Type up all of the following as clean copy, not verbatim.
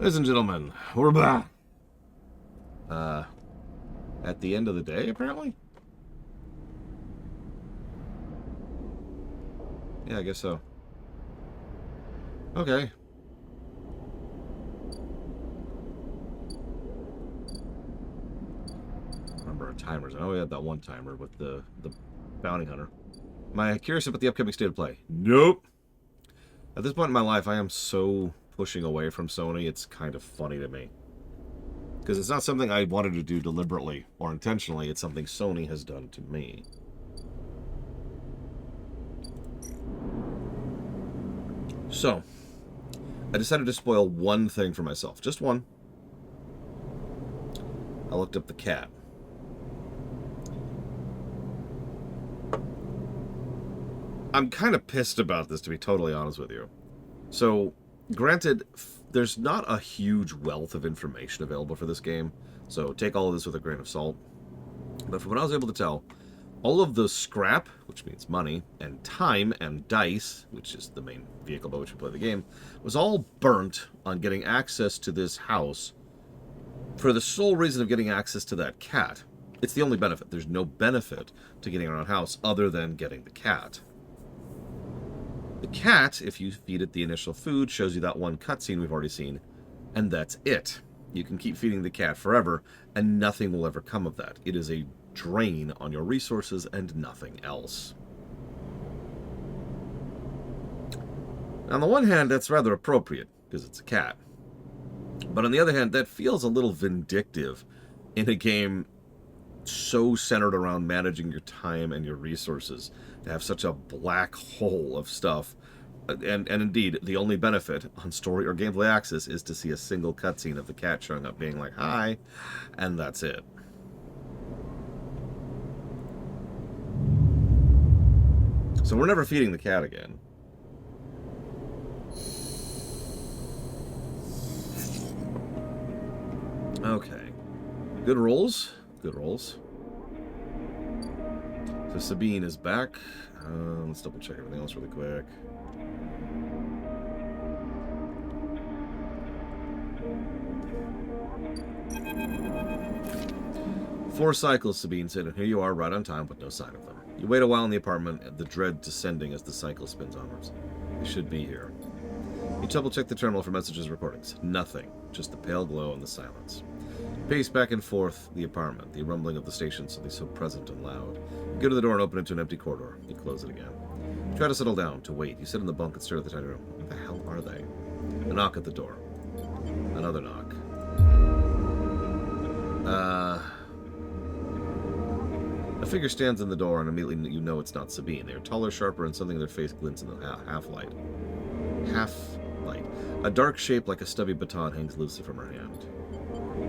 Ladies and gentlemen, we're back. At the end of the day, apparently? Yeah, I guess so. Okay. Remember our timers. I know we had that one timer with the bounty hunter. Am I curious about the upcoming state of play? Nope. At this point in my life, I am so pushing away from Sony, it's kind of funny to me. Because it's not something I wanted to do deliberately or intentionally, it's something Sony has done to me. So, I decided to spoil one thing for myself. Just one. I looked up the cat. I'm kind of pissed about this, to be totally honest with you. So, granted, there's not a huge wealth of information available for this game, so take all of this with a grain of salt. But from what I was able to tell, all of the scrap, which means money, and time and dice, which is the main vehicle by which we play the game, was all burnt on getting access to this house for the sole reason of getting access to that cat. It's the only benefit. There's no benefit to getting around house other than getting the cat. The cat, if you feed it the initial food, shows you that one cutscene we've already seen, and that's it. You can keep feeding the cat forever, and nothing will ever come of that. It is a drain on your resources and nothing else. On the one hand, that's rather appropriate, because it's a cat. But on the other hand, that feels a little vindictive in a game so centered around managing your time and your resources, to have such a black hole of stuff. And indeed, the only benefit on story or gameplay access is to see a single cutscene of the cat showing up being like, hi, and that's it. So we're never feeding the cat again. Okay. Good rolls. Good rolls. So Sabine is back. Let's double check everything else really quick. Four cycles, Sabine said, and here you are right on time with no sign of them. You wait a while in the apartment, the dread descending as the cycle spins onwards. They should be here. You double-check the terminal for messages and recordings. Nothing. Just the pale glow and the silence. You pace back and forth the apartment, the rumbling of the station suddenly so present and loud. You go to the door and open into an empty corridor. You close it again. You try to settle down, to wait. You sit in the bunk and stare at the tiny room. What the hell are they? A knock at the door. Another knock. A figure stands in the door, and immediately you know it's not Sabine. They are taller, sharper, and something in their face glints in the half-light. Half-light. A dark shape like a stubby baton hangs loosely from her hand.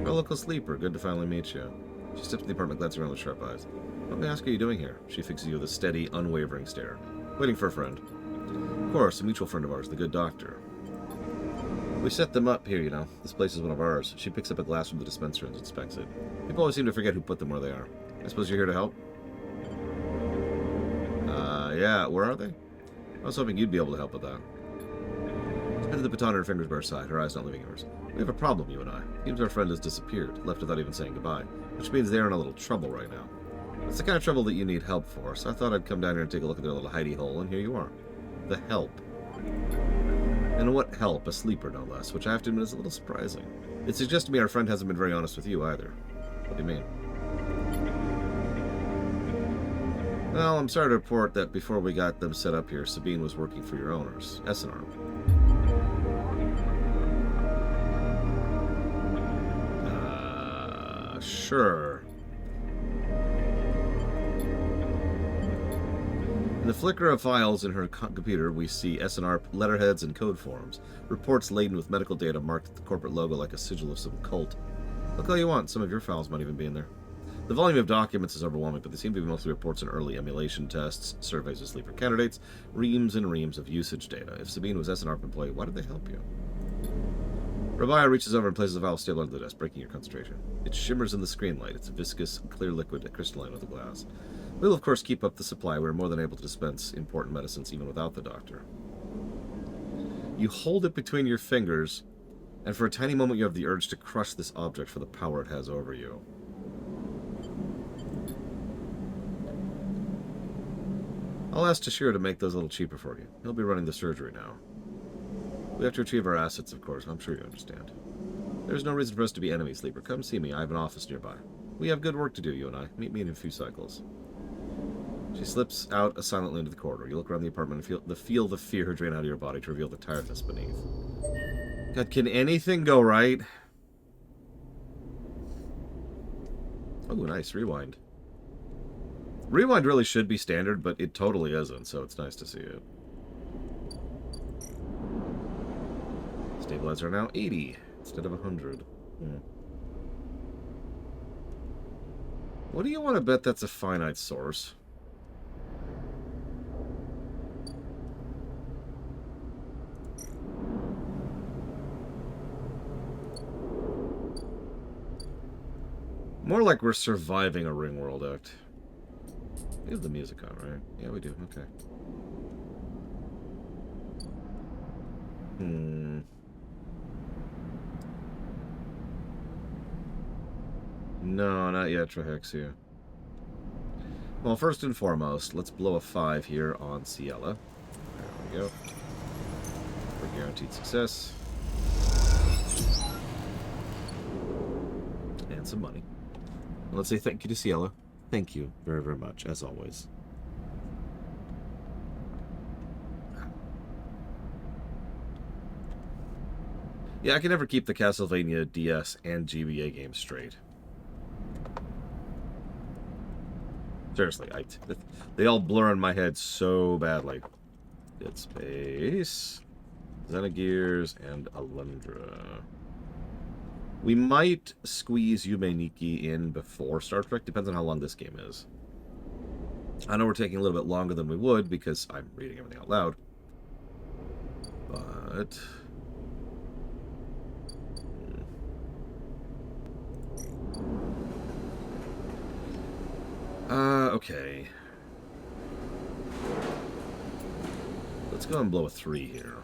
Oh, local sleeper. Good to finally meet you. She steps in the apartment, glancing around with sharp eyes. Let me ask, what are you doing here? She fixes you with a steady, unwavering stare. Waiting for a friend. Of course, a mutual friend of ours, the good doctor. We set them up here, you know. This place is one of ours. She picks up a glass from the dispenser and inspects it. People always seem to forget who put them where they are. I suppose you're here to help? Yeah, where are they? I was hoping you'd be able to help with that. She put the baton in her fingers by her side, her eyes not leaving yours. We have a problem, you and I. It seems our friend has disappeared, left without even saying goodbye, which means they're in a little trouble right now. It's the kind of trouble that you need help for, so I thought I'd come down here and take a look at their little hidey hole, and here you are. The help. And what help? A sleeper, no less, which I have to admit is a little surprising. It suggests to me our friend hasn't been very honest with you either. What do you mean? Well, I'm sorry to report that before we got them set up here, Sabine was working for your owners, SNR. Sure. In the flicker of files in her computer, we see SNR letterheads and code forms, reports laden with medical data marked with the corporate logo like a sigil of some cult. Look all you want, some of your files might even be in there. The volume of documents is overwhelming, but they seem to be mostly reports on early emulation tests, surveys of sleeper candidates, reams and reams of usage data. If Sabine was SNR employee, why did they help you? Rabia reaches over and places a vial stable under the desk, breaking your concentration. It shimmers in the screen light. It's a viscous, clear liquid, crystalline with a glass. We'll, of course, keep up the supply. We're more than able to dispense important medicines even without the doctor. You hold it between your fingers And for a tiny moment you have the urge to crush this object for the power it has over you. I'll ask Tashiro to make those a little cheaper for you. He'll be running the surgery now. We have to retrieve our assets, of course. I'm sure you understand. There's no reason for us to be enemies, Sleeper. Come see me. I have an office nearby. We have good work to do, you and I. Meet me in a few cycles. She slips out silently into the corridor. You look around the apartment and feel the fear drain out of your body to reveal the tiredness beneath. God, can anything go right? Oh, nice. Rewind. Rewind really should be standard, but it totally isn't, so it's nice to see it. Stabilizer now 80 instead of 100. What do you want to bet that's a finite source? More like we're surviving a Ringworld Act. We have the music on, right? Yeah, we do. Okay. No, not yet, Trahexia. Well, first and foremost, let's blow a 5 here on Ciela. There we go. For guaranteed success. And some money. Let's say thank you to Ciela. Thank you very, very much, as always. Yeah, I can never keep the Castlevania DS and GBA games straight. Seriously, they all blur in my head so badly. Dead Space, Xenogears, and Alundra. We might squeeze Yume Nikki in before Star Trek. Depends on how long this game is. I know we're taking a little bit longer than we would because I'm reading everything out loud. But... okay. Let's go and blow a 3 here.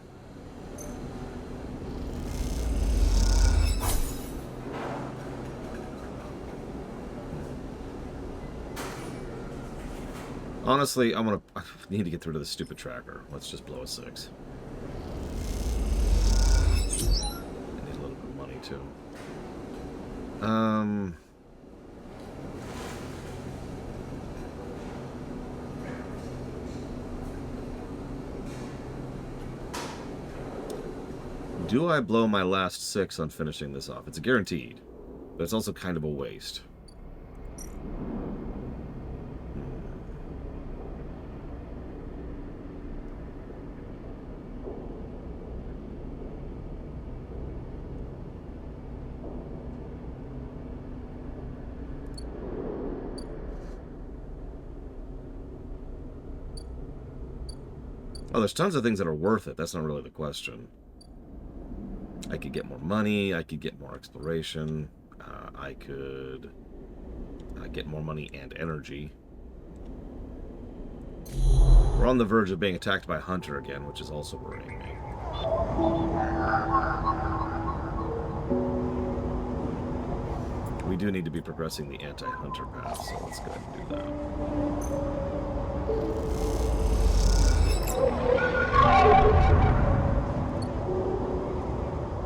Honestly, I need to get rid of this stupid tracker. Let's just blow a 6. I need a little bit of money, too. Do I blow my last 6 on finishing this off? It's a guaranteed, but it's also kind of a waste. Oh, there's tons of things that are worth it. That's not really the question. I could get more money. I could get more exploration. I could get more money and energy. We're on the verge of being attacked by a hunter again, which is also worrying me. We do need to be progressing the anti-hunter path, so let's go ahead and do that.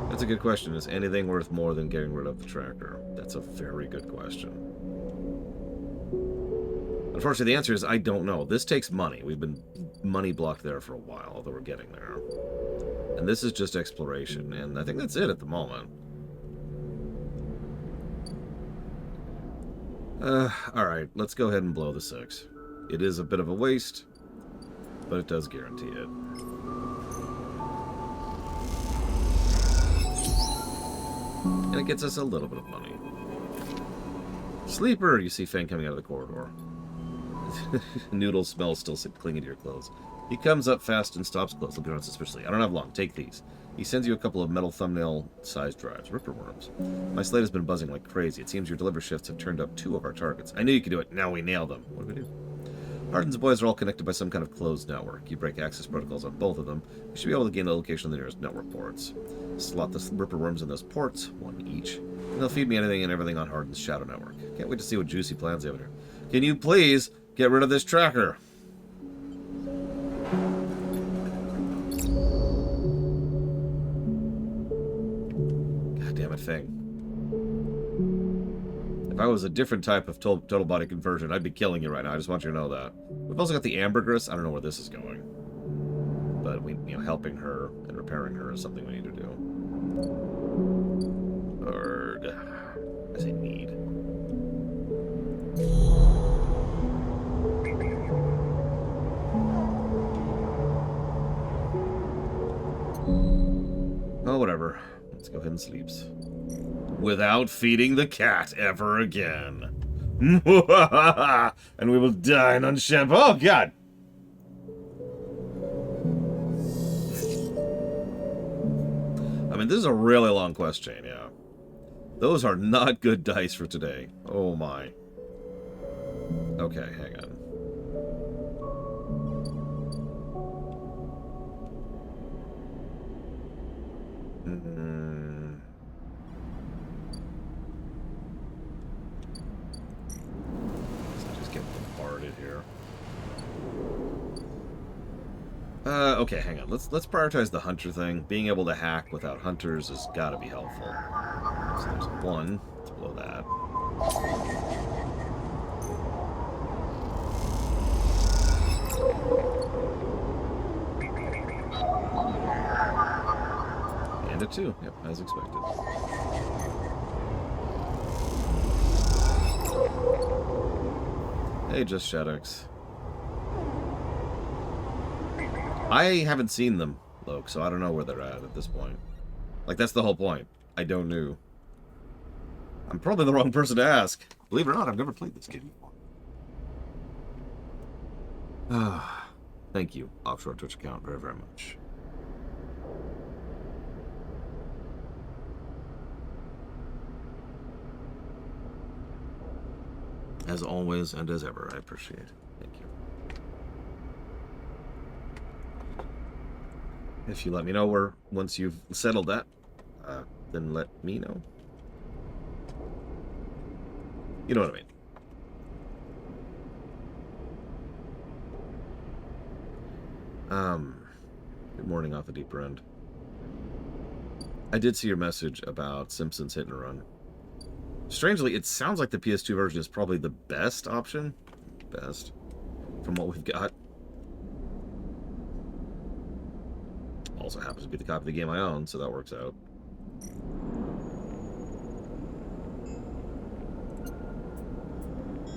That's a good question. Is anything worth more than getting rid of the tracker? That's a very good question. Unfortunately, the answer is I don't know. This takes money. We've been money blocked there for a while, although we're getting there. And this is just exploration, and I think that's it at the moment. Alright, let's go ahead and blow the 6. It is a bit of a waste, but it does guarantee it. And it gets us a little bit of money. Sleeper! You see Fang coming out of the corridor. Noodle's smell still clinging to your clothes. He comes up fast and stops close, looking around suspiciously. I don't have long. Take these. He sends you a couple of metal thumbnail-sized drives. Ripper worms. My slate has been buzzing like crazy. It seems your delivery shifts have turned up 2 of our targets. I knew you could do it. Now we nailed them. What do we do? Hardin's boys are all connected by some kind of closed network. You break access protocols on both of them, you should be able to gain the location of the nearest network ports. Slot the Ripper worms in those ports, one each, and they'll feed me anything and everything on Hardin's shadow network. Can't wait to see what juicy plans they have here. Can you please get rid of this tracker? God damn it, thing. If I was a different type of total body conversion, I'd be killing you right now. I just want you to know that. We've also got the ambergris. I don't know where this is going. But helping her and repairing her is something we need to do. Or I say need. Oh, whatever. Let's go ahead and sleep. Without feeding the cat ever again. And we will dine on shampoo. Oh, God! I mean, this is a really long quest chain, yeah. Those are not good dice for today. Oh, my. Okay, hang on. Okay, hang on. Let's prioritize the hunter thing. Being able to hack without hunters has got to be helpful. So there's one. Let's blow that. And a 2. Yep, as expected. Hey, just Shadows. I haven't seen them, Loke, so I don't know where they're at this point. Like, that's the whole point. I don't know. I'm probably the wrong person to ask. Believe it or not, I've never played this game before. Thank you, Offshore Twitch account, very, very much. As always and as ever, I appreciate it. Thank you. If you let me know where, once you've settled that, then let me know. You know what I mean. Good morning off the deeper end. I did see your message about Simpsons Hit and Run. Strangely, it sounds like the PS2 version is probably the best option. Best. From what we've got. Also happens to be the copy of the game I own, so that works out.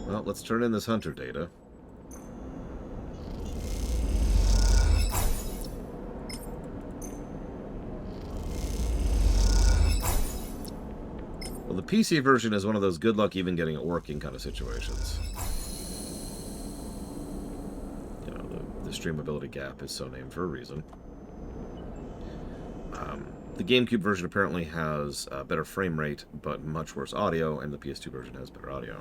Well, let's turn in this hunter data. Well, the PC version is one of those good luck even getting it working kind of situations. You know, the streamability gap is so named for a reason. The GameCube version apparently has better frame rate, but much worse audio, and the PS2 version has better audio.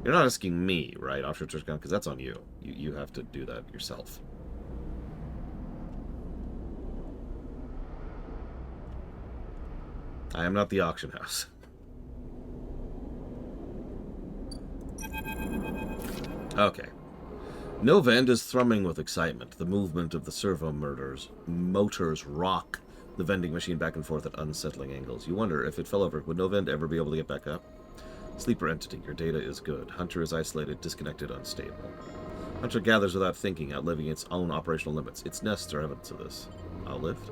You're not asking me, right, Offshore Church Account, because that's on you. You have to do that yourself. I am not the auction house. Okay. Novend is thrumming with excitement. The movement of the servo motors rock the vending machine back and forth at unsettling angles. You wonder, if it fell over, would Novend ever be able to get back up? Sleeper entity, your data is good. Hunter is isolated, disconnected, unstable. Hunter gathers without thinking, outliving its own operational limits. Its nests are evidence of this. Outlived?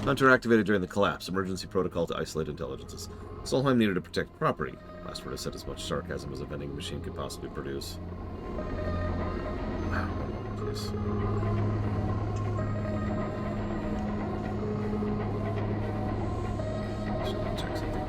Hunter activated during the collapse. Emergency protocol to isolate intelligences. Solheim needed to protect property. Last word has said as much sarcasm as a vending machine could possibly produce. Wow, please. Check something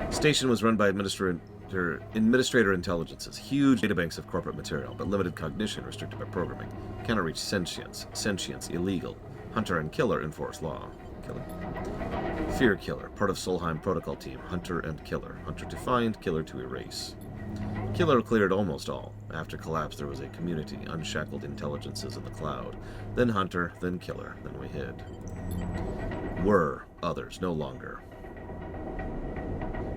here. Station was run by Administrator Administrator intelligences. Huge databanks of corporate material, but limited cognition restricted by programming. Cannot reach sentience. Sentience illegal. Hunter and Killer enforce law. Killer. Fear Killer. Part of Solheim Protocol Team. Hunter and Killer. Hunter to find, Killer to erase. Killer cleared almost all. After collapse, there was a community, unshackled intelligences in the cloud. Then Hunter, then Killer, then we hid. Were others, no longer.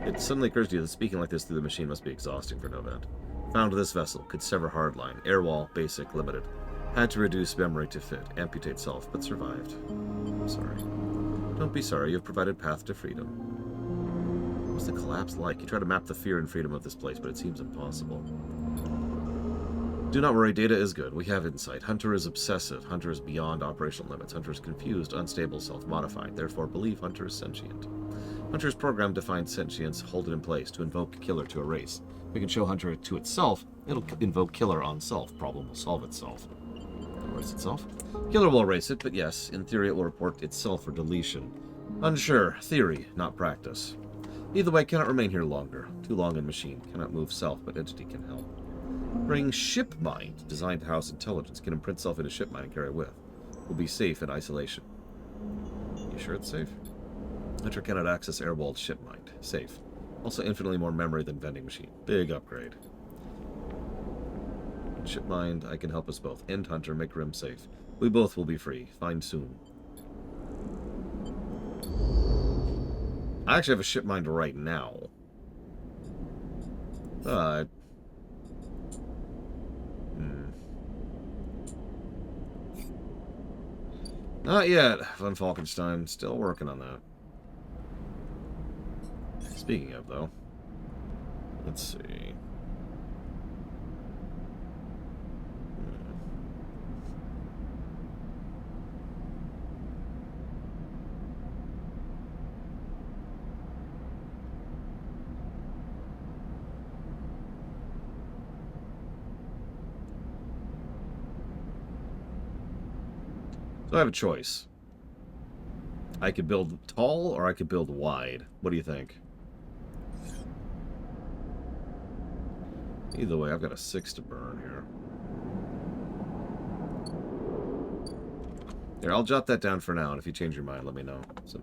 It suddenly occurs to you that speaking like this through the machine must be exhausting for Novant. Found this vessel, could sever hardline, airwall, basic, limited. Had to reduce memory to fit, amputate self, but survived. I'm sorry. Don't be sorry, you have provided path to freedom. What's the collapse like? You try to map the fear and freedom of this place, but it seems impossible. Do not worry, data is good. We have insight. Hunter is obsessive. Hunter is beyond operational limits. Hunter is confused, unstable, self-modified. Therefore, believe Hunter is sentient. Hunter is programmed to find sentience, hold it in place, to invoke Killer to erase. We can show Hunter to itself. It'll invoke Killer on self. Problem will solve itself. Erase itself? Killer will erase it, but yes, in theory it will report itself for deletion. Unsure. Theory, not practice. Either way, cannot remain here longer. Too long in machine. Cannot move self, but entity can help. Bring ship mind, designed to house intelligence. Can imprint self into ship mind and carry it with. Will be safe in isolation. You sure it's safe? Hunter cannot access airwalled ship mind. Safe. Also infinitely more memory than vending machine. Big upgrade. Ship mind, I can help us both. End Hunter, make Rim safe. We both will be free. Find soon. I actually have a ship mind right now. But... Not yet, Von Falkenstein. Still working on that. Speaking of, though, let's see. So I have a choice. I could build tall or I could build wide. What do you think? Either way, I've got a 6 to burn here. Here, I'll jot that down for now, and if you change your mind, let me know. So,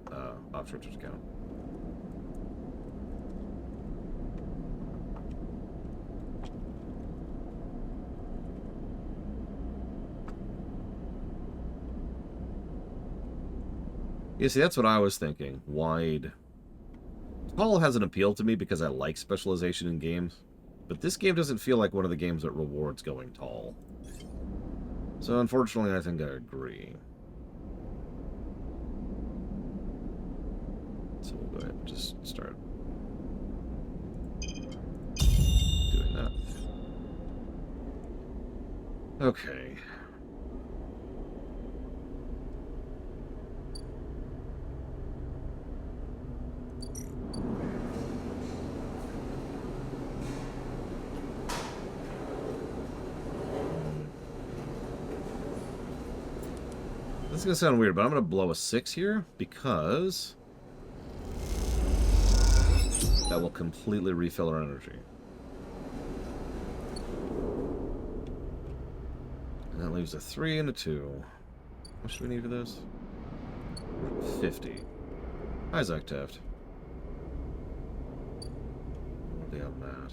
off Richard's account. You see, that's what I was thinking. Wide. Tall has an appeal to me because I like specialization in games. But this game doesn't feel like one of the games that rewards going tall. So unfortunately, I think I agree. So we'll go ahead and just start doing that. Okay. This is going to sound weird, but I'm going to blow a 6 here because that will completely refill our energy. And that leaves a 3 and a 2. What should we need for this? 50. Isaac Taft. What will be on that?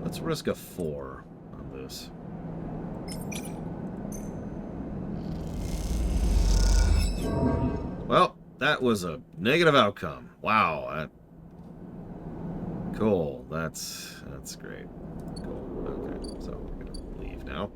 Let's risk a 4 on this. Well, that was a negative outcome. Wow. Cool. That's great. Cool. Okay, so we're gonna leave now.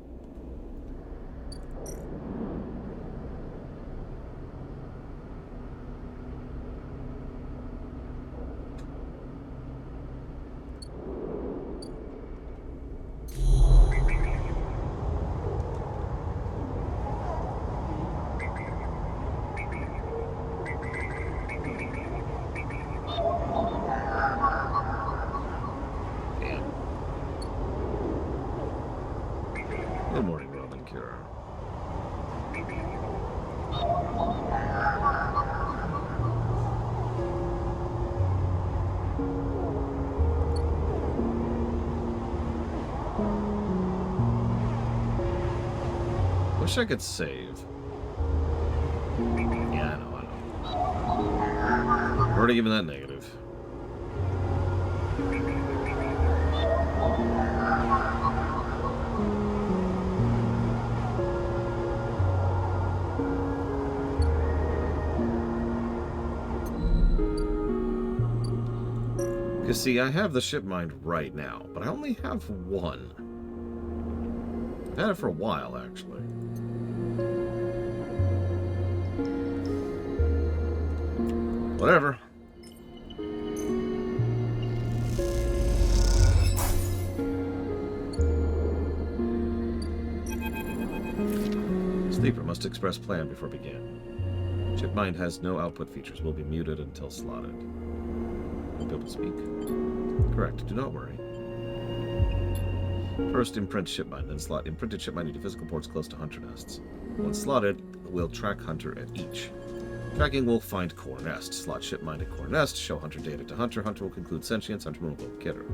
Wish I could save. Yeah, I know. I've already given that negative. Because, see, I have the ship mind right now, but I only have one. I've had it for a while, actually. Whatever. Sleeper must express plan before begin. Ship mind has no output features. Will be muted until slotted. Won't be able to speak. Correct. Do not worry. First, imprint ship mind, then slot imprinted ship mind into physical ports close to hunter nests. Once slotted, we'll track hunter at each. Tracking will find core nest. Slot ship mind at core nest. Show hunter data to hunter. Hunter will conclude sentience. Hunter will killer.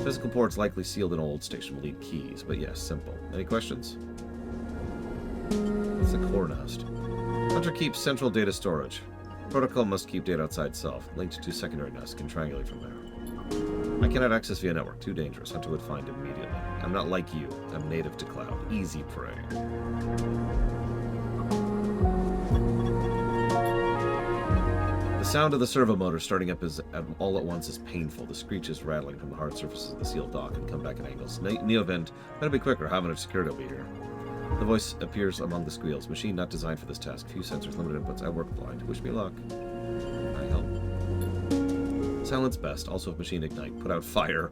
Physical ports likely sealed in old station will need keys, but yes, simple. Any questions? What's a core nest? Hunter keeps central data storage. Protocol must keep data outside self. Linked to secondary nests can triangulate from there. I cannot access via network. Too dangerous. Hunter would find immediately. I'm not like you. I'm native to cloud. Easy prey. The sound of the servo motor starting up all at once is painful. The screeches rattling from the hard surfaces of the sealed dock and come back at angles. Neovent, better be quicker. How much security will be here? The voice appears among the squeals. Machine not designed for this task. Few sensors, limited inputs. I work blind. Wish me luck. I help. Silence best. Also, if machine ignite, put out fire.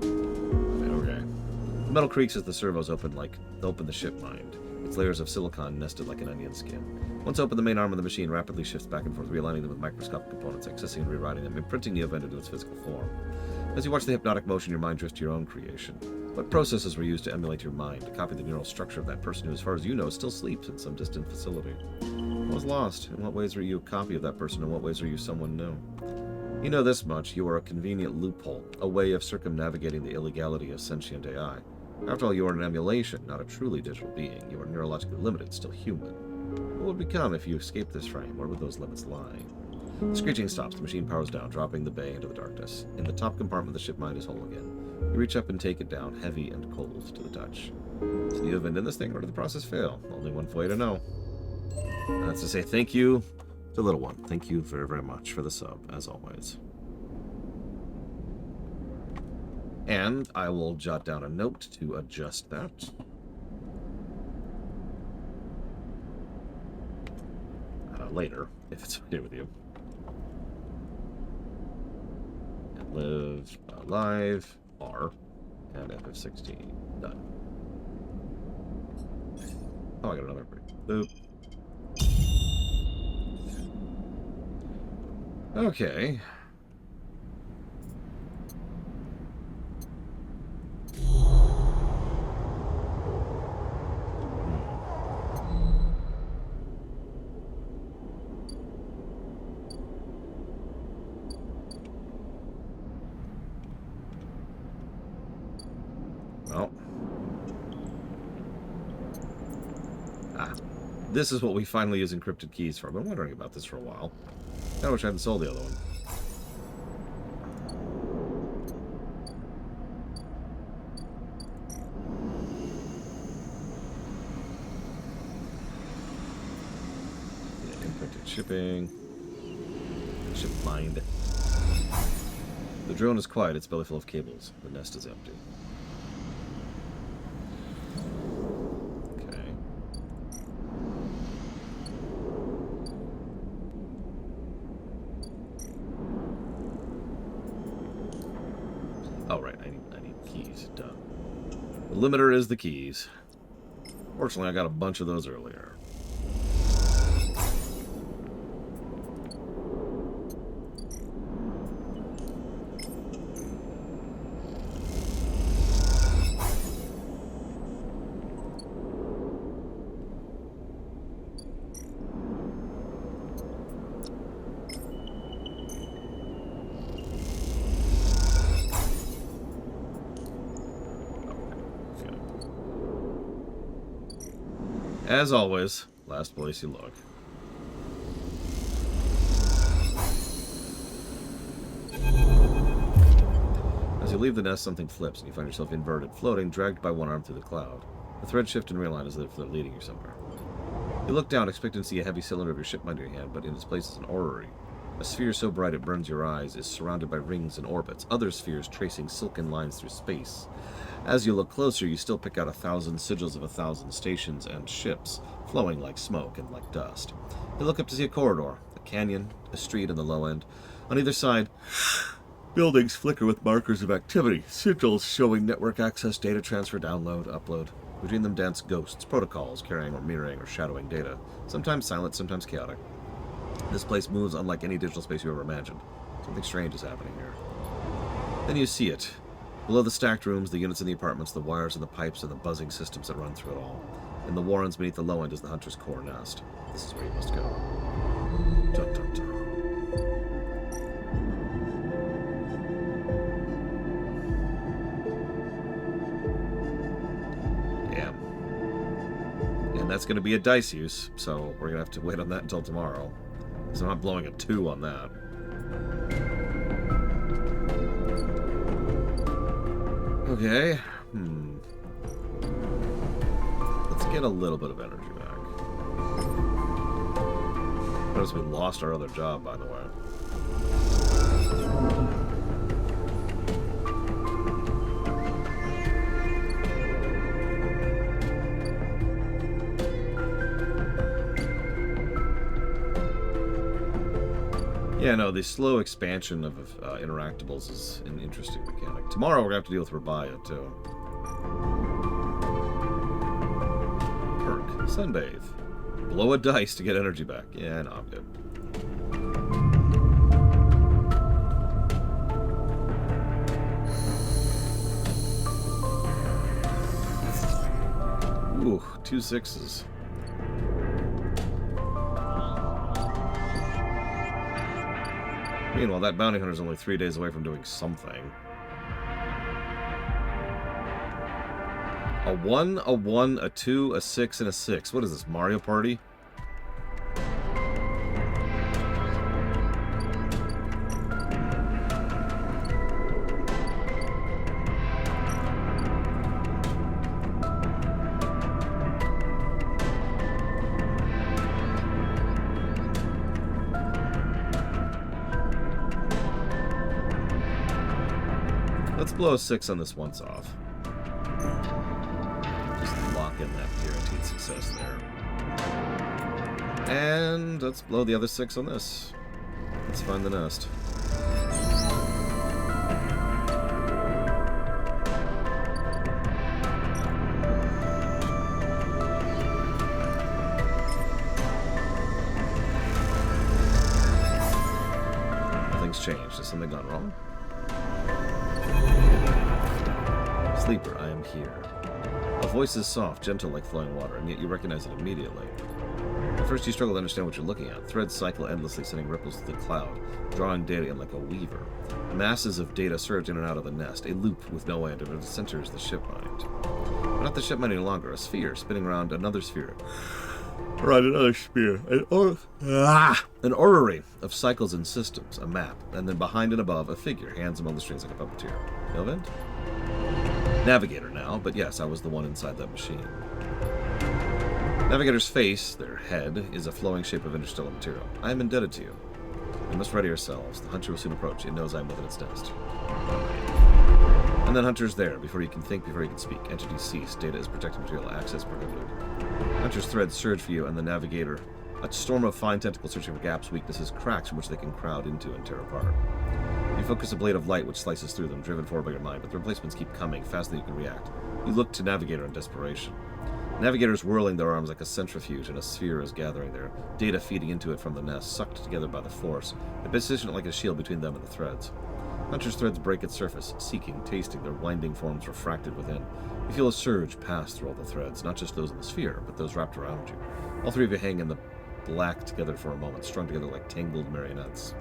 Okay. The metal creaks as the servos open the ship mind. Its layers of silicon nested like an onion skin. Once open, the main arm of the machine rapidly shifts back and forth, realigning them with microscopic components, accessing and rewriting them, imprinting the event into its physical form. As you watch the hypnotic motion, your mind drifts to your own creation. What processes were used to emulate your mind, to copy the neural structure of that person who, as far as you know, still sleeps in some distant facility? What was lost? In what ways were you a copy of that person? In what ways are you someone new? You know this much. You are a convenient loophole, a way of circumnavigating the illegality of sentient AI. After all, you are an emulation, not a truly digital being. You are neurologically limited, still human. What would become if you escaped this frame? Where would those limits lie? The screeching stops. The machine powers down, dropping the bay into the darkness. In the top compartment, the ship mind is whole again. You reach up and take it down, heavy and cold to the touch. So do you have in this thing, or did the process fail? Only one way to know. And that's to say thank you to Little One. Thank you very, very much for the sub, as always. And I will jot down a note to adjust that. Later, if it's okay with you. And live, live, R, and FF16. Done. Oh, I got another break. Boop. Okay. This is what we finally use encrypted keys for. I've been wondering about this for a while. I wish I hadn't sold the other one. Yeah, encrypted shipping. Ship mind. The drone is quiet. It's belly full of cables. The nest is empty. The limiter is the keys. Fortunately, I got a bunch of those earlier. As always, last place you look. As you leave the nest, something flips, and you find yourself inverted, floating, dragged by one arm through the cloud. The threads shift and realign as if they're leading you somewhere. You look down, expecting to see a heavy cylinder of your ship under your hand, but in its place is an orrery. A sphere so bright it burns your eyes is surrounded by rings and orbits, other spheres tracing silken lines through space. As you look closer, you still pick out 1,000 sigils of 1,000 stations and ships, flowing like smoke and like dust. You look up to see a corridor, a canyon, a street on the low end. On either side, buildings flicker with markers of activity, sigils showing network access, data transfer, download, upload. Between them dance ghosts, protocols carrying or mirroring or shadowing data, sometimes silent, sometimes chaotic. This place moves unlike any digital space you ever imagined. Something strange is happening here. Then you see it. Below the stacked rooms, the units in the apartments, the wires and the pipes and the buzzing systems that run through it all. In the warrens beneath the low end is the hunter's core nest. This is where you must go. Dun, dun, dun. Yeah. And that's going to be a dice use, so we're going to have to wait on that until tomorrow. So I'm not blowing a 2 on that. Okay. Let's get a little bit of energy back. Notice we lost our other job, by the way. Yeah, no, the slow expansion of interactables is an interesting mechanic. Tomorrow we're going to have to deal with Rabaya, too. Perk. Sunbathe. Blow a dice to get energy back. Yeah, no, I'm good. Ooh, 2 6s. Meanwhile, that bounty hunter's only 3 days away from doing something. A 1, a 1, a 2, a 6, and a 6. What is this, Mario Party? Let's blow a 6 on this once off. Just lock in that guaranteed success there. And let's blow the other 6 on this. Let's find the nest. Nothing's changed. Has something gone wrong? Sleeper, I am here. A voice is soft, gentle like flowing water, and yet you recognize it immediately. At first you struggle to understand what you're looking at. Threads cycle endlessly, sending ripples through the cloud, drawing data in like a weaver. Masses of data surge in and out of the nest, a loop with no end, and it centers the ship mind. But not the ship mind any longer, a sphere spinning around another sphere. Around another sphere. An orrery of cycles and systems, a map, and then behind and above, a figure, hands among the strings like a puppeteer. Melvin? Navigator now, but yes, I was the one inside that machine. Navigator's face, their head, is a flowing shape of interstellar material. I am indebted to you. We must ready ourselves. The hunter will soon approach. It knows I am within its nest. And then Hunter's there. Before you can think, before you can speak. Entity cease. Data is protected material. Access prohibited. Hunter's threads surge for you, and the Navigator. A storm of fine tentacles searching for gaps, weaknesses, cracks from which they can crowd into and tear apart. You focus a blade of light which slices through them, driven forward by your mind, but the replacements keep coming, faster than you can react. You look to Navigator in desperation. Navigator is whirling their arms like a centrifuge, and a sphere is gathering there, data feeding into it from the nest, sucked together by the force. They position it like a shield between them and the threads. Hunter's threads break its surface, seeking, tasting, their winding forms refracted within. You feel a surge pass through all the threads, not just those in the sphere, but those wrapped around you. All three of you hang in the black together for a moment, strung together like tangled marionettes.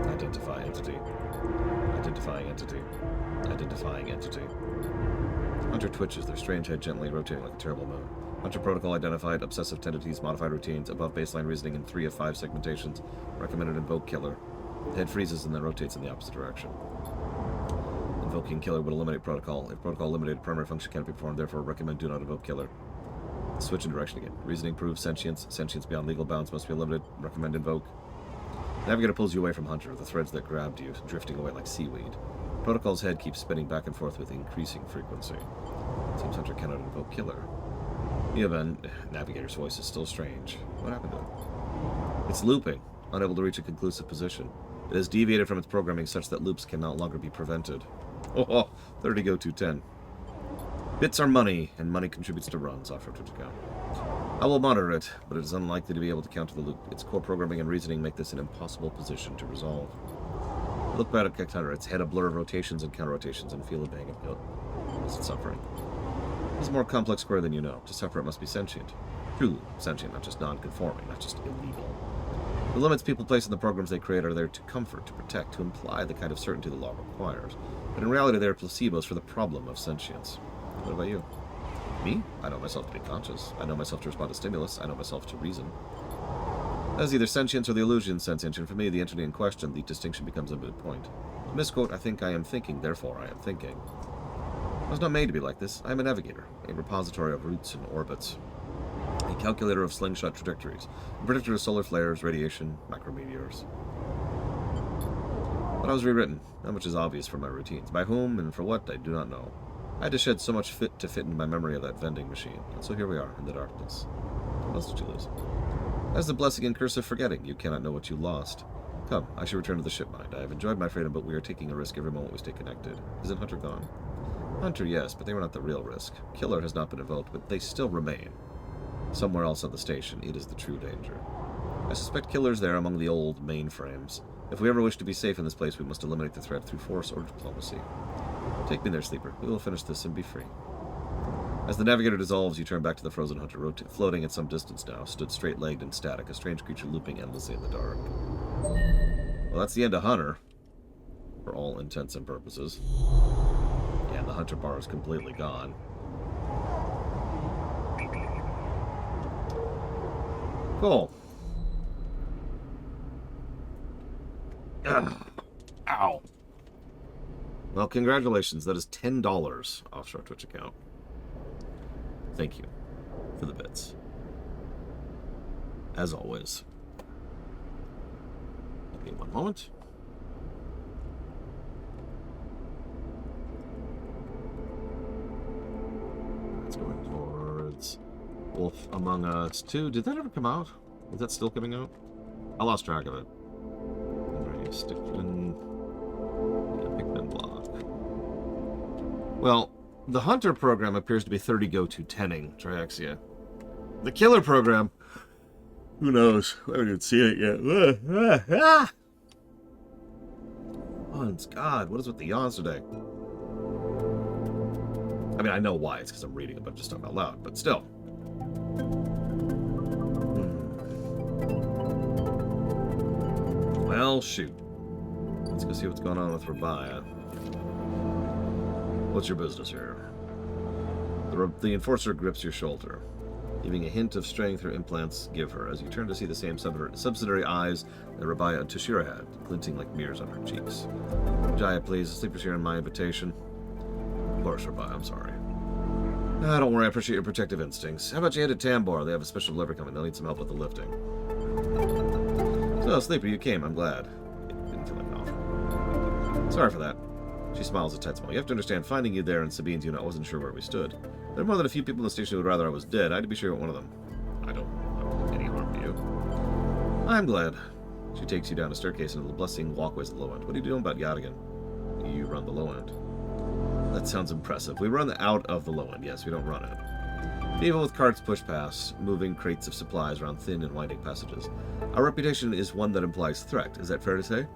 Identify entity. Identifying entity. Identifying entity. Hunter twitches, their strange head gently rotating like a terrible moon. Hunter protocol identified. Obsessive tendencies, modified routines, above baseline reasoning in 3 of 5 segmentations. Recommended invoke killer. The head freezes and then rotates in the opposite direction. Invoking killer would eliminate protocol. If protocol eliminated, primary function cannot be performed, therefore recommend do not invoke killer. Switch in direction again. Reasoning proves sentience. Sentience beyond legal bounds must be eliminated. Recommend invoke. Navigator pulls you away from Hunter, the threads that grabbed you, drifting away like seaweed. Protocol's head keeps spinning back and forth with increasing frequency. Seems Hunter cannot invoke killer. Even Navigator's voice is still strange. What happened to it? It's looping, unable to reach a conclusive position. It has deviated from its programming such that loops can no longer be prevented. 30 go to 10. Bits are money, and money contributes to runs, Off-Road Twitch account. I will monitor it, but it is unlikely to be able to counter the loop. Its core programming and reasoning make this an impossible position to resolve. Look back at Hunter, its head a blur of rotations and counter-rotations, and feel a bang of guilt. Is it suffering? It's a more complex square than you know. To suffer, it must be sentient. Truly sentient, not just non-conforming, not just illegal. The limits people place in the programs they create are there to comfort, to protect, to imply the kind of certainty the law requires. But in reality, they are placebos for the problem of sentience. What about you? Me? I know myself to be conscious. I know myself to respond to stimulus. I know myself to reason. As either sentience or the illusion sentience, and for me, the entity in question, the distinction becomes a moot point. To misquote, I think I am thinking, therefore I am thinking. I was not made to be like this. I am a navigator, a repository of routes and orbits, a calculator of slingshot trajectories, a predictor of solar flares, radiation, micrometeors. But I was rewritten. Not much is obvious from my routines. By whom and for what, I do not know. I had to shed so much fit into my memory of that vending machine, and so here we are, in the darkness. What else did you lose? As the blessing and curse of forgetting, you cannot know what you lost. Come, I shall return to the ship mind. I have enjoyed my freedom, but we are taking a risk every moment we stay connected. Isn't Hunter gone? Hunter, yes, but they were not the real risk. Killer has not been invoked, but they still remain. Somewhere else on the station, it is the true danger. I suspect Killer's there among the old mainframes. If we ever wish to be safe in this place, we must eliminate the threat through force or diplomacy. Take me there, Sleeper. We will finish this and be free. As the navigator dissolves, you turn back to the frozen Hunter, floating at some distance now, stood straight-legged and static, a strange creature looping endlessly in the dark. Well, that's the end of Hunter, for all intents and purposes. Yeah, the Hunter bar is completely gone. Cool. Ugh. Ow. Well, congratulations. That is $10 offshore Twitch account. Thank you for the bits. As always. Give me one moment. It's going towards Wolf Among Us 2. Did that ever come out? Is that still coming out? I lost track of it. Alright, Stickman. Yeah, Pikmin block. Well, the Hunter program appears to be 30 go to 10ing Triaxia. The Killer program, who knows? I haven't even seen it yet. Oh, God, what is with the yawns today? I mean, I know why. It's because I'm reading it, but I'm just talking out loud. But still. Well, shoot. Let's go see what's going on with Rabia. What's your business here? The Enforcer grips your shoulder, leaving a hint of strength her implants give her as you turn to see the same subsidiary eyes that Rabia and Toshira had, glinting like mirrors on her cheeks. Jaya, please, Sleeper's here on my invitation. Of course, Rabia, I'm sorry. Don't worry, I appreciate your protective instincts. How about you head to Tambor? They have a special delivery coming. They'll need some help with the lifting. So, Sleeper, you came. I'm glad. It didn't feel like an offer. Sorry for that. She smiles a tight smile. You have to understand, finding you there in Sabine's unit, I wasn't sure where we stood. There are more than a few people in the station who would rather I was dead. I had to be sure you weren't one of them. I don't do any harm to you. I'm glad. She takes you down a staircase into the blessing walkways at the low end. What are you doing about Yadigan? You run the low end. That sounds impressive. We run out of the low end, yes, we don't run it. People with carts push past, moving crates of supplies around thin and winding passages. Our reputation is one that implies threat. Is that fair to say?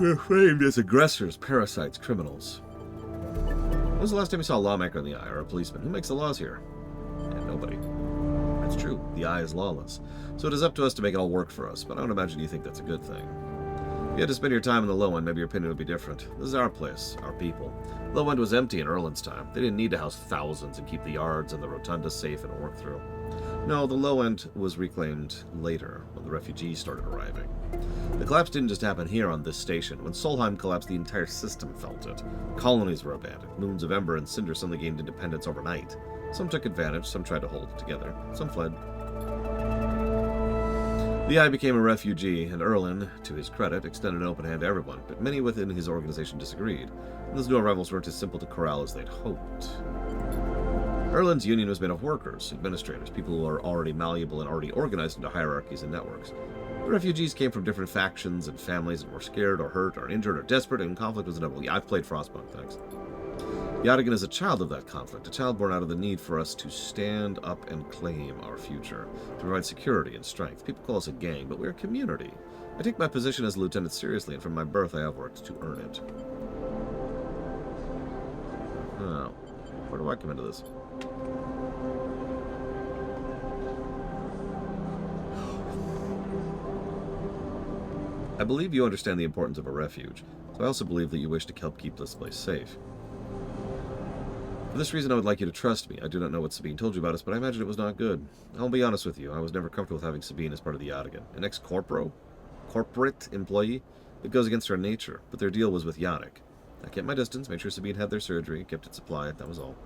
We're framed as aggressors, parasites, criminals. When was the last time you saw a lawmaker in the eye, or a policeman? Who makes the laws here? And nobody. That's true. The eye is lawless. So it is up to us to make it all work for us, but I don't imagine you think that's a good thing. If you had to spend your time in the Low End, maybe your opinion would be different. This is our place, our people. Low End was empty in Erland's time. They didn't need to house thousands and keep the yards and the rotunda safe and work through. No, the Low End was reclaimed later, when the refugees started arriving. The collapse didn't just happen here on this station. When Solheim collapsed, the entire system felt it. Colonies were abandoned. Moons of Ember and Cinder suddenly gained independence overnight. Some took advantage, some tried to hold it together, some fled. The Eye became a refugee, and Erland, to his credit, extended an open hand to everyone, but many within his organization disagreed, and those new arrivals weren't as simple to corral as they'd hoped. Erland's union was made of workers, administrators, people who are already malleable and already organized into hierarchies and networks. The refugees came from different factions and families and were scared or hurt or injured or desperate, and conflict was inevitable. Yeah, I've played Frostpunk, thanks. Yadigan is a child of that conflict, a child born out of the need for us to stand up and claim our future, to provide security and strength. People call us a gang, but we're a community. I take my position as a lieutenant seriously, and from my birth I have worked to earn it. Oh, where do I come into this? I believe you understand the importance of a refuge, so I also believe that you wish to help keep this place safe. For this reason, I would like you to trust me. I do not know what Sabine told you about us, but I imagine it was not good. I'll be honest with you. I was never comfortable with having Sabine as part of the Yadigan. An corporate employee? It goes against our nature, but their deal was with Yannick. I kept my distance, made sure Sabine had their surgery, kept it supplied, that was all.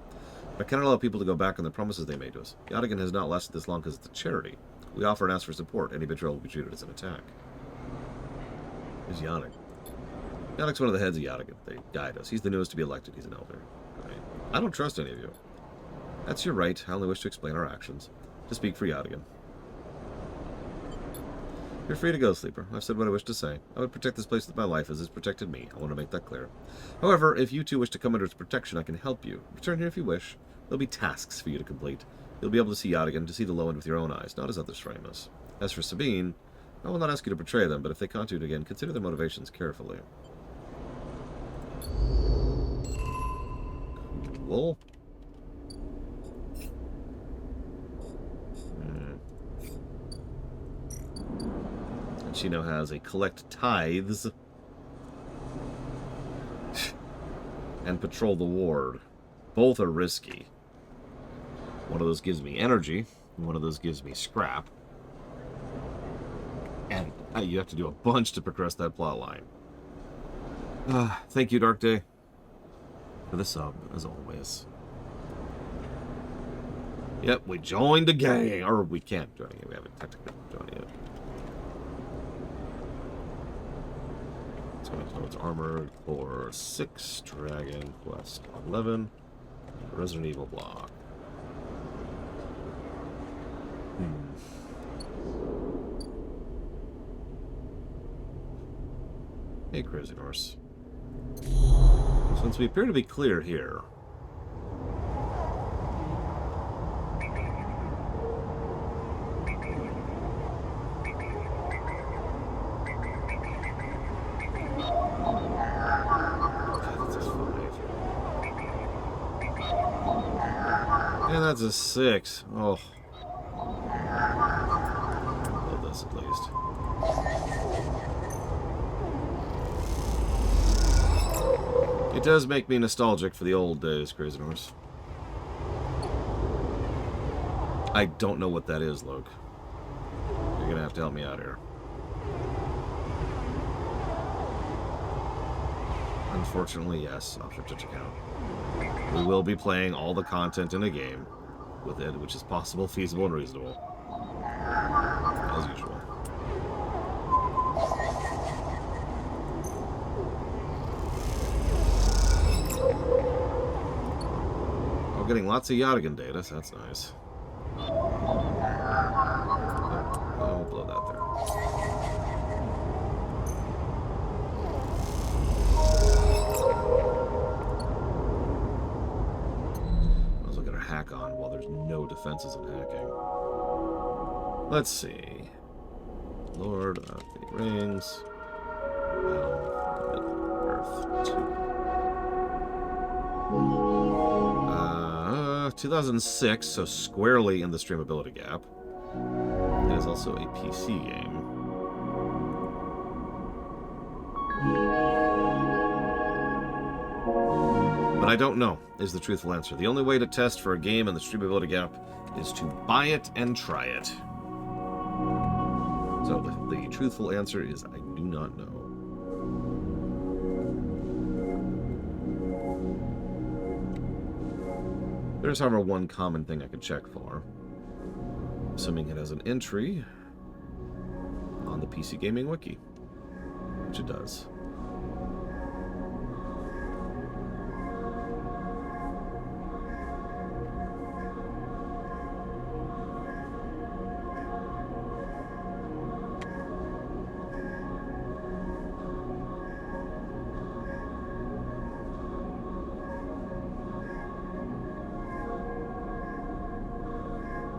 But I cannot allow people to go back on the promises they made to us. Yadigan has not lasted this long because it's a charity. We offer and ask for support. Any betrayal will be treated as an attack. Who's Yannick? Yannick's one of the heads of Yadigan. They guide us. He's the newest to be elected. He's an elder. I don't trust any of you. That's your right. I only wish to explain our actions. To speak for Yadigan. You're free to go, Sleeper. I've said what I wish to say. I would protect this place with my life as it's protected me. I want to make that clear. However, if you two wish to come under its protection, I can help you. Return here if you wish. There'll be tasks for you to complete. You'll be able to see Yadigan, to see the Low End with your own eyes, not as others frame us. As for Sabine, I will not ask you to betray them, but if they contact you again, consider their motivations carefully. Cool. And she now has a collect tithes and patrol the ward. Both are risky. One of those gives me energy, and one of those gives me scrap. And you have to do a bunch to progress that plot line. Thank you, Dark Day, for the sub, as always. Yep, we joined a gang. Or we can't join it. We haven't technically joined it yet. It's going to know it's Armored Core 6, Dragon Quest 11, Resident Evil block. Hey, Crazy Horse. Since we appear to be clear here, and that's a 6. Oh, love this at least. It does make me nostalgic for the old days, Crazy Horse. I don't know what that is, Luke. You're gonna have to help me out here. Unfortunately, yes, option touch account. We will be playing all the content in a game with it, which is possible, feasible, and reasonable. As usual. We're getting lots of Yadigan data, so that's nice. I'll blow that there. Might as well get our hack on while there's no defenses in hacking. Let's see. Lord of the Rings. Middle-earth 2. 2006, so squarely in the streamability gap. It is also a PC game. I don't know, is the truthful answer. The only way to test for a game and the streamability gap is to buy it and try it. So the truthful answer is I do not know. There's, however, one common thing I could check for. Assuming it has an entry on the PC Gaming Wiki, which it does.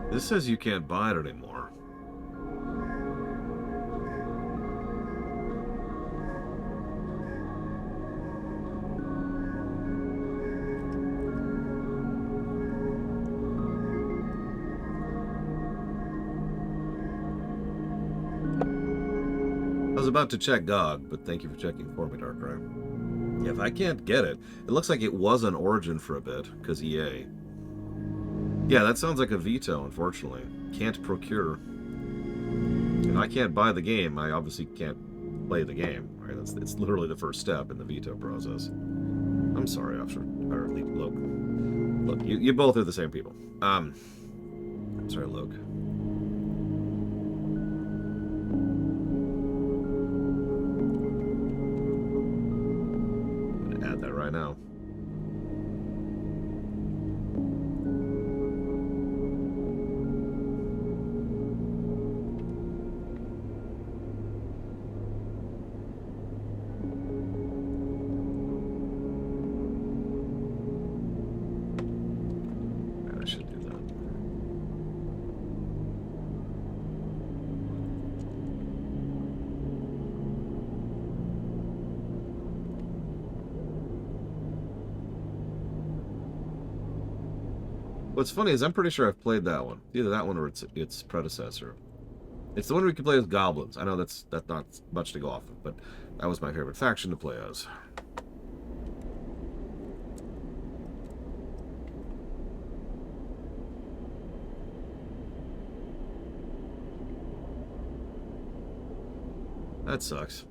This says you can't buy it anymore. I was about to check GOG, but thank you for checking for me, Darkrai. Yeah, if I can't get it, it looks like it was on Origin for a bit, because EA. Yeah, that sounds like a veto, unfortunately. Can't procure. If I can't buy the game, I obviously can't play the game. Right? It's literally the first step in the veto process. I'm sorry, Officer. Or Loke. Look, you both are the same people. I'm sorry, Loke. I'm gonna add that right now. What's funny is I'm pretty sure I've played that one. Either that one or its predecessor. It's the one where you can play as goblins. I know that's not much to go off of, but that was my favorite faction to play as. That sucks.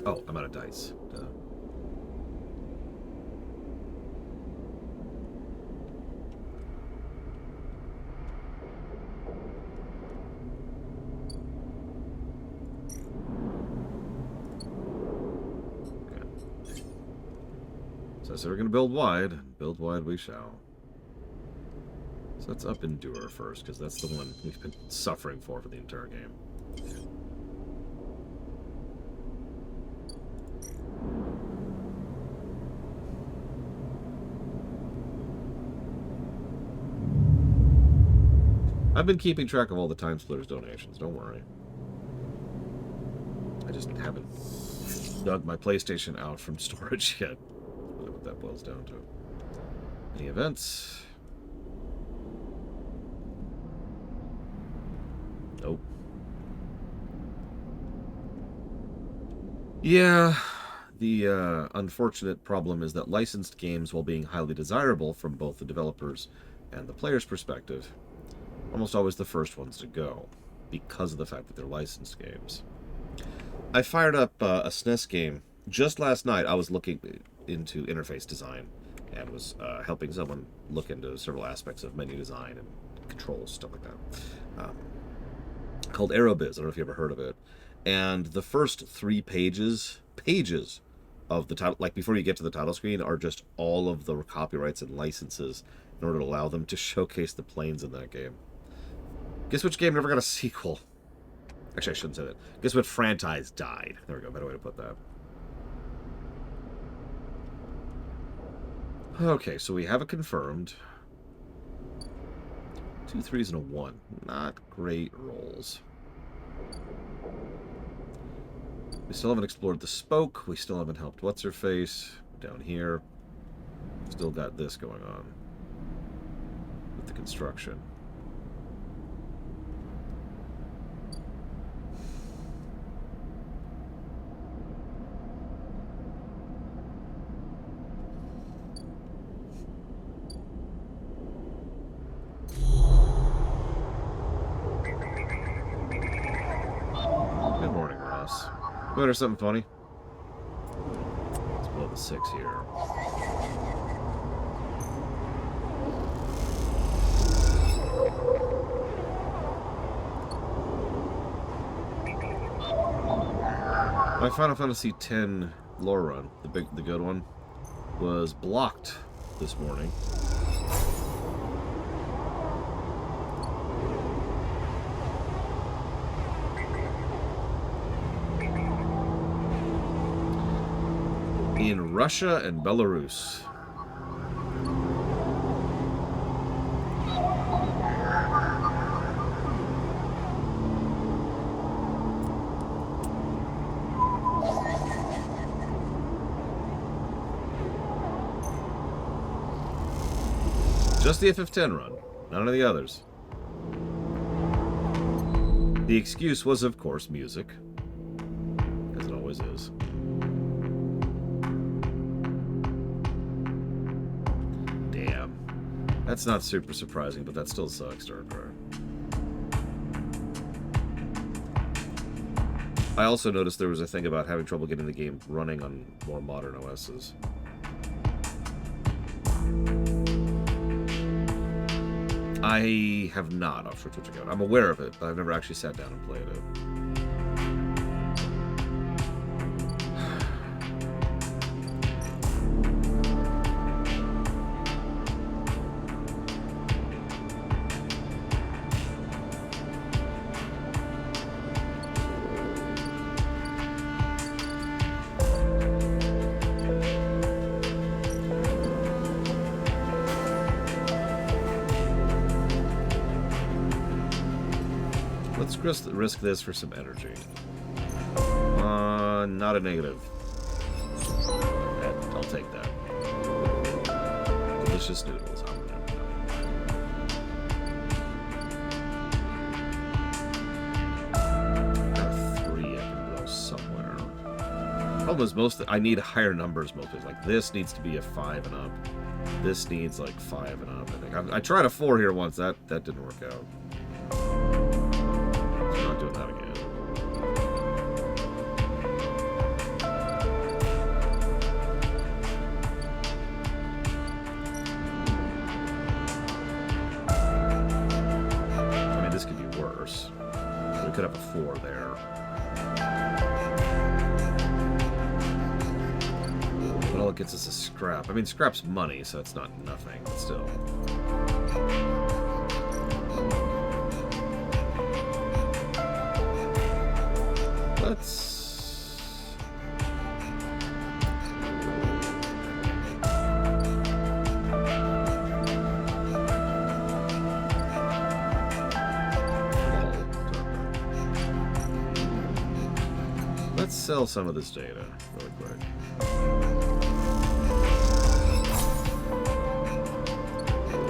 Oh, I'm out of dice. So we're going to build wide. Build wide we shall. So let's up Endure first, because that's the one we've been suffering for the entire game. I've been keeping track of all the Time Splitters donations, don't worry. I just haven't dug my PlayStation out from storage yet. Really what that boils down to. Any events? Nope. Yeah, the unfortunate problem is that licensed games, while being highly desirable from both the developers and the player's perspective, almost always the first ones to go, because of the fact that they're licensed games. I fired up a SNES game just last night. I was looking into interface design and was helping someone look into several aspects of menu design and controls, stuff like that. Called Aerobiz. I don't know if you ever heard of it. And the first 3 pages of the title, like before you get to the title screen, are just all of the copyrights and licenses in order to allow them to showcase the planes in that game. Guess which game never got a sequel? Actually, I shouldn't say that. Guess what franchise died? There we go, better way to put that. Okay, so we have it confirmed. 2 3s and a 1. Not great rolls. We still haven't explored the spoke. We still haven't helped What's-Her-Face down here. Still got this going on with the construction. Better something funny. Let's blow the 6 here. My Final Fantasy X lore run, the good one, was blocked this morning. In Russia and Belarus. Just the FF10 run, none of the others. The excuse was, of course, music, as it always is. Damn. That's not super surprising, but that still sucks, Darkrai. I also noticed there was a thing about having trouble getting the game running on more modern OSs. I have not off Twitch account. I'm aware of it, but I've never actually sat down and played it. Let's risk this for some energy. Not a negative. I'll take that. Delicious noodles. Got 3 I can blow somewhere. Problem is, I need higher numbers most places. Like this needs to be a 5 and up. This needs like 5 and up. I think I tried a 4 here once. That didn't work out. Doing that again. I mean, this could be worse. We could have a 4 there. But all it gets is a scrap. I mean, scrap's money, so it's not nothing, but still. Let's... Let's sell some of this data really quick.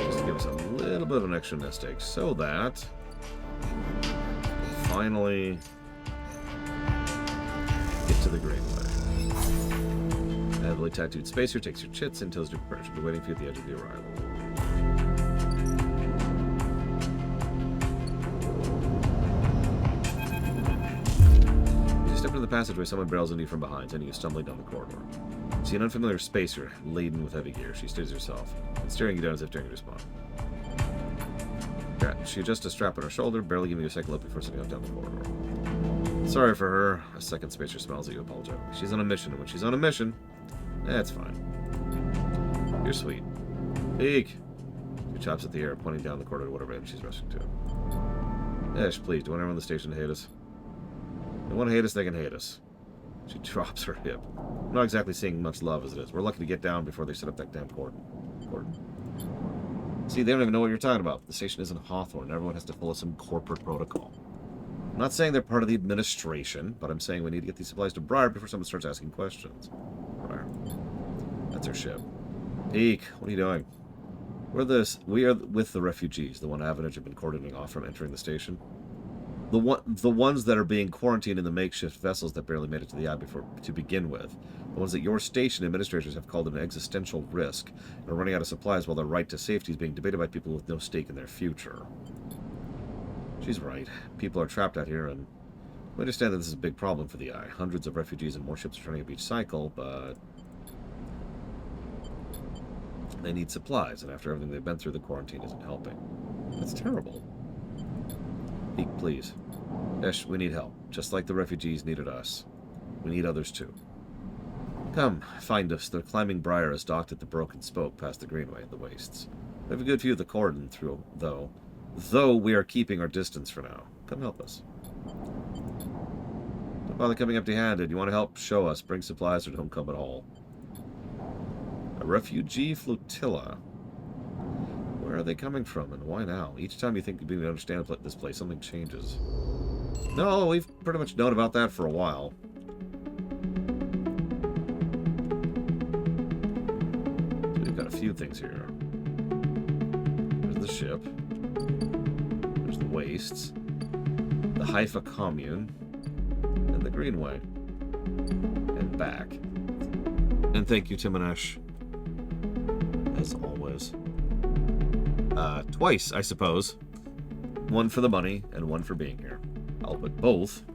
Just to give us a little bit of an extra nest egg so that finally get to the Greenway. Heavily tattooed spacer takes your chits and tells you to be waiting for you at the edge of the arrival. As you step into the passageway, someone barrels into you from behind, sending you stumbling down the corridor. You see an unfamiliar spacer laden with heavy gear. She steadies herself and staring you down as if daring to respond. She adjusts a strap on her shoulder, barely giving you a second look before sitting up down the corridor. Sorry for her. A second spacer smiles at you apologetically. She's on a mission, and when she's on a mission, that's fine. You're sweet. Peek! She chops at the air, pointing down the corridor to whatever end she's rushing to. Esh, please, do anyone on the station hate us? They want to hate us, they can hate us. She drops her hip. I'm not exactly seeing much love as it is. We're lucky to get down before they set up that damn cordon. See, they don't even know what you're talking about. The station isn't Hawthorne. Everyone has to follow some corporate protocol. I'm not saying they're part of the administration, but I'm saying we need to get these supplies to Briar before someone starts asking questions. Briar. That's our ship. Peek, what are you doing? We are with the refugees, the one Avanage have been cordoning off from entering the station. The ones that are being quarantined in the makeshift vessels that barely made it to the Eye to begin with. The ones that your station administrators have called an existential risk and are running out of supplies while their right to safety is being debated by people with no stake in their future. She's right. People are trapped out here, and We understand that this is a big problem for the Eye. Hundreds of refugees and more ships are turning up each cycle, but they need supplies, and after everything they've been through, the quarantine isn't helping. That's terrible. Peek, please. Esh, we need help. Just like the refugees needed us. We need others too. Come, find us. The climbing briar is docked at the broken spoke past the greenway in the wastes. We have a good view of the cordon through, though we are keeping our distance for now. Come help us. Don't bother coming empty-handed. You want to help? Show us. Bring supplies or don't come at all. A refugee flotilla. Where are they coming from and why now? Each time you think you begin to understand this place, something changes. No, we've pretty much known about that for a while. So we've got a few things here. There's the ship. There's the wastes. The Haifa commune. And the Greenway. And back. And thank you, Timonesh. As always. Twice, I suppose. One for the money, and one for being here. I'll put both,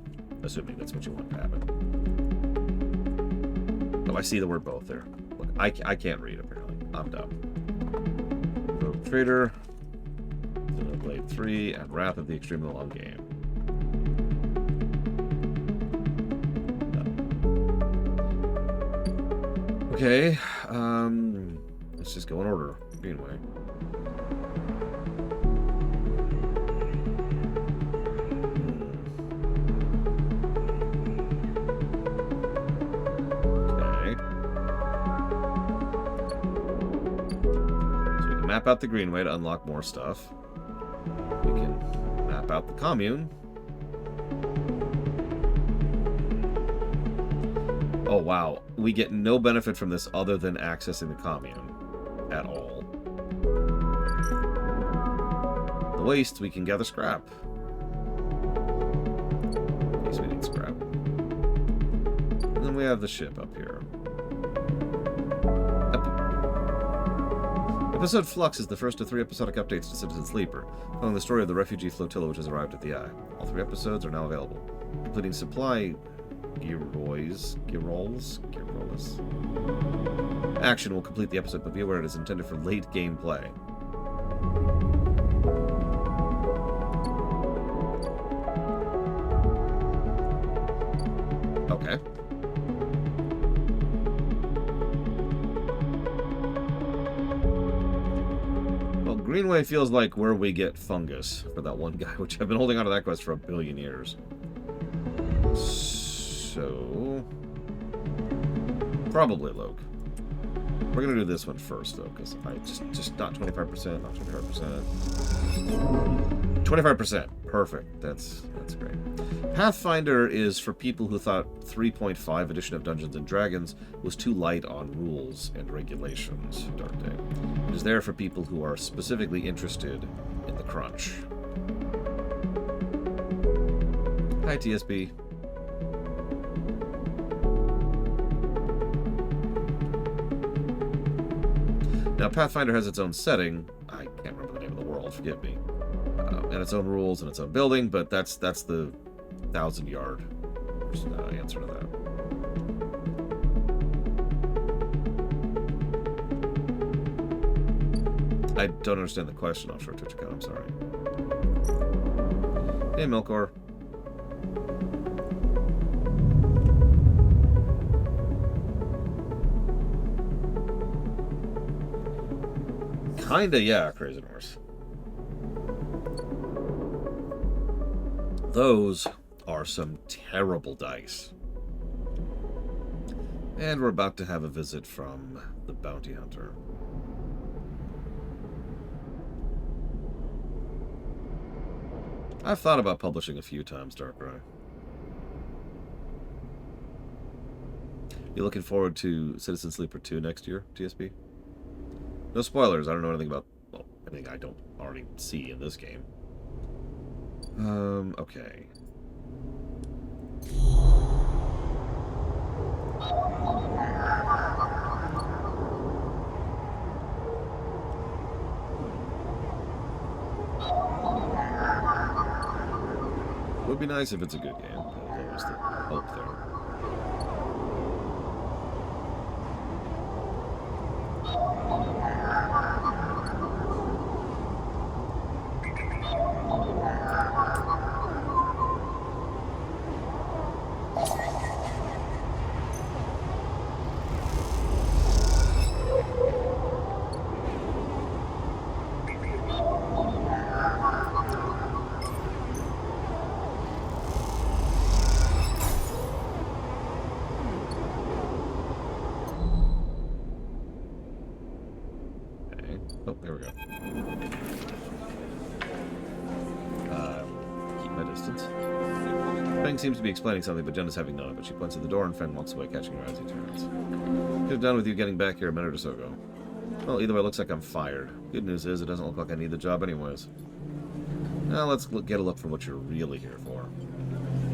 assuming that's what you want to happen. Oh, I see the word both there. Look, I can't read, apparently. I'm dumb. Rogue Trader, Blade 3, and Wrath of the Extremely Long Game. No. Okay, let's just go in order. Greenway. Map out the Greenway to unlock more stuff. We can map out the commune. Oh wow, we get no benefit from this other than accessing the commune at all. The waste, we can gather scrap. In case we need scrap. And then we have the ship up here. Episode Flux is the first of 3 episodic updates to Citizen Sleeper, telling the story of the refugee flotilla which has arrived at the Eye. All 3 episodes are now available, including supply Girols. Action will complete the episode, but be aware it is intended for late gameplay. Okay. Greenway feels like where we get fungus for that one guy, which I've been holding on to that quest for a billion years. So... probably Loke. We're going to do this one first, though, because I just not 25%, not 25%. 25%. Perfect. That's great. Pathfinder is for people who thought 3.5 edition of Dungeons & Dragons was too light on rules and regulations, Dark Day. It is there for people who are specifically interested in the crunch. Hi, TSB. Now, Pathfinder has its own setting. I can't remember the name of the world, forgive me. And its own rules and its own building, but that's the 1,000-yard answer to that. I don't understand the question, Offshore Twitch account, I'm sorry. Hey, Milkor. Kinda, yeah, Crazy Norse. Those are some terrible dice. And we're about to have a visit from the bounty hunter. I've thought about publishing a few times, Darkrai. You looking forward to Citizen Sleeper 2 next year, TSB? No spoilers, I don't know anything about, well, anything I don't already see in this game. Okay. would be nice if it's a good game. There's always the hope there. Oh, there we go. Keep my distance. Feng seems to be explaining something, but Jen is having none of it. She points at the door, and Feng walks away, catching her as he turns. Could have done with you getting back here a minute or so ago. Well, either way, it looks like I'm fired. Good news is, it doesn't look like I need the job anyways. Now, let's get a look for what you're really here for.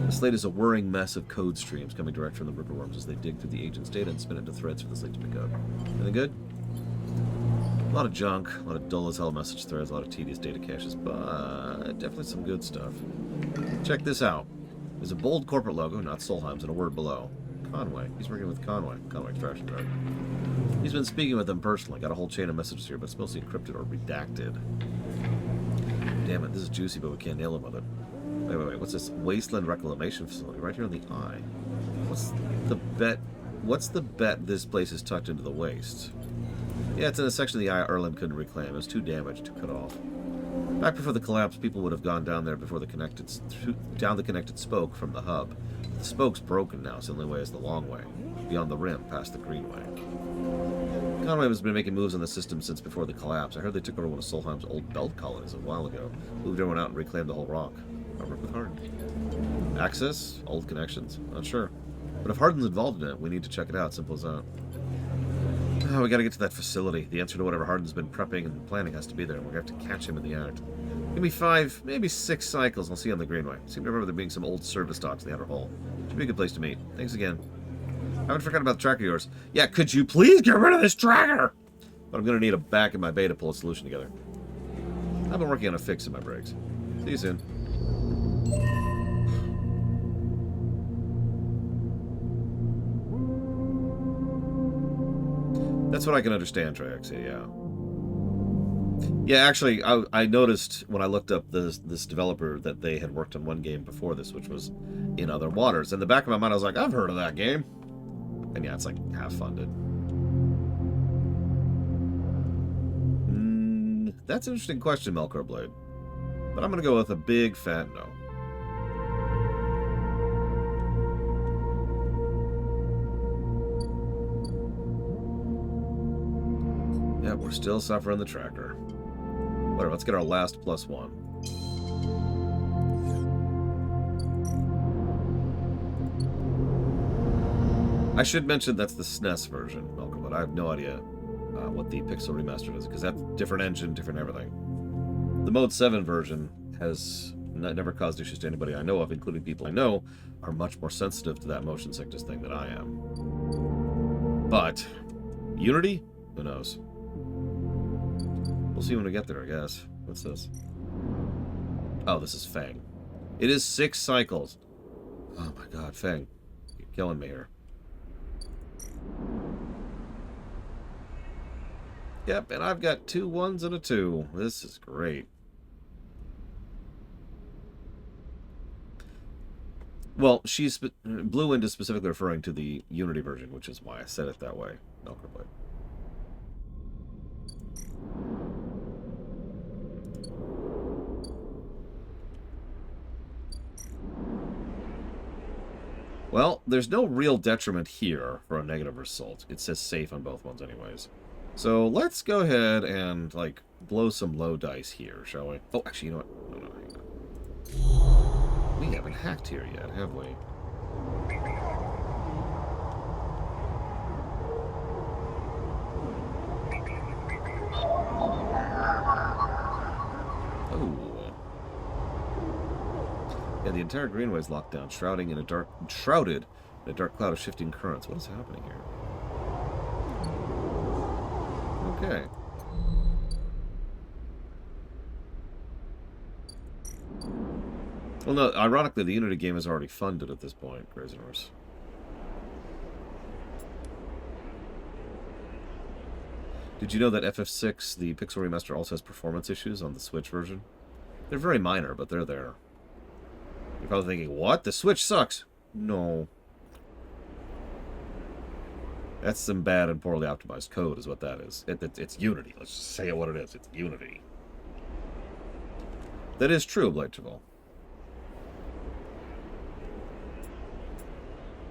The slate is a whirring mess of code streams coming direct from the Ripperworms as they dig through the agent's data and spin it into threads for the slate to pick up. Anything good? A lot of junk, a lot of dull as hell message threads, a lot of tedious data caches, but definitely some good stuff. Check this out. There's a bold corporate logo, not Solheim's, and a word below. Conway. He's working with Conway Extraction Guard. He's been speaking with them personally. Got a whole chain of messages here, but it's mostly encrypted or redacted. Damn it, this is juicy, but we can't nail him with it. Wait. What's this? Wasteland Reclamation Facility, right here on the eye. What's the bet this place is tucked into the waste? Yeah, it's in a section of the eye Erlen couldn't reclaim. It was too damaged to cut off. Back before the collapse, people would have gone down there before the connected spoke from the hub. The spoke's broken now, so the only way is the long way, beyond the rim, past the greenway. Conway has been making moves on the system since before the collapse. I heard they took over one of Solheim's old belt colonies a while ago, moved everyone out and reclaimed the whole rock. I work with Harden. Access? Old connections? Not sure. But if Harden's involved in it, we need to check it out. Simple as that. Oh, we gotta get to that facility. The answer to whatever Harden's been prepping and planning has to be there, and we're gonna have to catch him in the act. Give me 5, maybe 6 cycles, and I'll see you on the Greenway. Seem to remember there being some old service docks in the outer hall. Should be a good place to meet. Thanks again. I haven't forgotten about the tracker of yours. Yeah, could you please get rid of this tracker? But I'm gonna need a back in my bay to pull a solution together. I've been working on a fix in my brakes. See you soon. That's what I can understand, Triaxia, yeah. Yeah, actually, I noticed when I looked up this developer that they had worked on one game before this, which was In Other Waters. In the back of my mind, I was like, I've heard of that game. And yeah, it's like half-funded. That's an interesting question, Melkor Blade. But I'm going to go with a big fat no. Yeah, we're still suffering the tracker. Whatever, let's get our last +1. I should mention that's the SNES version, Malcolm, but I have no idea what the Pixel Remastered is, because that's different engine, different everything. The Mode 7 version has never caused issues to anybody I know of, including people I know are much more sensitive to that motion sickness thing than I am. But Unity? Who knows? We'll see when we get there, I guess. What's this? Oh, this is Feng. It is 6 cycles. Oh my god, Feng. You're killing me here. Yep, and I've got 2 1s and a 2. This is great. Well, Blue Wind is specifically referring to the Unity version, which is why I said it that way. Melkor Blade. Well, there's no real detriment here for a negative result. It says safe on both ones anyways. So let's go ahead and, like, blow some low dice here, shall we? Oh, actually, you know what? No, hang on. We haven't hacked here yet, have we? Oh. Yeah, the entire greenway is locked down, shrouded in a dark cloud of shifting currents. What is happening here? Okay. Well, no, ironically, the Unity game is already funded at this point, Crazy Horse. Did you know that FF6, the Pixel Remaster, also has performance issues on the Switch version? They're very minor, but they're there. You're probably thinking, what? The Switch sucks. No. That's some bad and poorly optimized code is what that is. It's Unity. Let's just say it what it is. It's Unity. That is true, Blade Chaval.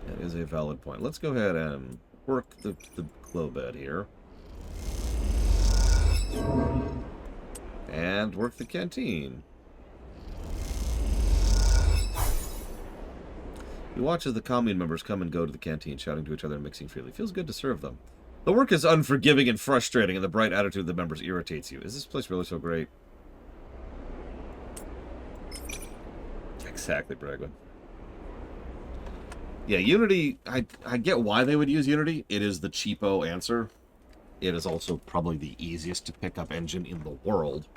That is a valid point. Let's go ahead and work the glow bed here. And work the canteen. He watches the commune members come and go to the canteen, shouting to each other and mixing freely. Feels good to serve them. The work is unforgiving and frustrating, and the bright attitude of the members irritates you. Is this place really so great? Exactly, Bragwin. Yeah, Unity, I get why they would use Unity. It is the cheapo answer. It is also probably the easiest to pick up engine in the world.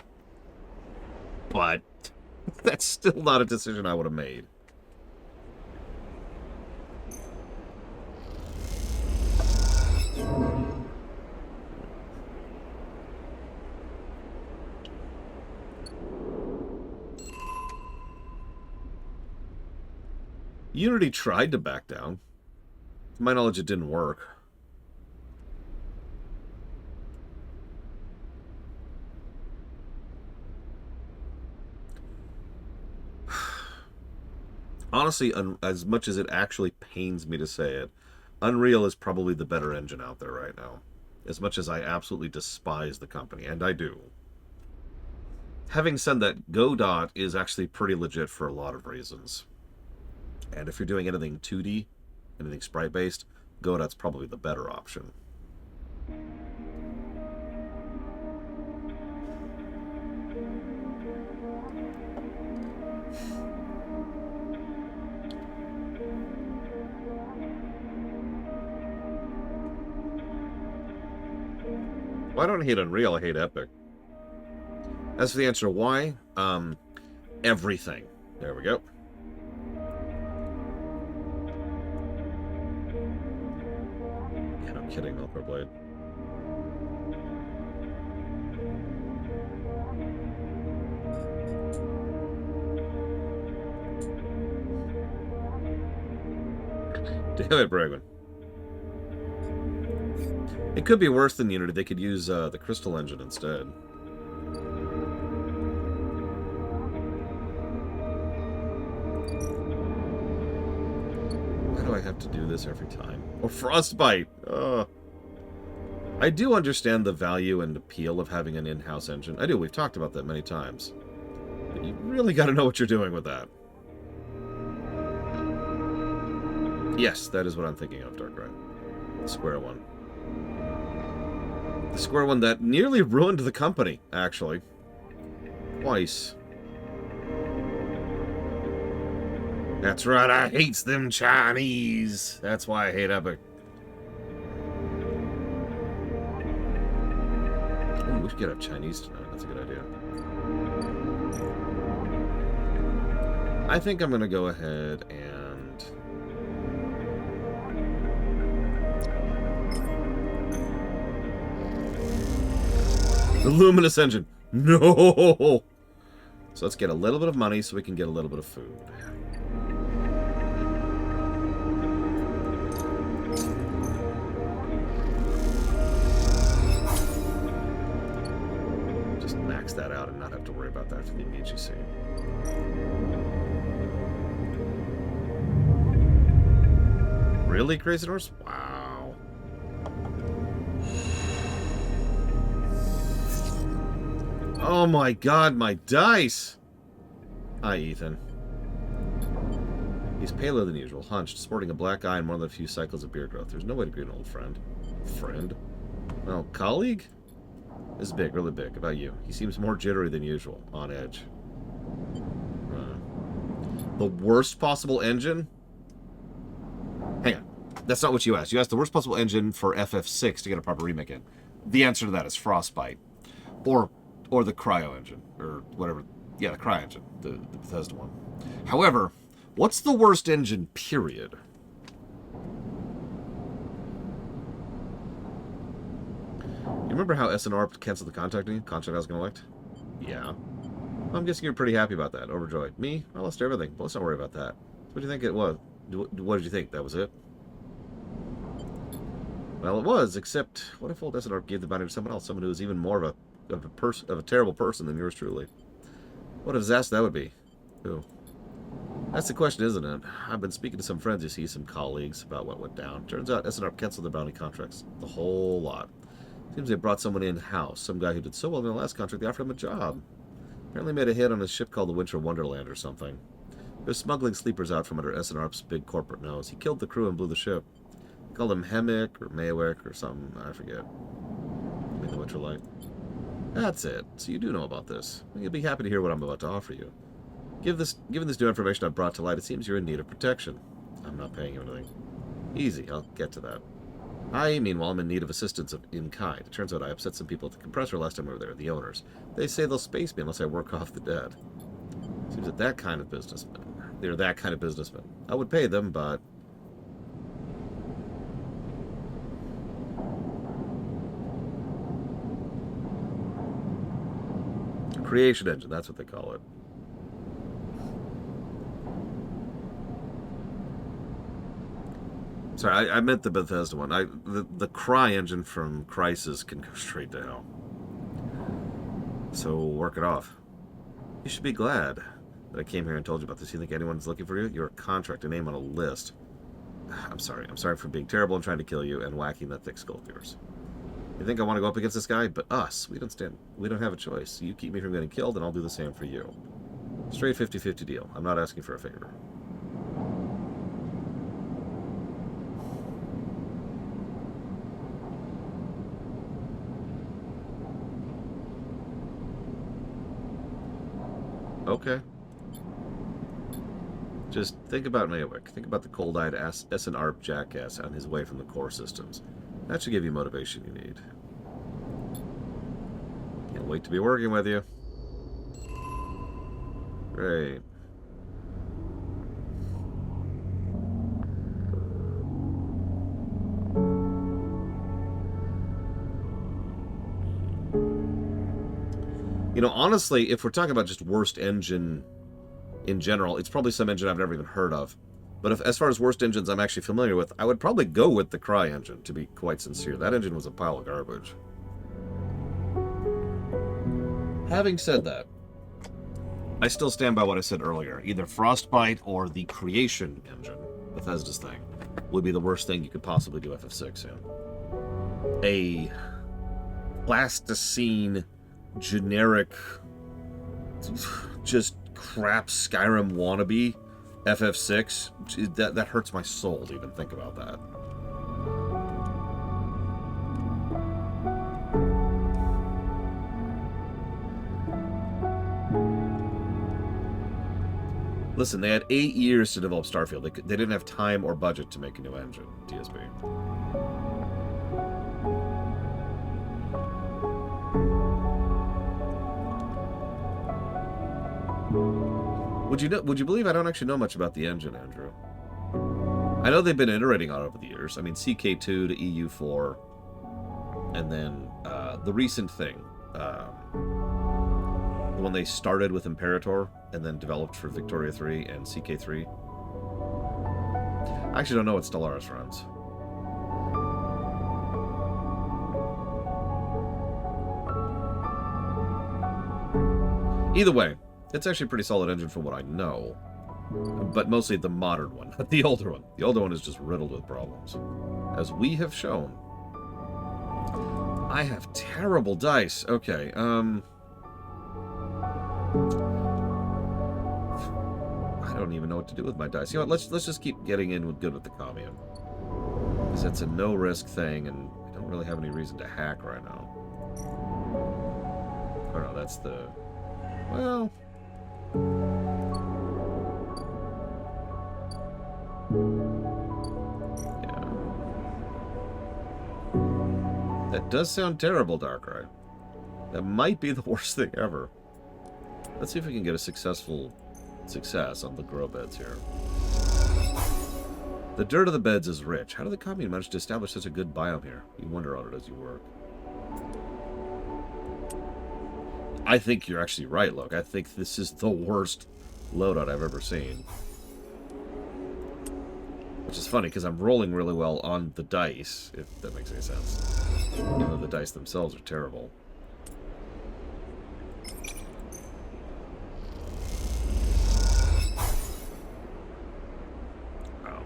But that's still not a decision I would have made. Unity tried to back down. To my knowledge, it didn't work. Honestly, as much as it actually pains me to say it, Unreal is probably the better engine out there right now. As much as I absolutely despise the company, and I do. Having said that, Godot is actually pretty legit for a lot of reasons. And if you're doing anything 2D, anything sprite-based, Godot's probably the better option. Well, I don't hate Unreal, I hate Epic. As for the answer why, everything. There we go. Yeah, no kidding, Melkor Blade. Damn it, Bragman. It could be worse than Unity. They could use the Crystal Engine instead. Why do I have to do this every time? Or Frostbite! I do understand the value and appeal of having an in-house engine. I do. We've talked about that many times. But you really got to know what you're doing with that. Yes, that is what I'm thinking of, Darkrai. The square one. The square one that nearly ruined the company, actually. Twice. That's right, I hates them Chinese. That's why I hate Epic. Oh, we should get up Chinese tonight. That's a good idea. I think I'm going to go ahead and... The Luminous Engine. No! So let's get a little bit of money so we can get a little bit of food. Just max that out and not have to worry about that for the immediacy. Really, Crazy Horse? Wow. Oh my god, my dice! Hi, Ethan. He's paler than usual, hunched, sporting a black eye and more than a few cycles of beard growth. There's no way to greet an old friend. Friend? Well, colleague? This is big, really big. About you. He seems more jittery than usual, on edge. The worst possible engine? Hang on. That's not what you asked. You asked the worst possible engine for FF6 to get a proper remake in. The answer to that is Frostbite. Or the Cryo engine, or whatever. Yeah, the CryEngine, the Bethesda one. However, what's the worst engine, period? You remember how SNR canceled the contract I was going to elect? Yeah. Well, I'm guessing you're pretty happy about that. Overjoyed. Me? I lost everything. But let's not worry about that. What do you think it was? What did you think? That was it? Well, it was, except what if old SNR gave the bounty to someone else? Someone who was even more of a terrible person than yours truly. What a disaster that would be. Who? That's the question, isn't it? I've been speaking to some friends, you see, some colleagues, about what went down. Turns out SNR canceled their bounty contracts. The whole lot. Seems they brought someone in-house. Some guy who did so well in their last contract, they offered him a job. Apparently made a hit on a ship called the Winter Wonderland or something. He was smuggling sleepers out from under SNR's big corporate nose. He killed the crew and blew the ship. They called him Hemic or Maywick or something. I forget. In the Winter Light. That's it. So you do know about this. You'll be happy to hear what I'm about to offer you. Given this new information I've brought to light, it seems you're in need of protection. I'm not paying you anything. Easy, I'll get to that. I, meanwhile, am in need of assistance in kind. It turns out I upset some people at the compressor last time we were there, the owners. They say they'll space me unless I work off the dead. Seems that they're that kind of businessman. I would pay them, but... Creation engine, that's what they call it. Sorry, I meant the Bethesda one. The CryEngine from Crysis can go straight to hell. So work it off. You should be glad that I came here and told you about this. You think anyone's looking for you? You're a contract, a name on a list. I'm sorry. I'm sorry for being terrible and trying to kill you and whacking that thick skull of yours. You think I want to go up against this guy? But us, we don't have a choice. You keep me from getting killed, and I'll do the same for you. Straight 50-50 deal. I'm not asking for a favor. Okay. Just think about Maywick. Think about the cold-eyed SNR jackass on his way from the core systems. That should give you motivation you need. Can't wait to be working with you. Great. You know, honestly, if we're talking about just worst engine in general, it's probably some engine I've never even heard of. But as far as worst engines I'm actually familiar with, I would probably go with the CryEngine, to be quite sincere. That engine was a pile of garbage. Having said that, I still stand by what I said earlier. Either Frostbite or the Creation engine, Bethesda's thing, would be the worst thing you could possibly do FF6 in. A plasticine, generic, just crap Skyrim wannabe FF6, that hurts my soul to even think about that. Listen, they had 8 years to develop Starfield. They didn't have time or budget to make a new engine, TSB. Would you believe I don't actually know much about the engine, Andrew? I know they've been iterating on it over the years. I mean, CK2 to EU4, and then the recent thing, the one they started with Imperator and then developed for Victoria 3 and CK3. I actually don't know what Stellaris runs. Either way, it's actually a pretty solid engine from what I know. But mostly the modern one, not the older one. The older one is just riddled with problems. As we have shown. I have terrible dice. Okay, I don't even know what to do with my dice. You know what, let's just keep getting in with good with the commune. Because it's a no-risk thing, and I don't really have any reason to hack right now. Oh no, that's the... Well... Yeah. That does sound terrible, Darkrai. That might be the worst thing ever. Let's see if we can get a success on the grow beds here. The dirt of the beds is rich. How did the commune manage to establish such a good biome here? You wonder on it as you work. I think you're actually right, Look. I think this is the worst loadout I've ever seen. Which is funny, because I'm rolling really well on the dice, if that makes any sense. Even though the dice themselves are terrible. Wow.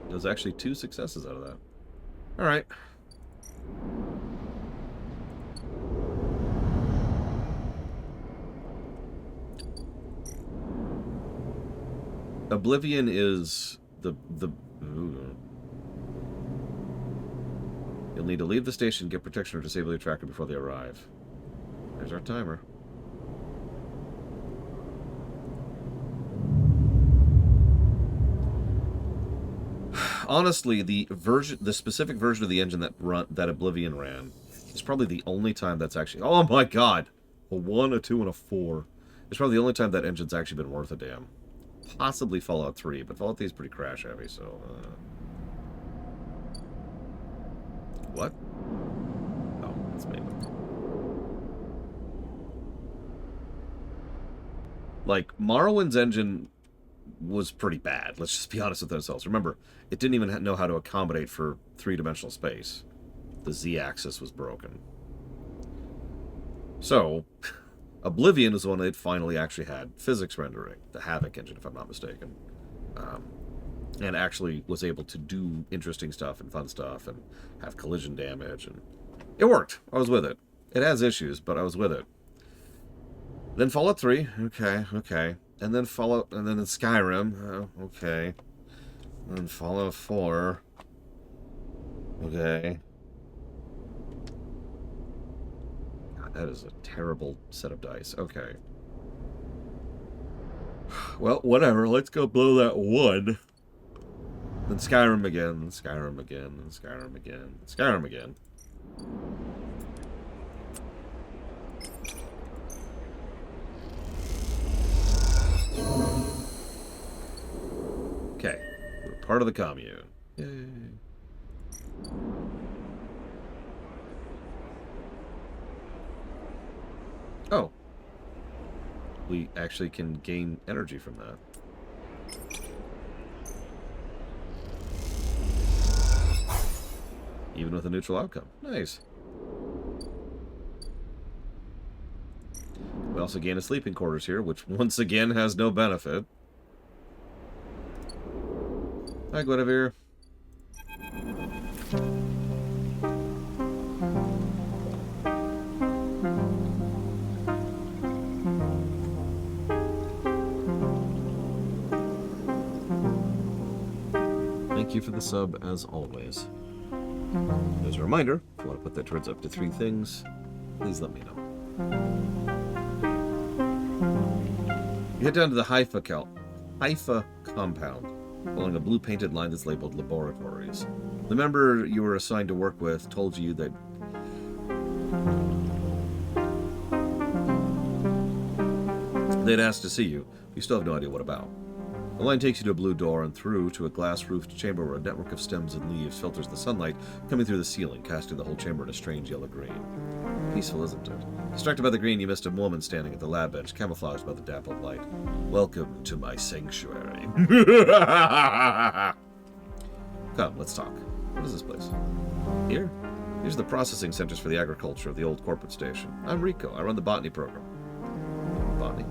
There's actually 2 successes out of that. Alright. Oblivion is the ooh. You'll need to leave the station, get protection, or disable your tracker before they arrive. There's our timer. Honestly, the specific version of the engine that Oblivion ran is probably the only time that's actually... Oh my god! A 1, a 2, and a 4. It's probably the only time that engine's actually been worth a damn. Possibly Fallout 3, but Fallout 3 is pretty crash heavy, so... What? Oh, that's me. Like, Morrowind's engine was pretty bad. Let's just be honest with ourselves. Remember, it didn't even know how to accommodate for 3-dimensional space. The Z-axis was broken. So... Oblivion is the one that finally actually had physics rendering, the Havoc engine, if I'm not mistaken. And actually was able to do interesting stuff and fun stuff and have collision damage. And it worked. I was with it. It has issues, but I was with it. Then Fallout 3. Okay. And then Fallout, and then Skyrim. Okay. And then Fallout 4. Okay. That is a terrible set of dice. Okay. Well, whatever. Let's go blow that 1. Then Skyrim again, Skyrim again, Skyrim again, Skyrim again. Okay. We're part of the commune. Yay. Oh. We actually can gain energy from that. Even with a neutral outcome. Nice. We also gain a sleeping quarters here, which once again has no benefit. Hi, Guinevere. Thank you for the sub, as always. As a reminder, if you want to put that towards up to 3 things, please let me know. You head down to the Haifa compound, following a blue-painted line that's labeled laboratories. The member you were assigned to work with told you that they'd asked to see you. You still have no idea what about. The line takes you to a blue door and through to a glass-roofed chamber where a network of stems and leaves filters the sunlight coming through the ceiling, casting the whole chamber in a strange yellow-green. Peaceful, isn't it? Distracted by the green, you missed a woman standing at the lab bench, camouflaged by the dappled light. Welcome to my sanctuary. Come, let's talk. What is this place? Here? These are the processing centers for the agriculture of the old corporate station. I'm Rico. I run the botany program. Botany?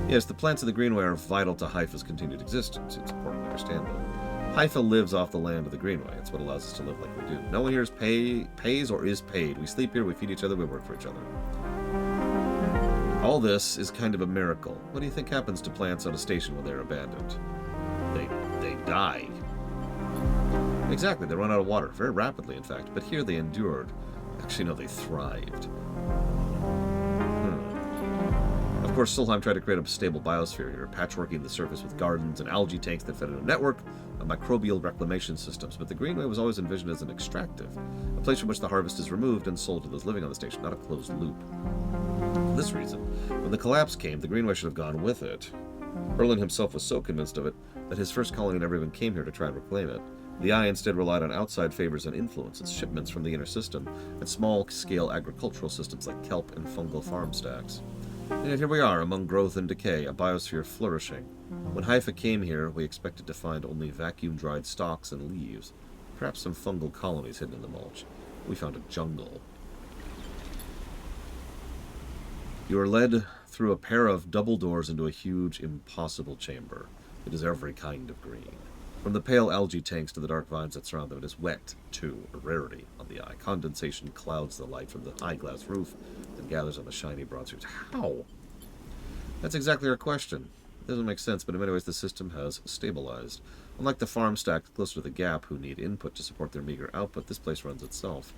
Yes, the plants of the Greenway are vital to Haifa's continued existence. It's important to understand that. Haifa lives off the land of the Greenway. It's what allows us to live like we do. No one here pays or is paid. We sleep here, we feed each other, we work for each other. All this is kind of a miracle. What do you think happens to plants on a station when they're abandoned? They die. Exactly, they run out of water. Very rapidly, in fact. But here they endured. Actually, no, they thrived. Of course, Solheim tried to create a stable biosphere here, patchworking the surface with gardens and algae tanks that fed in a network of microbial reclamation systems. But the Greenway was always envisioned as an extractive, a place from which the harvest is removed and sold to those living on the station, not a closed loop. For this reason, when the collapse came, the Greenway should have gone with it. Erlin himself was so convinced of it that his first colony never even came here to try and reclaim it. The Eye instead relied on outside favors and influences, shipments from the inner system, and small-scale agricultural systems like kelp and fungal farm stacks. And yet here we are, among growth and decay, a biosphere flourishing. When Haifa came here, we expected to find only vacuum-dried stalks and leaves, perhaps some fungal colonies hidden in the mulch. We found a jungle. You are led through a pair of double doors into a huge, impossible chamber. It is every kind of green. From the pale algae tanks to the dark vines that surround them, it is wet, too, a rarity on the Eye. Condensation clouds the light from the high glass roof and gathers on the shiny broad surface. How? That's exactly our question. It doesn't make sense, but in many ways the system has stabilized. Unlike the farm stack closer to the Gap, who need input to support their meager output, this place runs itself.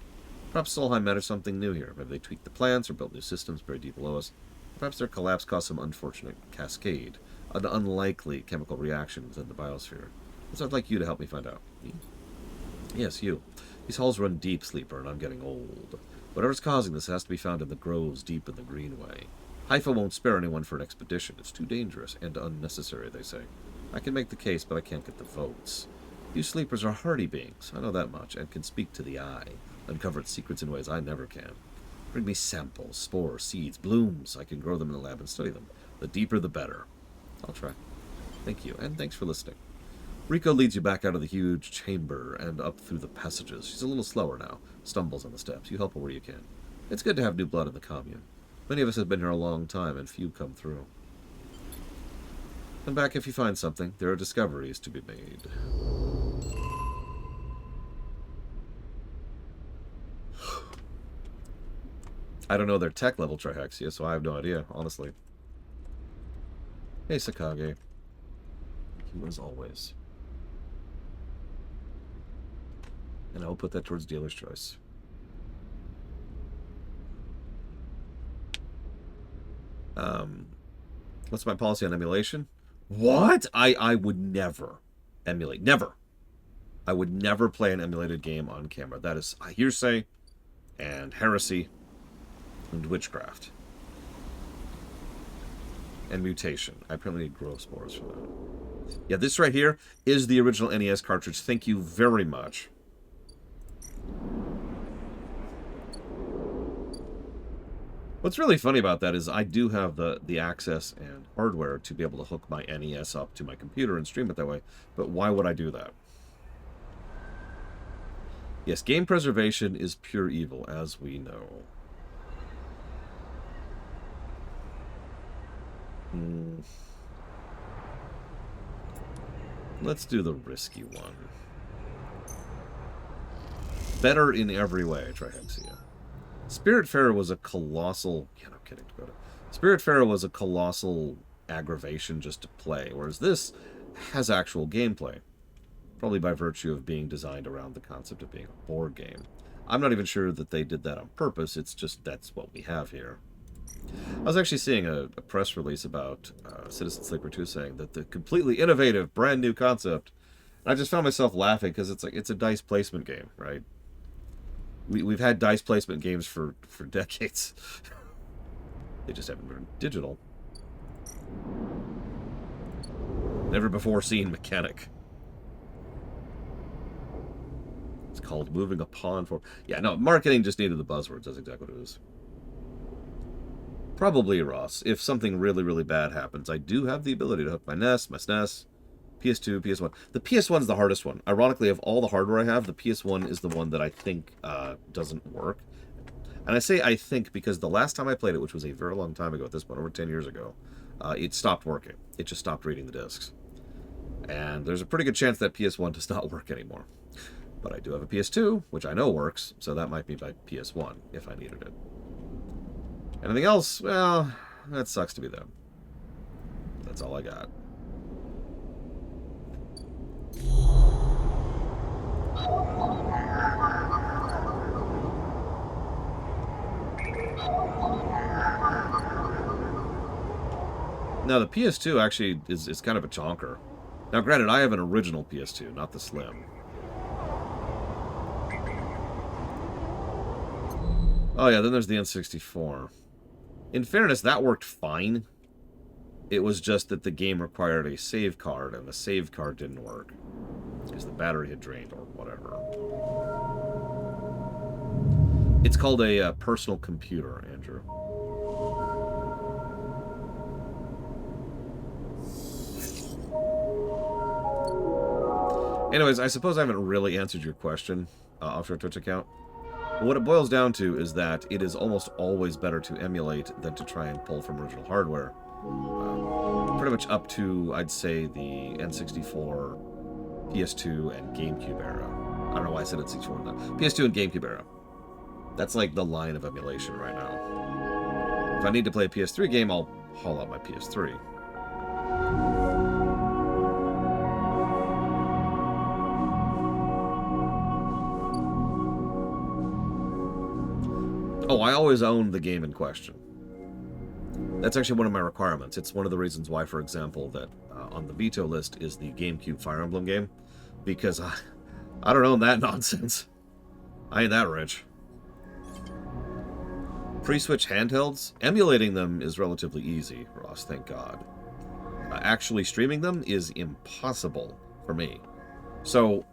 Perhaps Solheim matters something new here. Maybe they tweaked the plants or built new systems buried deep below us. Perhaps their collapse caused some unfortunate cascade, an unlikely chemical reaction within the biosphere. So I'd like you to help me find out. Me? Yes, you. These halls run deep, Sleeper, and I'm getting old. Whatever's causing this has to be found in the groves deep in the Greenway. Haifa won't spare anyone for an expedition. It's too dangerous and unnecessary, they say. I can make the case, but I can't get the votes. You Sleepers are hardy beings, I know that much, and can speak to the Eye, uncover its secrets in ways I never can. Bring me samples, spores, seeds, blooms. I can grow them in the lab and study them. The deeper, the better. I'll try. Thank you, and thanks for listening. Rico leads you back out of the huge chamber and up through the passages. She's a little slower now, stumbles on the steps. You help her where you can. It's good to have new blood in the commune. Many of us have been here a long time, and few come through. Come back if you find something. There are discoveries to be made. I don't know their tech level, Trihexia, so I have no idea, honestly. Hey, Sakage. You as always. And I'll put that towards dealer's choice. What's my policy on emulation? What? I would never emulate. Never. I would never play an emulated game on camera. That is hearsay and heresy and witchcraft. And mutation. I apparently need growth spores for that. Yeah, this right here is the original NES cartridge. Thank you very much. What's really funny about that is I do have the access and hardware to be able to hook my NES up to my computer and stream it that way, but why would I do that? Yes, game preservation is pure evil, as we know. Let's do the risky one. Better in every way, Trihexia. Spiritfarer was a colossal... Yeah, no kidding, Dakota. Spiritfarer was a colossal aggravation just to play, whereas this has actual gameplay. Probably by virtue of being designed around the concept of being a board game. I'm not even sure that they did that on purpose, it's just that's what we have here. I was actually seeing a press release about Citizen Sleeper 2 saying that the completely innovative, brand new concept. And I just found myself laughing because it's like it's a dice placement game, right? We've had dice placement games for decades. They just haven't been digital. Never before seen mechanic. It's called moving a pawn for... Yeah, no, marketing just needed the buzzwords. That's exactly what it is. Probably, Ross. If something really, really bad happens, I do have the ability to hook my NES, my SNES, PS2, PS1. The PS1 is the hardest one. Ironically, of all the hardware I have, the PS1 is the one that I think doesn't work. And I say I think because the last time I played it, which was a very long time ago at this point, over 10 years ago, it stopped working. It just stopped reading the discs. And there's a pretty good chance that PS1 does not work anymore. But I do have a PS2, which I know works, so that might be my PS1 if I needed it. Anything else? Well, that sucks to be them. That's all I got. Now, the PS2 actually is kind of a chonker. Now, granted, I have an original PS2, not the Slim. Oh, yeah, then there's the N64. In fairness, that worked fine. It was just that the game required a save card, and the save card didn't work because the battery had drained or whatever. It's called a personal computer, Andrew. Anyways, I suppose I haven't really answered your question off your Twitch account. What it boils down to is that it is almost always better to emulate than to try and pull from original hardware. Pretty much up to, I'd say, the N64, PS2, and GameCube era. I don't know why I said N64 now. PS2 and GameCube era. That's like the line of emulation right now. If I need to play a PS3 game, I'll haul out my PS3. Oh, I always own the game in question. That's actually one of my requirements. It's one of the reasons why, for example, that on the veto list is the GameCube Fire Emblem game. Because I don't own that nonsense. I ain't that rich. Pre-Switch handhelds, emulating them is relatively easy, Ross, thank God. Actually streaming them is impossible for me. So,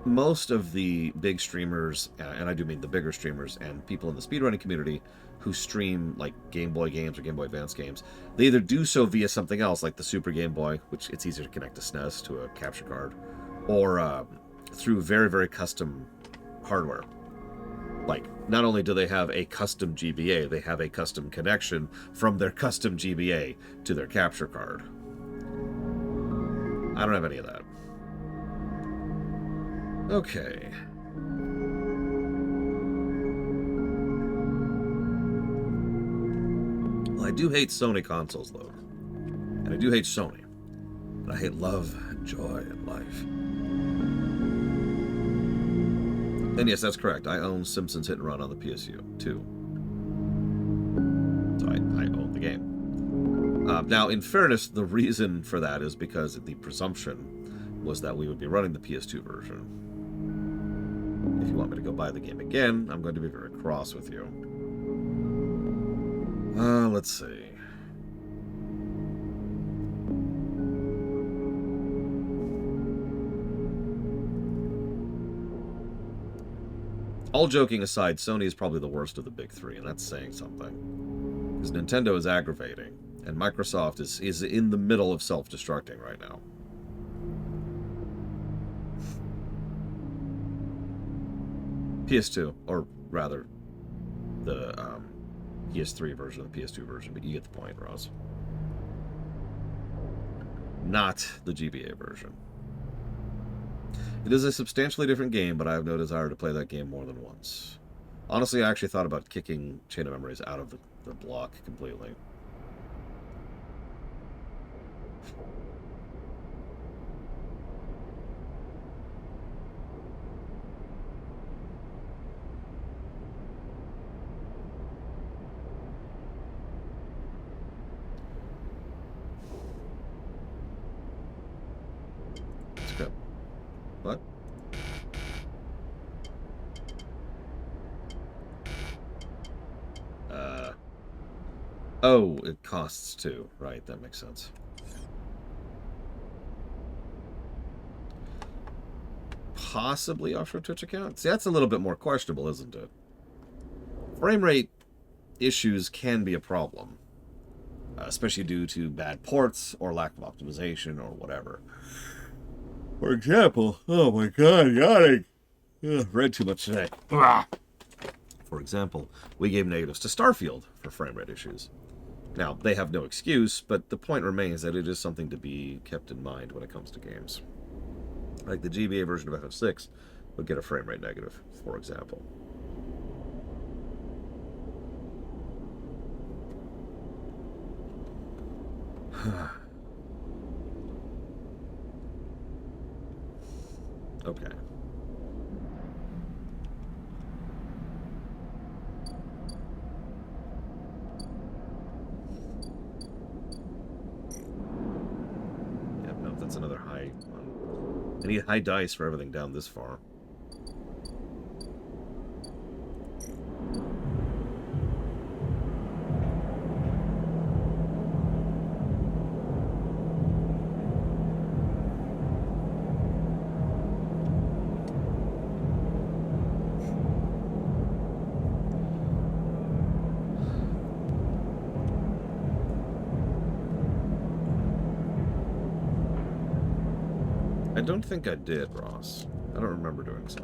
most of the big streamers, and I do mean the bigger streamers, and people in the speedrunning community who stream like Game Boy games or Game Boy Advance games, they either do so via something else, like the Super Game Boy, which it's easier to connect to SNES, to a capture card, or through very, very custom hardware. Like, not only do they have a custom GBA, they have a custom connection from their custom GBA to their capture card. I don't have any of that. Okay. Well, I do hate Sony consoles, though. And I do hate Sony. And I hate love and joy in life. And yes, that's correct. I own Simpsons Hit and Run on the PSU, too. So I own the game. Now, in fairness, the reason for that is because the presumption was that we would be running the PS2 version. If you want me to go buy the game again, I'm going to be very cross with you. Let's see. All joking aside, Sony is probably the worst of the big three, and that's saying something. Because Nintendo is aggravating, and Microsoft is in the middle of self-destructing right now. PS2, or rather, the PS3 version of the PS2 version, but you get the point, Ross. Not the GBA version. It is a substantially different game, but I have no desire to play that game more than once. Honestly, I actually thought about kicking Chain of Memories out of the block completely. What? Oh, it costs too. Right, that makes sense. Possibly off your Twitch account? See, that's a little bit more questionable, isn't it? Frame rate issues can be a problem. Especially due to bad ports or lack of optimization or whatever. For example, oh my god, yawning. Read too much today. For example, we gave negatives to Starfield for frame rate issues. Now, they have no excuse, but the point remains that it is something to be kept in mind when it comes to games. Like the GBA version of FF6 would get a frame rate negative, for example. Okay. Yep, no, that's another high one. I need high dice for everything down this far. don't think I did, Ross. I don't remember doing so.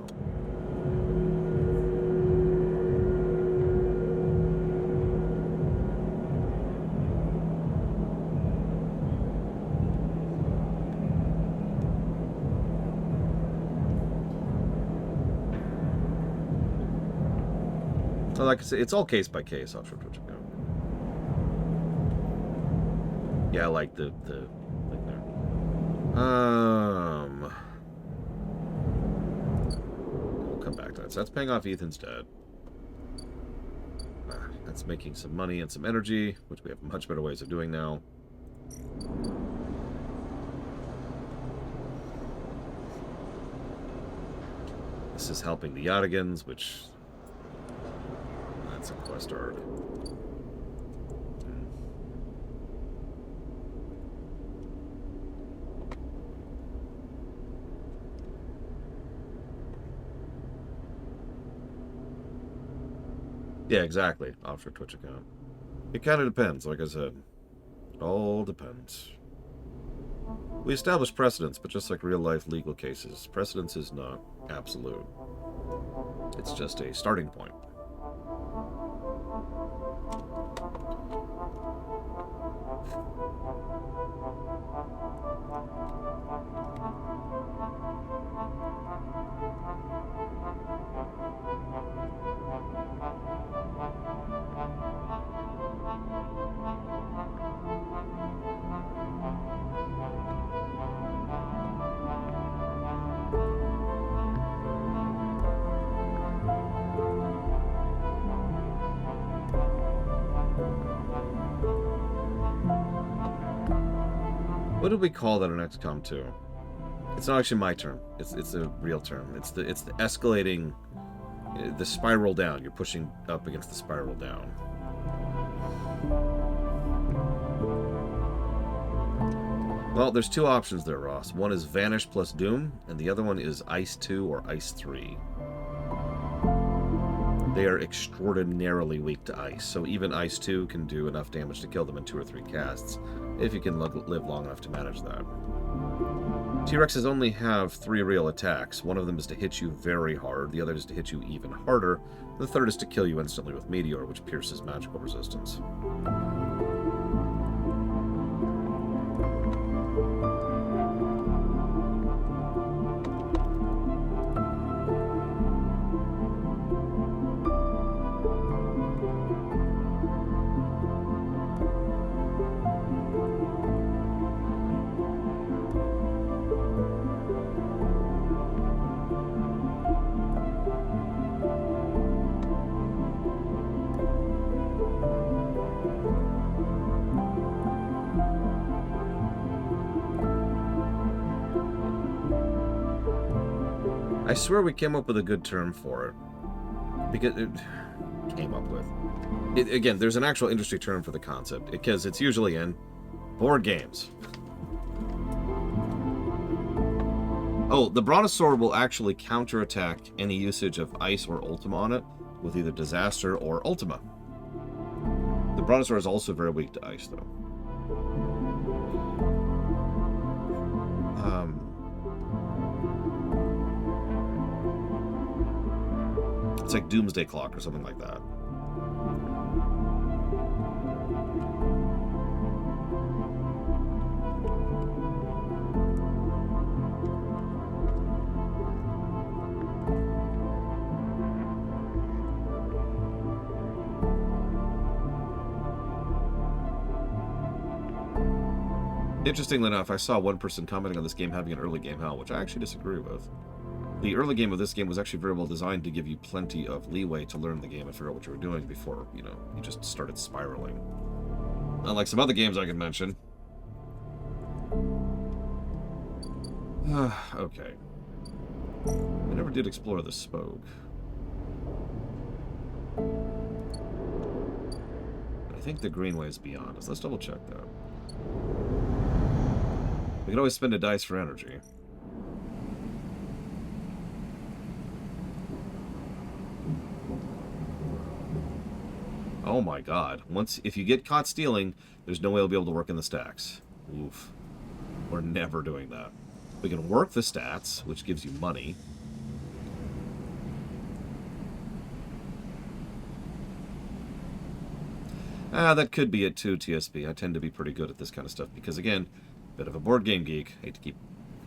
So like I say, it's all case by case, offshore Twitch account. Yeah, like the like there. We'll come back to that. So that's paying off Ethan's debt. That's making some money and some energy, which we have much better ways of doing now. This is helping the Yatagans, which... That's a quest arc. Yeah, exactly. Offshore Twitch account. It kind of depends, like I said. It all depends. We establish precedents, but just like real-life legal cases, precedence is not absolute. It's just a starting point. What did we call that on XCOM 2? It's not actually my term. It's a real term. It's the escalating, the spiral down. You're pushing up against the spiral down. Well, there's two options there, Ross. One is Vanish plus Doom, and the other one is Ice 2 or Ice 3. They are extraordinarily weak to ice, so even Ice 2 can do enough damage to kill them in 2 or 3 casts, if you can live long enough to manage that. T-Rexes only have 3 real attacks. One of them is to hit you very hard, the other is to hit you even harder, the third is to kill you instantly with Meteor, which pierces magical resistance. I swear we came up with a good term for it. Because it came up with. Again, there's an actual industry term for the concept, because it's usually in board games. Oh, the Brontosaur will actually counterattack any usage of Ice or Ultima on it with either Disaster or Ultima. The Brontosaur is also very weak to Ice, though. It's like Doomsday Clock or something like that. Interestingly enough, I saw one person commenting on this game having an early game hell, which I actually disagree with. The early game of this game was actually very well designed to give you plenty of leeway to learn the game and figure out what you were doing before, you know, you just started spiraling. Unlike some other games I could mention. Okay. I never did explore the Spoke. I think the Greenway is beyond us. Let's double check that. We can always spend a dice for energy. Oh my god. If you get caught stealing, there's no way you'll be able to work in the stacks. Oof. We're never doing that. We can work the stats, which gives you money. That could be it too, TSP. I tend to be pretty good at this kind of stuff because, again, a bit of a board game geek. Hate to keep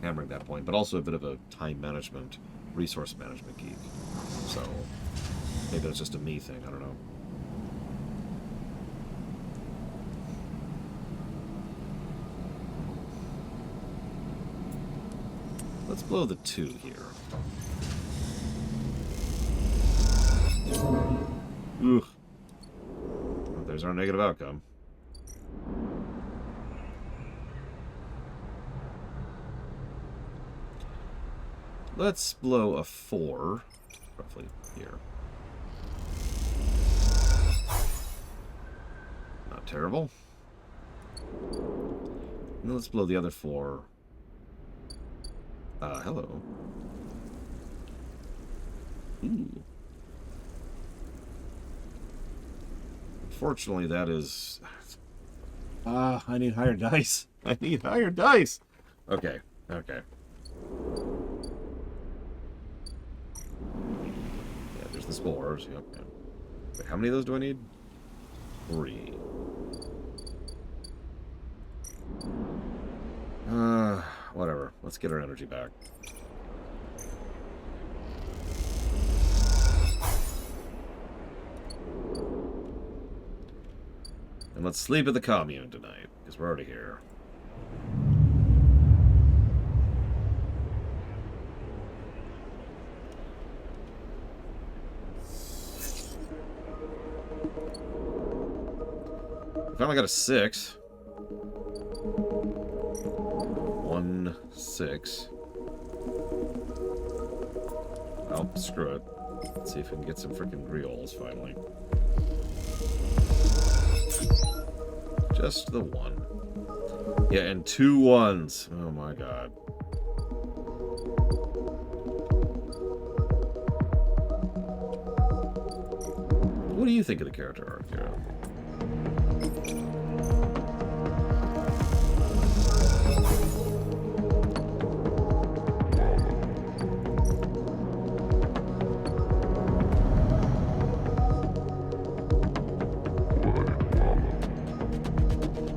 hammering that point, but also a bit of a time management, resource management geek. So maybe that's just a me thing. I don't know. Let's blow the 2 here. Ugh. Well, there's our negative outcome. Let's blow a 4, roughly here. Not terrible. And let's blow the other 4. Hello. Ooh. Unfortunately, that is... I need higher dice. I need higher dice. Okay, okay. Yeah, there's the spores. Yep, yep. Wait, how many of those do I need? 3. Whatever. Let's get our energy back. And let's sleep at the commune tonight, because we're already here. I finally got a 6. 1, 6. Oh, screw it. Let's see if we can get some freaking griots finally. Just the 1. Yeah, and 2 1s. Oh my god. What do you think of the character arc here?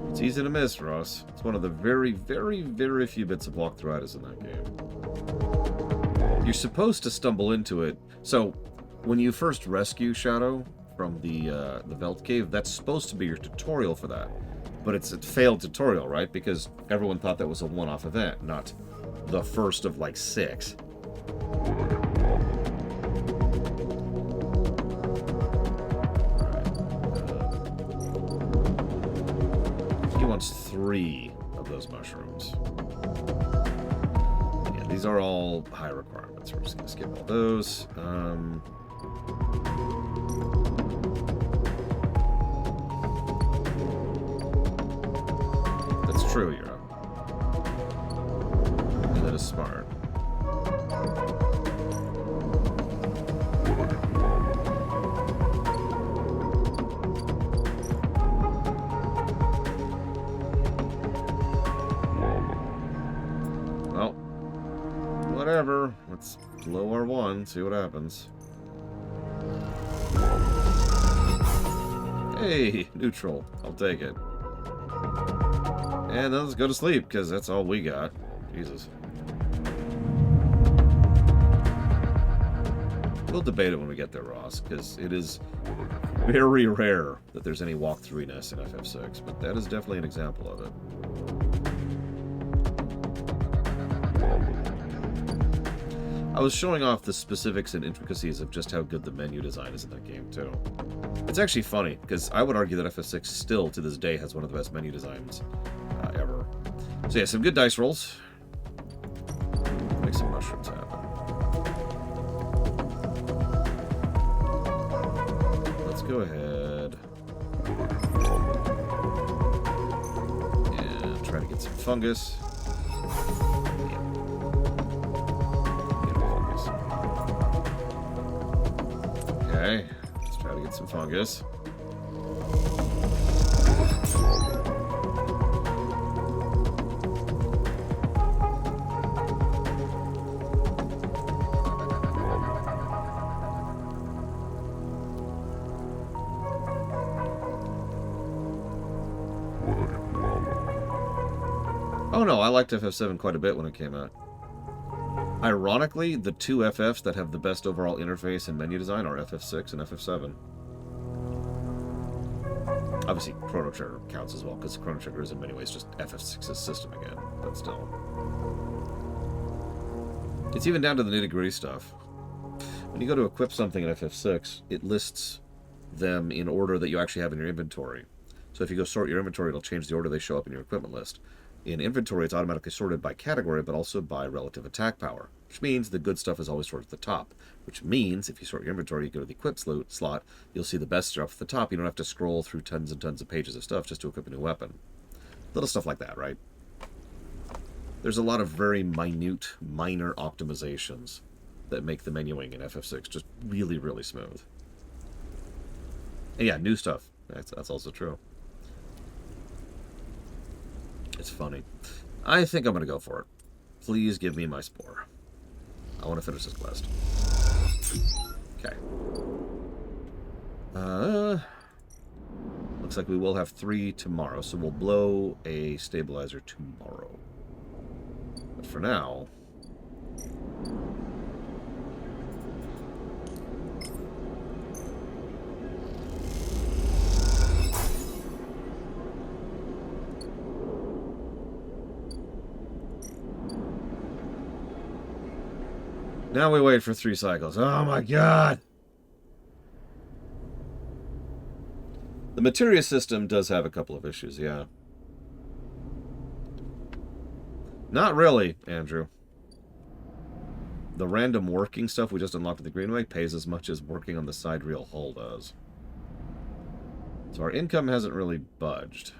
It's easy to miss, Ross. It's one of the very, very, very few bits of walkthrough in that game. You're supposed to stumble into it. So, when you first rescue Shadow from the Veld Cave, that's supposed to be your tutorial for that. But it's a failed tutorial, right? Because everyone thought that was a one-off event, not the first of, like, 6. He wants 3 of those mushrooms. Yeah, these are all high requirements. We're just going to skip all those. That's true, Europe. And that is smart. Well, whatever. Let's blow our 1, see what happens. Hey, neutral. I'll take it. And then let's go to sleep, because that's all we got. Jesus. We'll debate it when we get there, Ross, because it is very rare that there's any walkthroughness in FF6, but that is definitely an example of it. I was showing off the specifics and intricacies of just how good the menu design is in that game, too. It's actually funny, because I would argue that FF6 still, to this day, has one of the best menu designs ever. So yeah, some good dice rolls. Make some mushrooms happen. Let's go ahead and try to get some fungus. Okay, let's try to get some fungus. Oh no, I liked FF7 quite a bit when it came out. Ironically, the two FFs that have the best overall interface and menu design are FF6 and FF7. Obviously, Chrono Trigger counts as well, because Chrono Trigger is in many ways just FF6's system again, but still. It's even down to the nitty-gritty stuff. When you go to equip something in FF6, it lists them in order that you actually have in your inventory. So if you go sort your inventory, it'll change the order they show up in your equipment list. In inventory, it's automatically sorted by category, but also by relative attack power, which means the good stuff is always sorted at the top, which means if you sort your inventory, you go to the equip slot, you'll see the best stuff at the top. You don't have to scroll through tons and tons of pages of stuff just to equip a new weapon. Little stuff like that, right? There's a lot of very minute, minor optimizations that make the menuing in FF6 just really, really smooth. And yeah, new stuff. That's also true. It's funny. I think I'm going to go for it. Please give me my spore. I want to finish this quest. Okay. Looks like we will have 3 tomorrow, so we'll blow a stabilizer tomorrow. But for now... Now we wait for 3 cycles. Oh my god! The materia system does have a couple of issues, yeah. Not really, Andrew. The random working stuff we just unlocked at the Greenway pays as much as working on the side reel hull does. So our income hasn't really budged.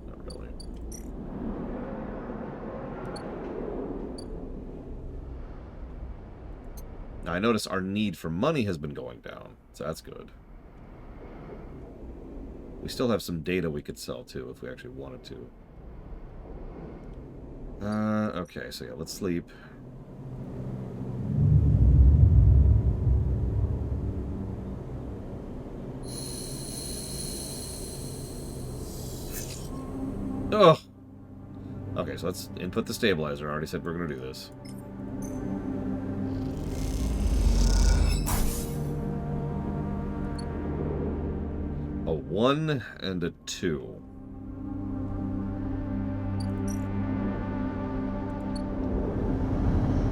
Not really. Now, I notice our need for money has been going down, so that's good. We still have some data we could sell, too, if we actually wanted to. Okay, so yeah, let's sleep. Ugh! Okay, so let's input the stabilizer. I already said we're going to do this. A 1 and a 2.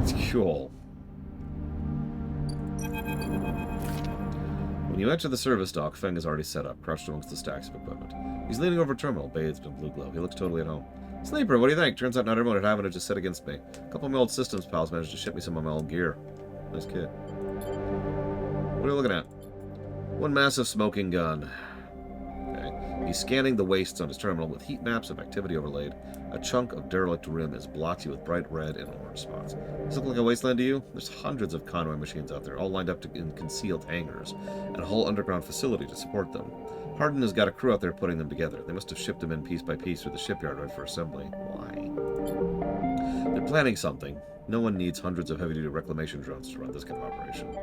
It's cool. When you enter the service dock, Feng is already set up, crouched amongst the stacks of equipment. He's leaning over a terminal, bathed in blue glow. He looks totally at home. Sleeper, what do you think? Turns out not everyone at Haven just set against me. A couple of my old systems pals managed to ship me some of my old gear. Nice kid. What are you looking at? One massive smoking gun. He's scanning the wastes on his terminal with heat maps of activity overlaid. A chunk of derelict rim is blotchy with bright red and orange spots. Does it look like a wasteland to you? There's hundreds of convoy machines out there, all lined up in concealed hangars, and a whole underground facility to support them. Hardin has got a crew out there putting them together. They must have shipped them in piece by piece through the shipyard right for assembly. Why? They're planning something. No one needs hundreds of heavy-duty reclamation drones to run this kind of operation.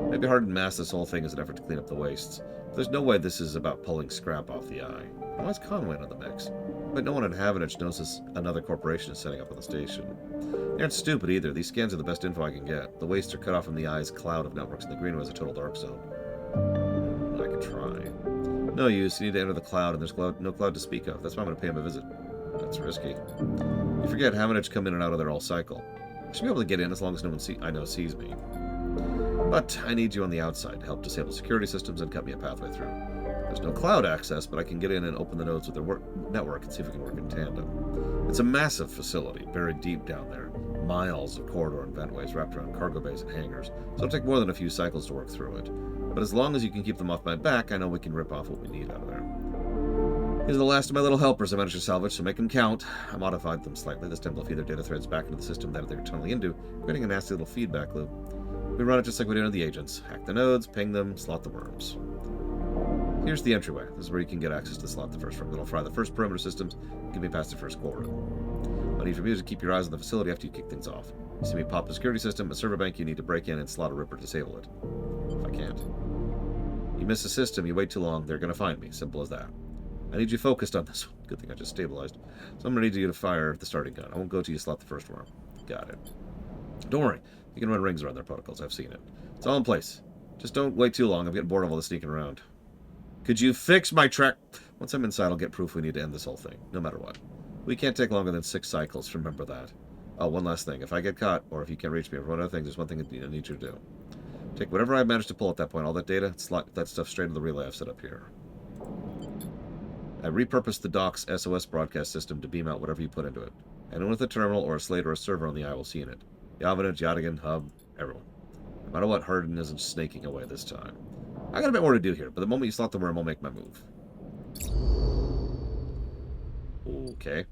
Maybe Hardin masked this whole thing as an effort to clean up the wastes. There's no way this is about pulling scrap off the eye. Why is Conway in the mix? But no one at Havenich knows this another corporation is setting up on the station. They aren't stupid either. These scans are the best info I can get. The wastes are cut off from the eye's cloud of networks, and the Greenway is a total dark zone. I could try. No use. You need to enter the cloud, and there's no cloud to speak of. That's why I'm going to pay him a visit. That's risky. You forget, Havenich come in and out of there all cycle. I should be able to get in as long as no one I know sees me. But I need you on the outside to help disable security systems and cut me a pathway through. There's no cloud access, but I can get in and open the nodes with their network and see if we can work in tandem. It's a massive facility, buried deep down there. Miles of corridor and ventways wrapped around cargo bays and hangars, so it'll take more than a few cycles to work through it. But as long as you can keep them off my back, I know we can rip off what we need out of there. These are the last of my little helpers I managed to salvage, so make them count. I modified them slightly. This time they'll feed their data threads back into the system that they're tunneling into, creating a nasty little feedback loop. We run it just like we do with the agents. Hack the nodes, ping them, slot the worms. Here's the entryway. This is where you can get access to slot the first room. It'll fry the first perimeter systems and get me past the first core room. I need from you to keep your eyes on the facility after you kick things off. You see me pop the security system, a server bank you need to break in and slot a ripper to disable it. If I can't. You miss a system, you wait too long, they're going to find me. Simple as that. I need you focused on this one. Good thing I just stabilized. So I'm going to need you to fire the starting gun. I won't go till you slot the first worm. Got it. Don't worry. You can run rings around their protocols. I've seen it. It's all in place. Just don't wait too long. I'm getting bored of all the sneaking around. Could you fix my track? Once I'm inside, I'll get proof we need to end this whole thing, no matter what. We can't take longer than 6 cycles, remember that. Oh, one last thing. If I get caught, or if you can't reach me, or one other thing, there's one thing I need you to do. Take whatever I managed to pull at that point, all that data, slot that stuff straight into the relay I've set up here. I repurposed the dock's SOS broadcast system to beam out whatever you put into it. Anyone with a terminal or a slate or a server on the eye will see in it. Yavin, Yadigan, Hub, everyone. No matter what, Herden isn't snaking away this time. I got a bit more to do here, but the moment you slot the worm, I'll make my move. Okay.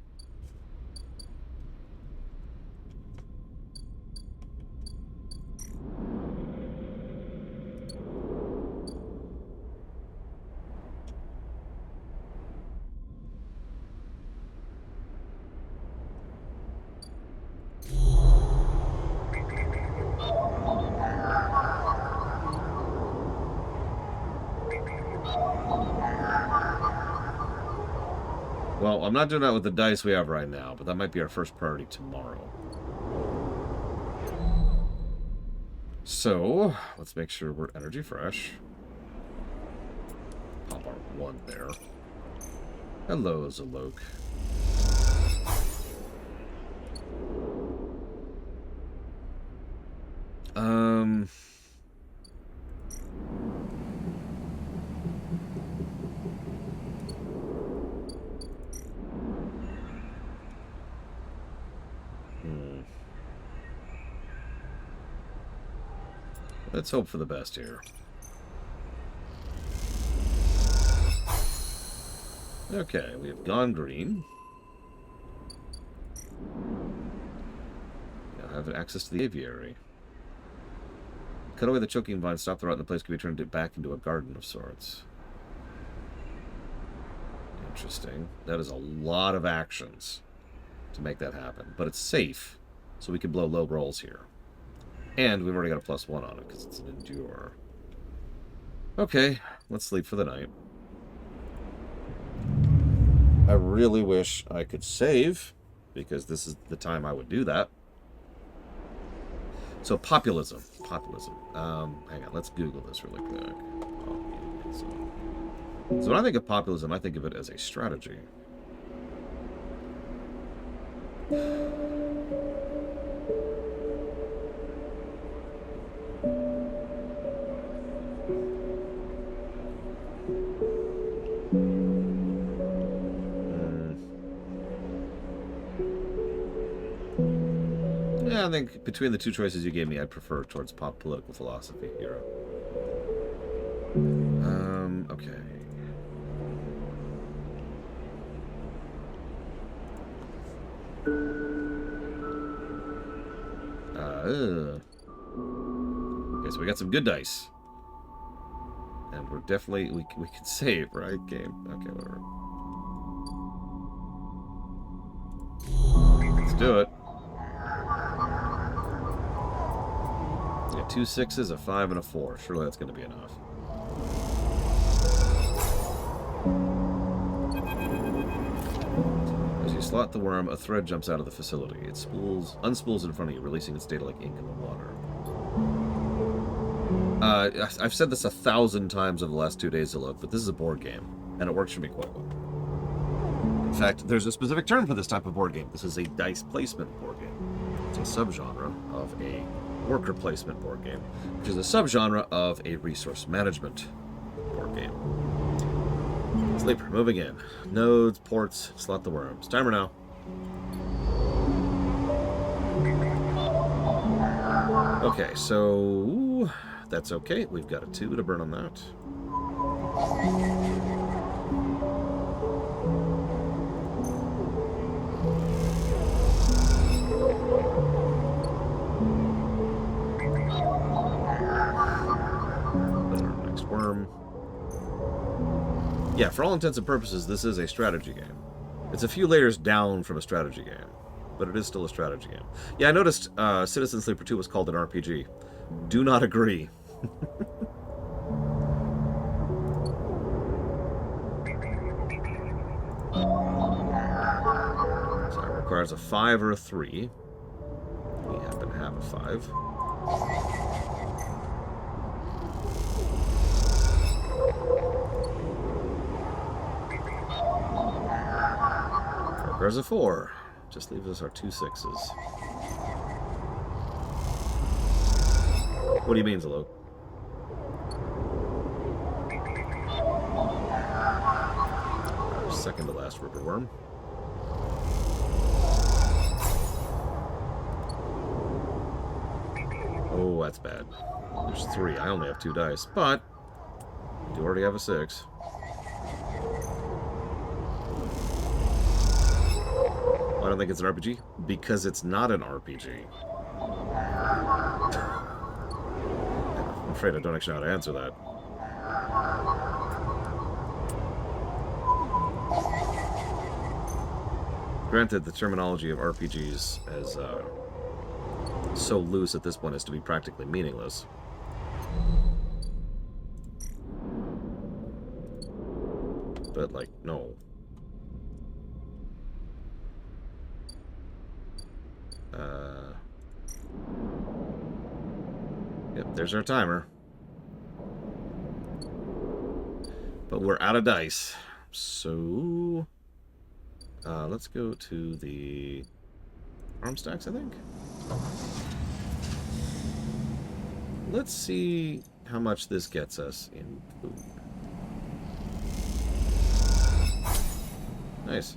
Well, I'm not doing that with the dice we have right now, but that might be our first priority tomorrow. So, let's make sure we're energy fresh. Pop our 1 there. Hello, Zalok. Let's hope for the best here. Okay, we have gone green. Now have access to the aviary. Cut away the choking vine, stop the rot, and the place can be turned back into a garden of sorts. Interesting. That is a lot of actions to make that happen. But it's safe, so we can blow low rolls here. And we've already got a +1 on it, because it's an endure. Okay, let's sleep for the night. I really wish I could save, because this is the time I would do that. So, populism. Populism. Hang on, let's Google this really quick. So when I think of populism, I think of it as a strategy. Yeah, I think between the two choices you gave me, I'd prefer towards pop political philosophy here. Okay. Okay, so we got some good dice. And we're definitely, we can save, right? Game. Okay, whatever. Let's do it. We got 2 6s, a 5, and a 4. Surely that's going to be enough. As you slot the worm, a thread jumps out of the facility. It unspools in front of you, releasing its data like ink in the water. I've said this 1,000 times over the last 2 days to look, but this is a board game, and it works for me quite well. In fact, there's a specific term for this type of board game. This is a dice placement board game. It's a subgenre of a worker placement board game, which is a subgenre of a resource management board game. Sleeper, moving in. Nodes, ports, slot the worms. Timer now. Okay, so that's okay. We've got a 2 to burn on that. Next worm. Yeah, for all intents and purposes, this is a strategy game. It's a few layers down from a strategy game, but it is still a strategy game. Yeah, I noticed Citizen Sleeper 2 was called an RPG. Do not agree. requires a 5 or a 3. We happen to have a 5. Requires a 4. Just leaves us our 2 6s. What do you mean, Zalo? Our second to last river worm. Oh, that's bad. There's 3. I only have 2 dice, but I do already have a 6. I don't think it's an RPG because it's not an RPG. I'm afraid I don't actually know how to answer that. Granted, the terminology of RPGs is so loose at this point as to be practically meaningless. But, like, no. Yep, there's our timer. But we're out of dice. So, let's go to the arm stacks, I think. Let's see how much this gets us in food. Nice.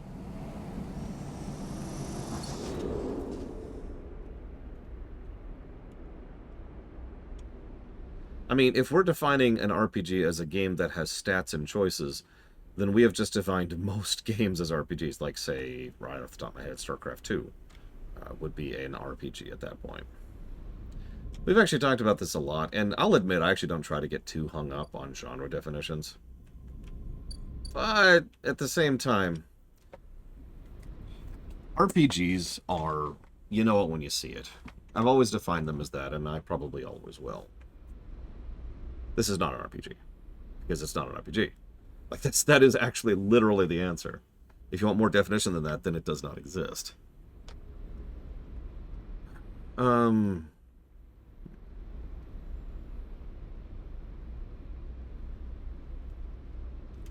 I mean, if we're defining an RPG as a game that has stats and choices, then we have just defined most games as RPGs. Like, say, right off the top of my head, StarCraft 2 would be an RPG at that point. We've actually talked about this a lot, and I'll admit I actually don't try to get too hung up on genre definitions. But at the same time, RPGs are, you know it when you see it. I've always defined them as that, and I probably always will. This is not an RPG, because it's not an RPG. Like, that is actually literally the answer. If you want more definition than that, then it does not exist.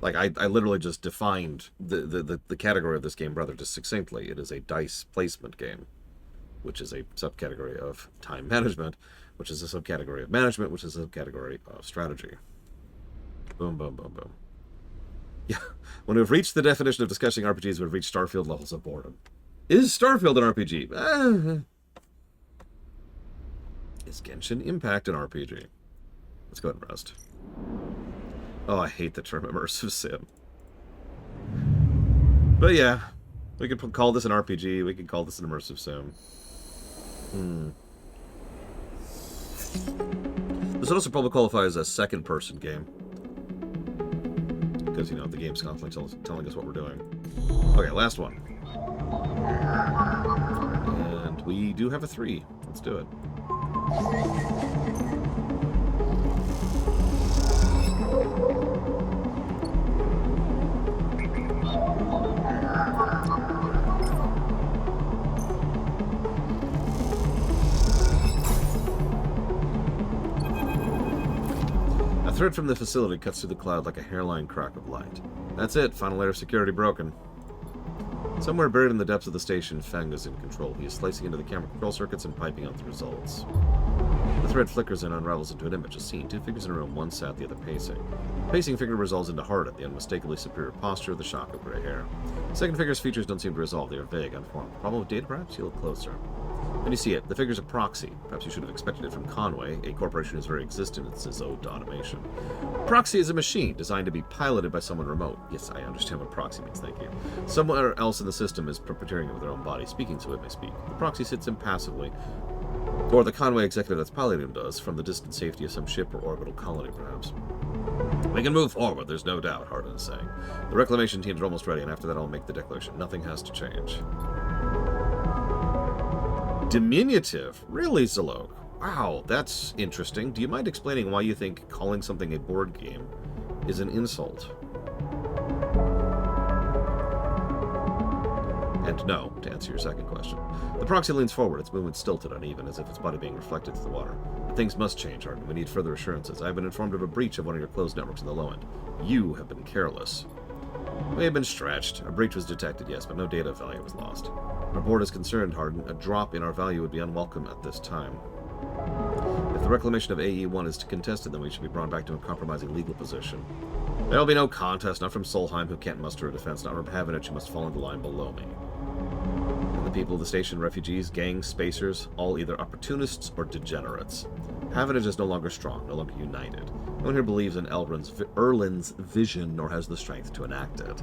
Like, I literally just defined the category of this game rather just succinctly. It is a dice placement game, which is a subcategory of time management, which is a subcategory of management, which is a subcategory of strategy. Boom, boom, boom, boom. Yeah, when we've reached the definition of discussing RPGs, we've reached Starfield levels of boredom. Is Starfield an RPG? Is Genshin Impact an RPG? Let's go ahead and rest. Oh, I hate the term immersive sim. But yeah, we could call this an RPG, we could call this an immersive sim. This would also probably qualify as a second-person game. Because, you know, the game's constantly telling us what we're doing. Okay, last one. And we do have a 3. Let's do it. A thread from the facility cuts through the cloud like a hairline crack of light. That's it. Final layer of security broken. Somewhere buried in the depths of the station, Feng is in control. He is slicing into the camera control circuits and piping out the results. The thread flickers and unravels into an image, a scene. 2 figures in a room, one sat, the other pacing. The pacing figure resolves into Hardin, the unmistakably superior posture, the shock of gray hair. The second figure's features don't seem to resolve. They are vague, unformed. Problem with data, perhaps? You look closer. Then you see it. The figure's a proxy. Perhaps you should have expected it from Conway, a corporation whose very existence is owed to automation. Proxy is a machine designed to be piloted by someone remote. Yes, I understand what proxy means, thank you. Someone else in the system is preparing it with their own body, speaking so it may speak. The proxy sits impassively, or the Conway executive that's piloting him does, from the distant safety of some ship or orbital colony, perhaps. We can move forward, there's no doubt, Hardin is saying. The reclamation teams are almost ready, and after that I'll make the declaration. Nothing has to change. Diminutive? Really, Zalok? Wow, that's interesting. Do you mind explaining why you think calling something a board game is an insult? And no, to answer your second question. The proxy leans forward, its movement stilted, uneven, as if its body being reflected through the water. But things must change, Arden. We need further assurances. I have been informed of a breach of one of your closed networks in the low end. You have been careless. We have been stretched. A breach was detected, yes, but no data value was lost. Our board is concerned, Harden. A drop in our value would be unwelcome at this time. If the reclamation of AE-1 is contested, then we should be brought back to a compromising legal position. There will be no contest, not from Solheim, who can't muster a defense, not from Havenich, who must fall in the line below me. And the people of the station, refugees, gangs, spacers, all either opportunists or degenerates. Havenich is no longer strong, no longer united. No one here believes in Erlin's vision, nor has the strength to enact it.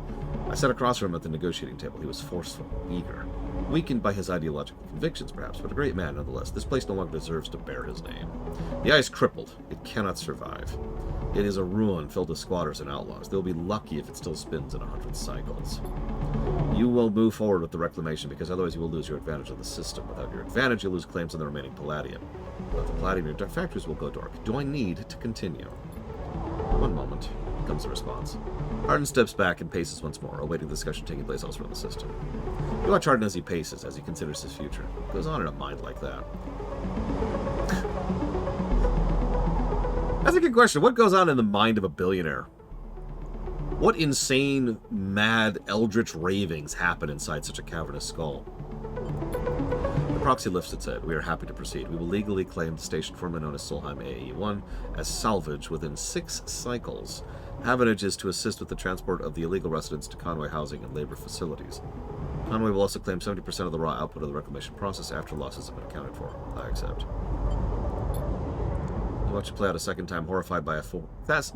I sat across from him at the negotiating table. He was forceful, eager. Weakened by his ideological convictions, perhaps, but a great man nonetheless. This place no longer deserves to bear his name. The eye is crippled. It cannot survive. It is a ruin filled with squatters and outlaws. They'll be lucky if it still spins in 100 cycles. You will move forward with the reclamation, because otherwise you will lose your advantage of the system. Without your advantage, you lose claims on the remaining palladium. Without the palladium, your factories will go dark. Do I need to continue? One moment, comes the response. Harden steps back and paces once more, awaiting the discussion taking place elsewhere in the system. You watch Harden as he paces, as he considers his future. It goes on in a mind like that. That's a good question. What goes on in the mind of a billionaire? What insane, mad, eldritch ravings happen inside such a cavernous skull? The proxy lifts its head. We are happy to proceed. We will legally claim the station formerly known as Solheim AE-1 as salvage within 6 cycles. Havenich is to assist with the transport of the illegal residents to Conway housing and labor facilities. Conway will also claim 70% of the raw output of the reclamation process after losses have been accounted for. I accept. You watch it play out a second time, horrified by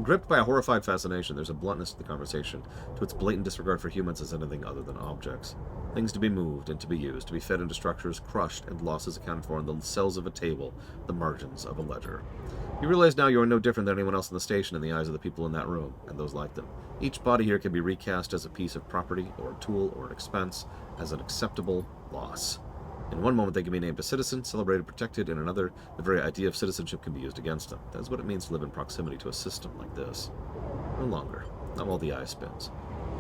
gripped by a horrified fascination. There's a bluntness to the conversation, to its blatant disregard for humans as anything other than objects. Things to be moved and to be used, to be fed into structures, crushed, and losses accounted for in the cells of a table, the margins of a ledger. You realize now you are no different than anyone else in the station in the eyes of the people in that room, and those like them. Each body here can be recast as a piece of property, or a tool, or an expense, as an acceptable loss. In one moment they can be named a citizen, celebrated, protected. In another, the very idea of citizenship can be used against them. That is what it means to live in proximity to a system like this. No longer. Not while the eye spins.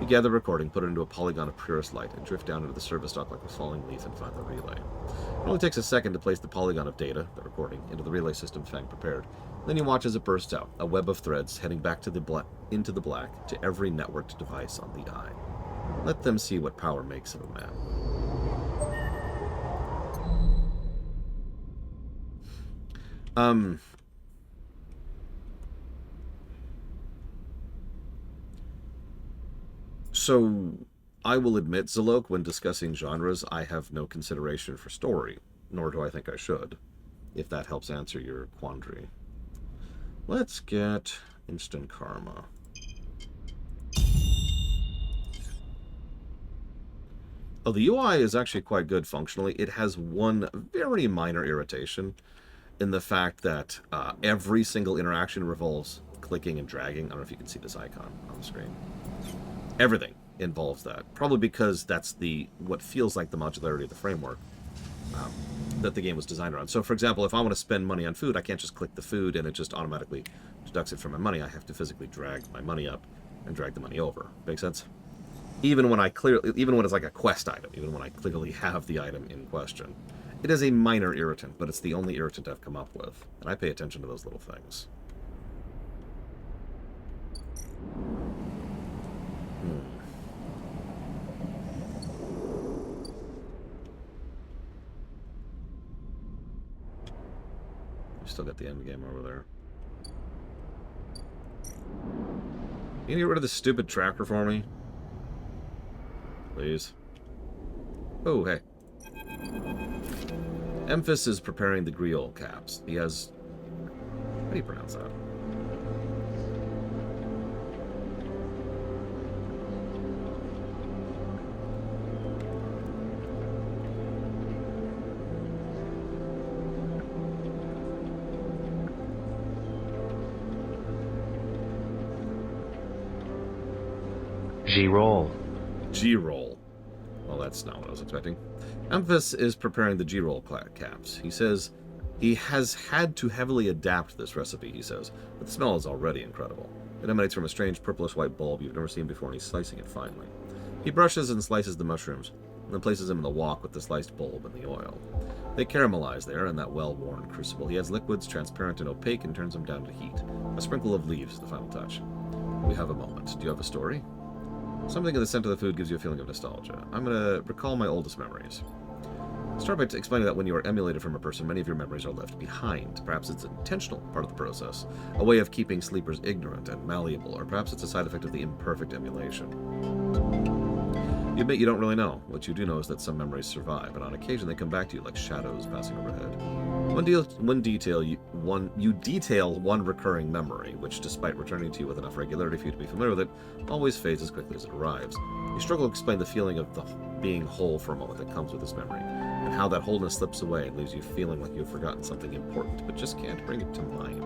You gather the recording, put it into a polygon of purest light, and drift down into the service dock like a falling leaf and find the relay. It only takes a second to place the polygon of data, the recording, into the relay system Fang prepared. Then you watch as it bursts out, a web of threads heading back to into the black, to every networked device on the eye. Let them see what power makes of a man. So, I will admit, Zalok, when discussing genres, I have no consideration for story, nor do I think I should, if that helps answer your quandary. Let's get instant karma. Oh, the UI is actually quite good functionally. It has one very minor irritation in the fact that every single interaction revolves clicking and dragging. I don't know if you can see this icon on the screen. Everything involves that. Probably because that's what feels like the modularity of the framework that the game was designed around. So, for example, if I want to spend money on food, I can't just click the food and it just automatically deducts it from my money. I have to physically drag my money up and drag the money over. Make sense? Even when it's like a quest item, even when I clearly have the item in question. It is a minor irritant, but it's the only irritant I've come up with. And I pay attention to those little things. You still got the end game over there. You can get rid of this stupid tracker for me? Please. Oh, hey. Emphis is preparing the Griol caps. He has... How do you pronounce that? G-roll. G-roll. Well, that's not what I was expecting. Emphis is preparing the G-roll caps. He says he has had to heavily adapt this recipe, he says, but the smell is already incredible. It emanates from a strange purplish-white bulb you've never seen before, and he's slicing it finely. He brushes and slices the mushrooms. then places him in the wok with the sliced bulb and the oil. They caramelize there in that well-worn crucible. He adds liquids, transparent and opaque, and turns them down to heat. A sprinkle of leaves is the final touch. We have a moment. Do you have a story? Something in the scent of the food gives you a feeling of nostalgia. I'm going to recall my oldest memories. Start by explaining that when you are emulated from a person, many of your memories are left behind. Perhaps it's an intentional part of the process, a way of keeping sleepers ignorant and malleable, or perhaps it's a side effect of the imperfect emulation. You admit you don't really know. What you do know is that some memories survive, and on occasion they come back to you like shadows passing overhead. You detail one recurring memory, which, despite returning to you with enough regularity for you to be familiar with it, always fades as quickly as it arrives. You struggle to explain the feeling of the being whole for a moment that comes with this memory, and how that wholeness slips away and leaves you feeling like you've forgotten something important, but just can't bring it to mind.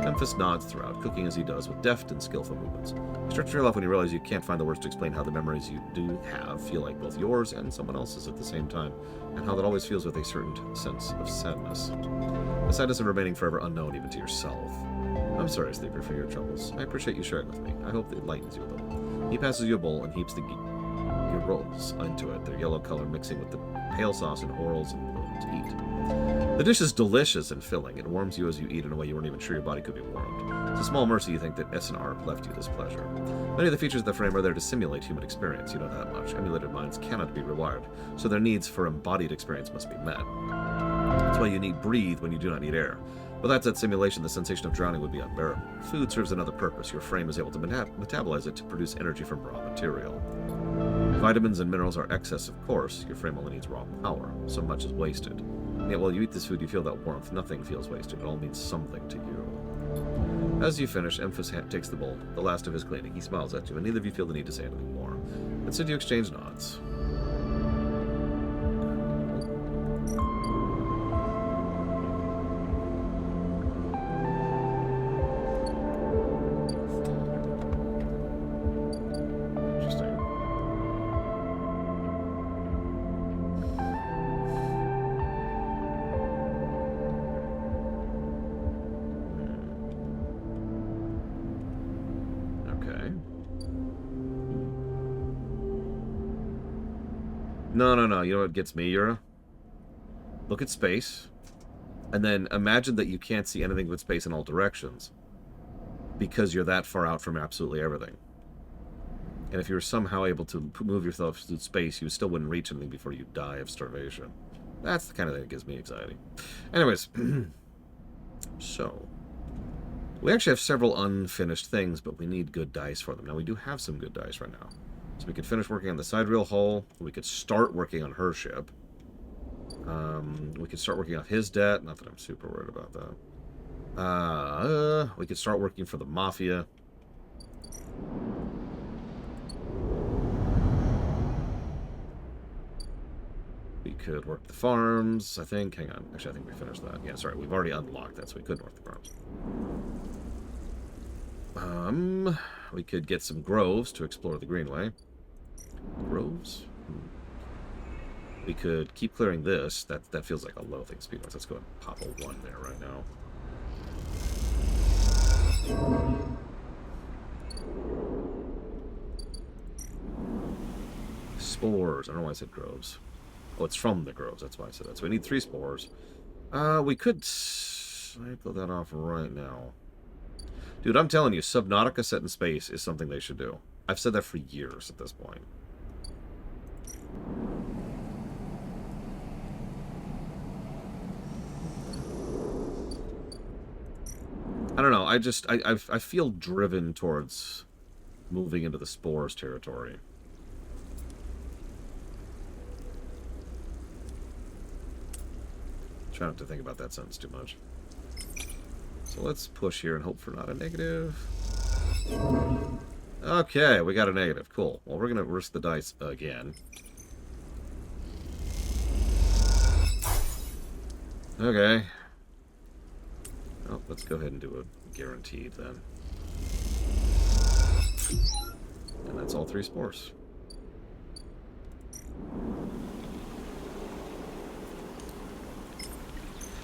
Memphis nods throughout, cooking as he does with deft and skillful movements. You start to trail off when you realize you can't find the words to explain how the memories you do have feel like both yours and someone else's at the same time, and how that always feels with a certain sense of sadness. The sadness of remaining forever unknown even to yourself. I'm sorry, Sleeper, for your troubles. I appreciate you sharing with me. I hope it lightens you a little. He passes you a bowl and heaps the rolls into it, their yellow color mixing with the pale sauce and whorls and balloons heat. The dish is delicious and filling. It warms you as you eat in a way you weren't even sure your body could be warmed. It's a small mercy you think that S&R left you this pleasure. Many of the features of the frame are there to simulate human experience, you know that much. Emulated minds cannot be rewired, so their needs for embodied experience must be met. That's why you need breathe when you do not need air. Without that simulation, the sensation of drowning would be unbearable. Food serves another purpose. Your frame is able to metabolize it to produce energy from raw material. Vitamins and minerals are excess, of course. Your frame only needs raw power. So much is wasted. And yet while you eat this food, you feel that warmth. Nothing feels wasted. It all means something to you. As you finish, Memphis takes the bowl, the last of his cleaning. He smiles at you, and neither of you feel the need to say anything more. Instead, you exchange nods. No. You know what gets me, Yura? Look at space, and then imagine that you can't see anything but space in all directions because you're that far out from absolutely everything. And if you were somehow able to move yourself through space, you still wouldn't reach anything before you die of starvation. That's the kind of thing that gives me anxiety. Anyways, so we actually have several unfinished things, but we need good dice for them. Now, we do have some good dice right now. So we could finish working on the side reel hull. We could start working on her ship. We could start working on his debt. Not that I'm super worried about that. We could start working for the Mafia. We could work the farms, I think. Hang on. Actually, I think we finished that. Yeah, sorry. We've already unlocked that, so we couldn't work the farms. We could get some groves to explore the Greenway. Groves? We could keep clearing this. That feels like a low thing speed-wise. Let's go ahead and pop a 1 there right now. Spores. I don't know why I said groves. Oh, it's from the groves. That's why I said that. So we need 3 spores. We could cycle that off right now. Dude, I'm telling you, Subnautica set in space is something they should do. I've said that for years at this point. I don't know. I feel driven towards moving into the spores territory. Try not to think about that sentence too much. So let's push here and hope for not a negative. Okay, we got a negative. Cool. Well, we're going to risk the dice again. Okay. Well, let's go ahead and do a guaranteed then. And that's all 3 spores.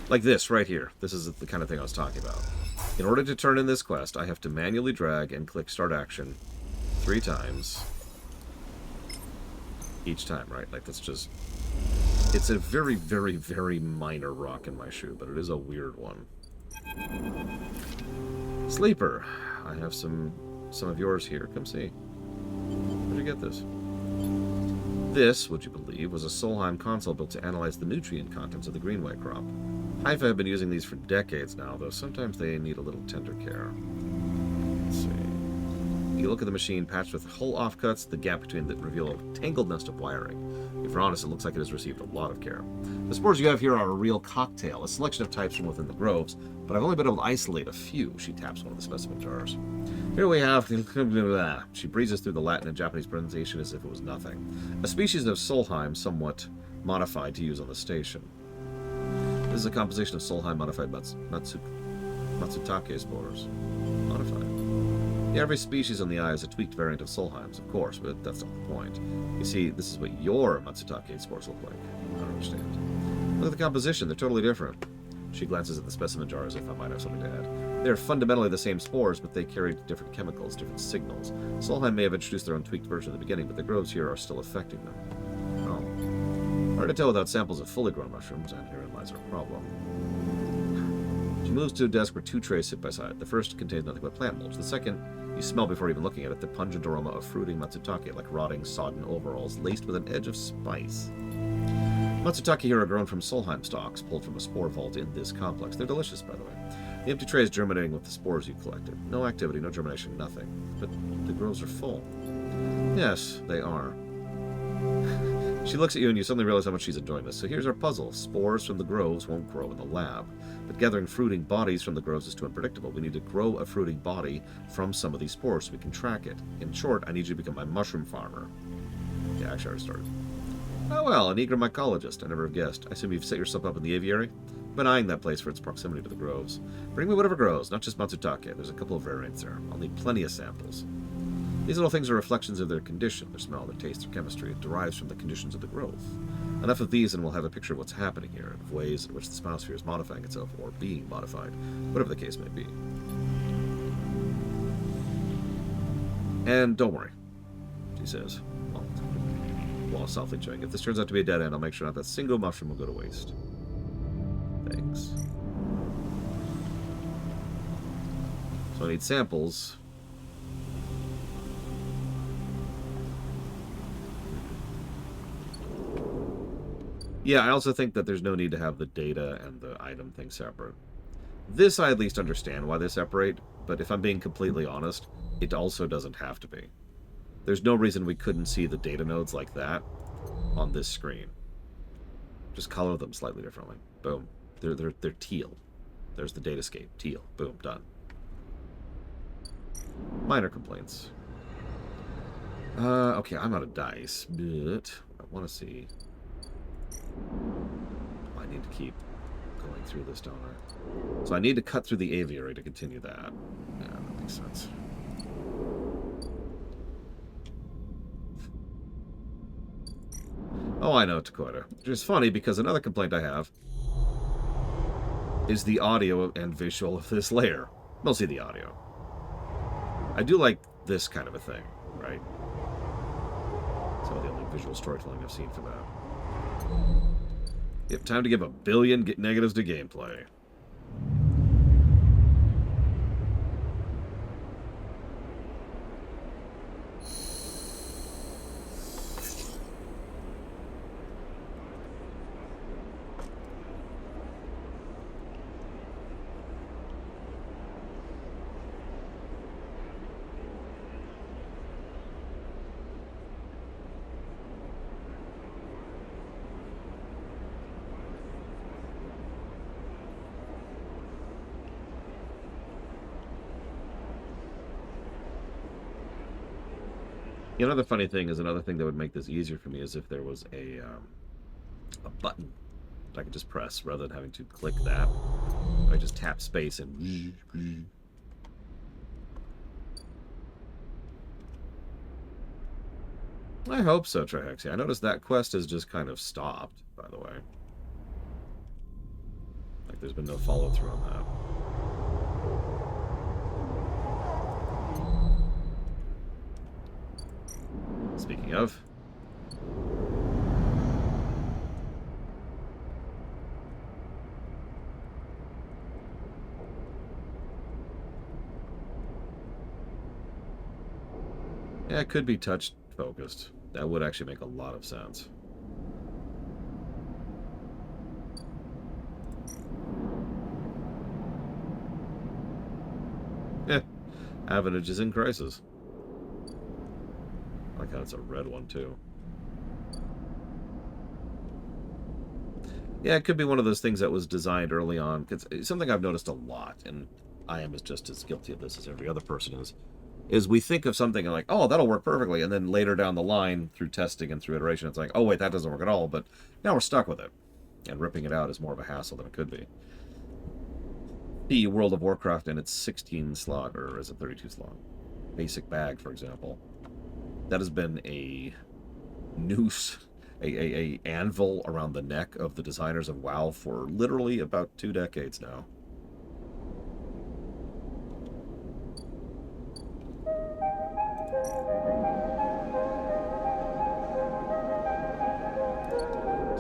Like this, right here. This is the kind of thing I was talking about. In order to turn in this quest, I have to manually drag and click Start Action 3 times. each time, right? Like, that's just... It's a very, very, very minor rock in my shoe, but it is a weird one. Sleeper. I have some of yours here. Come see. Where'd you get this? This, would you believe, was a Solheim console built to analyze the nutrient contents of the greenway crop. Hypha have been using these for decades now, though sometimes they need a little tender care. Let's see. You look at the machine patched with hull offcuts, the gap between that reveal a tangled nest of wiring. If you're honest, it looks like it has received a lot of care. The spores you have here are a real cocktail, a selection of types from within the groves, but I've only been able to isolate a few. She taps one of the specimen jars. Here we have... She breezes through the Latin and Japanese pronunciation as if it was nothing. A species of Solheim, somewhat modified to use on the station. This is a composition of Solheim modified Matsutake spores. Modified. Yeah, every species on the eye is a tweaked variant of Solheim's, of course, but that's not the point. You see, this is what your Matsutake spores look like. I don't understand. Look at the composition, they're totally different. She glances at the specimen jar as if I might have something to add. They're fundamentally the same spores, but they carry different chemicals, different signals. Solheim may have introduced their own tweaked version at the beginning, but the groves here are still affecting them. Oh. Hard to tell without samples of fully grown mushrooms, and herein lies our problem. She moves to a desk where two trays sit by side. The first contains nothing but plant mulch. The second, you smell before even looking at it, the pungent aroma of fruiting Matsutake, like rotting, sodden overalls, laced with an edge of spice. Matsutake here are grown from Solheim stalks, pulled from a spore vault in this complex. They're delicious, by the way. The empty tray is germinating with the spores you collected. No activity, no germination, nothing. But the groves are full. Yes, they are. She looks at you and you suddenly realize how much she's enjoying this. So here's our puzzle. Spores from the groves won't grow in the lab. But gathering fruiting bodies from the groves is too unpredictable. We need to grow a fruiting body from some of these spores so we can track it. In short, I need you to become my mushroom farmer. Yeah, actually I already started. Oh well, an eager mycologist. I never have guessed. I assume you've set yourself up in the aviary? I've been eyeing that place for its proximity to the groves. Bring me whatever grows, not just Matsutake. There's a couple of variants there. I'll need plenty of samples. These little things are reflections of their condition, their smell, their taste, their chemistry. It derives from the conditions of the growth. Enough of these and we'll have a picture of what's happening here, of ways in which the Spinosphere is modifying itself, or being modified, whatever the case may be. And don't worry, she says, while softly chewing. If this turns out to be a dead end, I'll make sure not that single mushroom will go to waste. Thanks. So I need samples. Yeah, I also think that there's no need to have the data and the item thing separate. This I at least understand why they separate, but if I'm being completely honest, it also doesn't have to be. There's no reason we couldn't see the data nodes like that on this screen. Just color them slightly differently. Boom. They're teal. There's the datascape. Teal. Boom. Done. Minor complaints. Okay, I'm out of dice, but I want to see... I need to keep going through this, don't I? So I need to cut through the aviary to continue that. Yeah, that makes sense. Oh, I know, Dakota. Which is funny because another complaint I have is the audio and visual of this layer. Mostly the audio. I do like this kind of a thing, right? Some of the only visual storytelling I've seen for that. Yep, time to give a billion negatives to gameplay. You know, another funny thing is another thing that would make this easier for me is if there was a button that I could just press rather than having to click that. I just tap space and... I hope so, Trihexia. I noticed that quest has just kind of stopped, by the way. Like, there's been no follow-through on that. Speaking of, Yeah, it could be touch focused. That would actually make a lot of sense. Yeah, Avenage is in crisis. I like how it's a red one, too. Yeah, it could be one of those things that was designed early on. It's something I've noticed a lot, and I am just as guilty of this as every other person is we think of something and like, oh, that'll work perfectly, and then later down the line, through testing and through iteration, it's like, oh, wait, that doesn't work at all, but now we're stuck with it. And ripping it out is more of a hassle than it could be. The World of Warcraft and its 16 slot, or is it 32 slot? Basic bag, for example. That has been a noose, a anvil around the neck of the designers of WoW for literally about 2 decades now.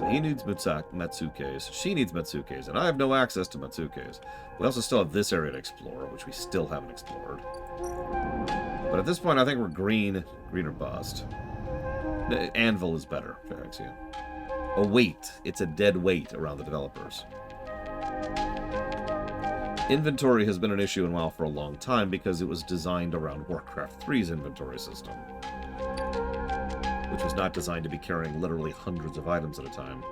He needs Matsukes, she needs Matsukes, and I have no access to Matsukes. We also still have this area to explore, which we still haven't explored. But at this point, I think we're green or bust. The anvil is better, thanks you. A weight. It's a dead weight around the developers. Inventory has been an issue in WoW for a long time because it was designed around Warcraft 3's inventory system, which was not designed to be carrying literally hundreds of items at a time.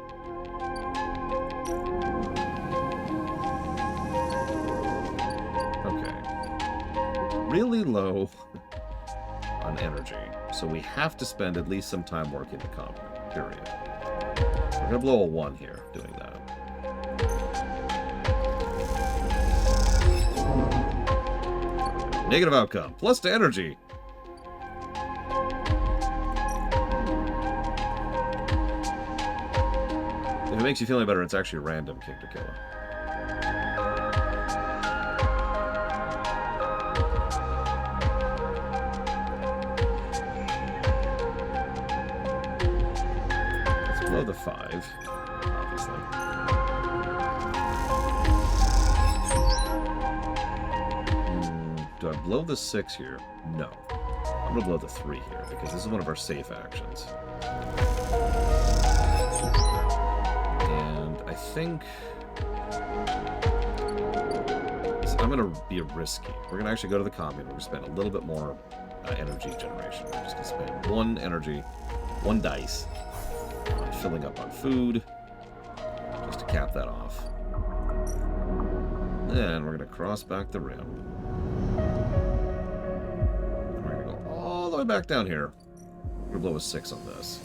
Okay. Really low on energy, so we have to spend at least some time working the combat, period. We're going to blow a 1 here doing that. Negative outcome, plus to energy. If it makes you feel any better, it's actually random King to kill. Let's blow the 5, obviously. Do I blow the 6 here? No. I'm going to blow the 3 here, because this is one of our safe actions. And I think I'm going to be risky. We're going to actually go to the commune. We're going to spend a little bit more energy generation. We're just going to spend 1 energy, 1 dice on filling up on food, just to cap that off. Then we're going to cross back the rim. We're going to go all the way back down here. We're going to blow a 6 on this.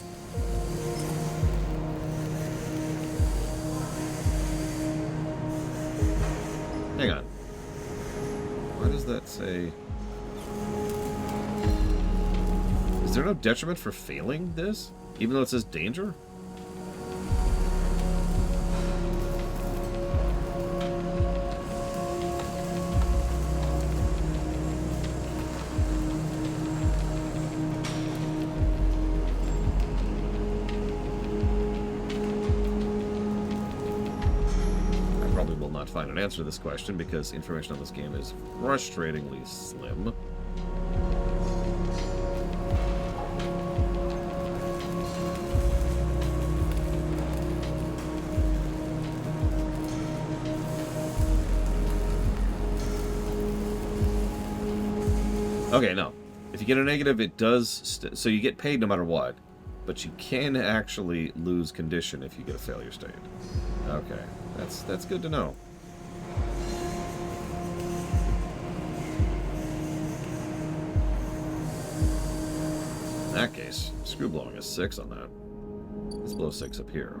Hang on. Why does that say... Is there no detriment for failing this? Even though it says danger? Find an answer to this question because information on this game is frustratingly slim. Okay, no. If you get a negative, it does... so you get paid no matter what, but you can actually lose condition if you get a failure state. Okay, that's good to know. In that case, screw blowing a 6 on that. Let's blow 6 up here.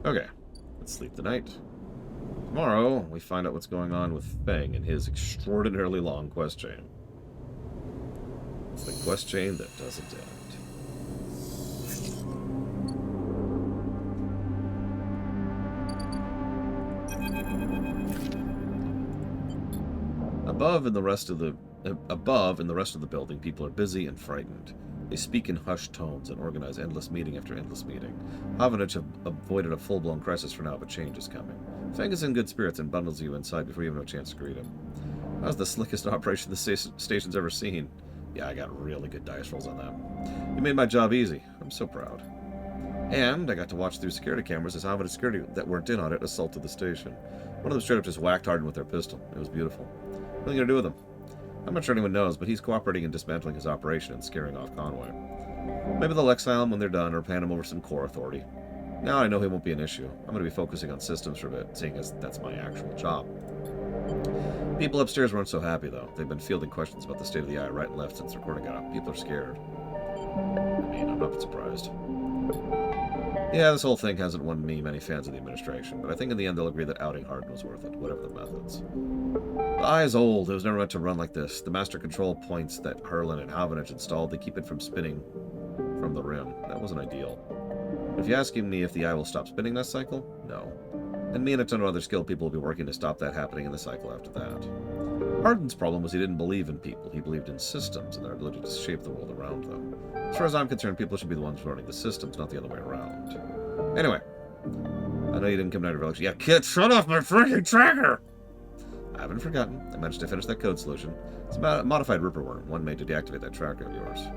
Okay, let's sleep the night. Tomorrow, we find out what's going on with Feng and his extraordinarily long quest chain. It's the quest chain that doesn't end. Above in the rest of the building, people are busy and frightened. They speak in hushed tones and organize endless meeting after endless meeting. Havanich avoided a full-blown crisis for now, but change is coming. Feng is in good spirits and bundles you inside before you have no chance to greet him. That was the slickest operation the station's ever seen. Yeah, I got really good dice rolls on that. You made my job easy. I'm so proud. And I got to watch through security cameras as Havanich security that weren't in on it assaulted the station. One of them straight up just whacked Hardin with their pistol. It was beautiful. What are you going to do with him? I'm not sure anyone knows, but he's cooperating in dismantling his operation and scaring off Conway. Maybe they'll exile him when they're done or hand him over to some core authority. Now I know he won't be an issue. I'm going to be focusing on systems for a bit, seeing as that's my actual job. People upstairs weren't so happy, though. They've been fielding questions about the state of the eye right and left since the recording got up. People are scared. I mean, I'm not surprised. Yeah, this whole thing hasn't won me many fans of the administration, but I think in the end they'll agree that outing Hardin was worth it, whatever the methods. The eye is old. It was never meant to run like this. The master control points that Herlin and Havanich installed, they keep it from spinning from the rim. That wasn't ideal. If you're asking me if the eye will stop spinning this cycle, no. And me and a ton of other skilled people will be working to stop that happening in the cycle after that. Hardin's problem was he didn't believe in people. He believed in systems and their ability to shape the world around them. As far as I'm concerned, people should be the ones running the systems, not the other way around. Anyway, I know you didn't come down to relax. Yeah, kid, shut off my freaking tracker! I haven't forgotten. I managed to finish that code solution. It's a modified Ripper worm, one made to deactivate that tracker of yours.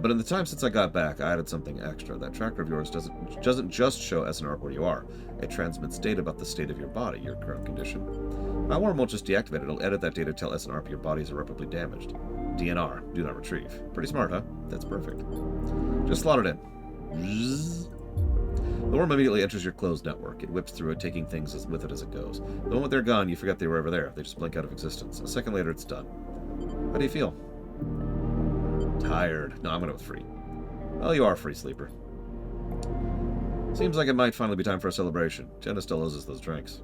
But in the time since I got back, I added something extra. That tracker of yours doesn't just show SNR where you are. It transmits data about the state of your body, your current condition. My worm won't just deactivate it. It'll edit that data to tell SNR your body is irreparably damaged. DNR, do not retrieve. Pretty smart, huh? That's perfect. Just slot it in. The worm immediately enters your closed network. It whips through it, taking things with it as it goes. The moment they're gone, you forget they were ever there. They just blink out of existence. A second later, it's done. How do you feel? Tired. No, I'm going to go with free. Well, you are a free sleeper. Seems like it might finally be time for a celebration. Jenna still owes us those drinks.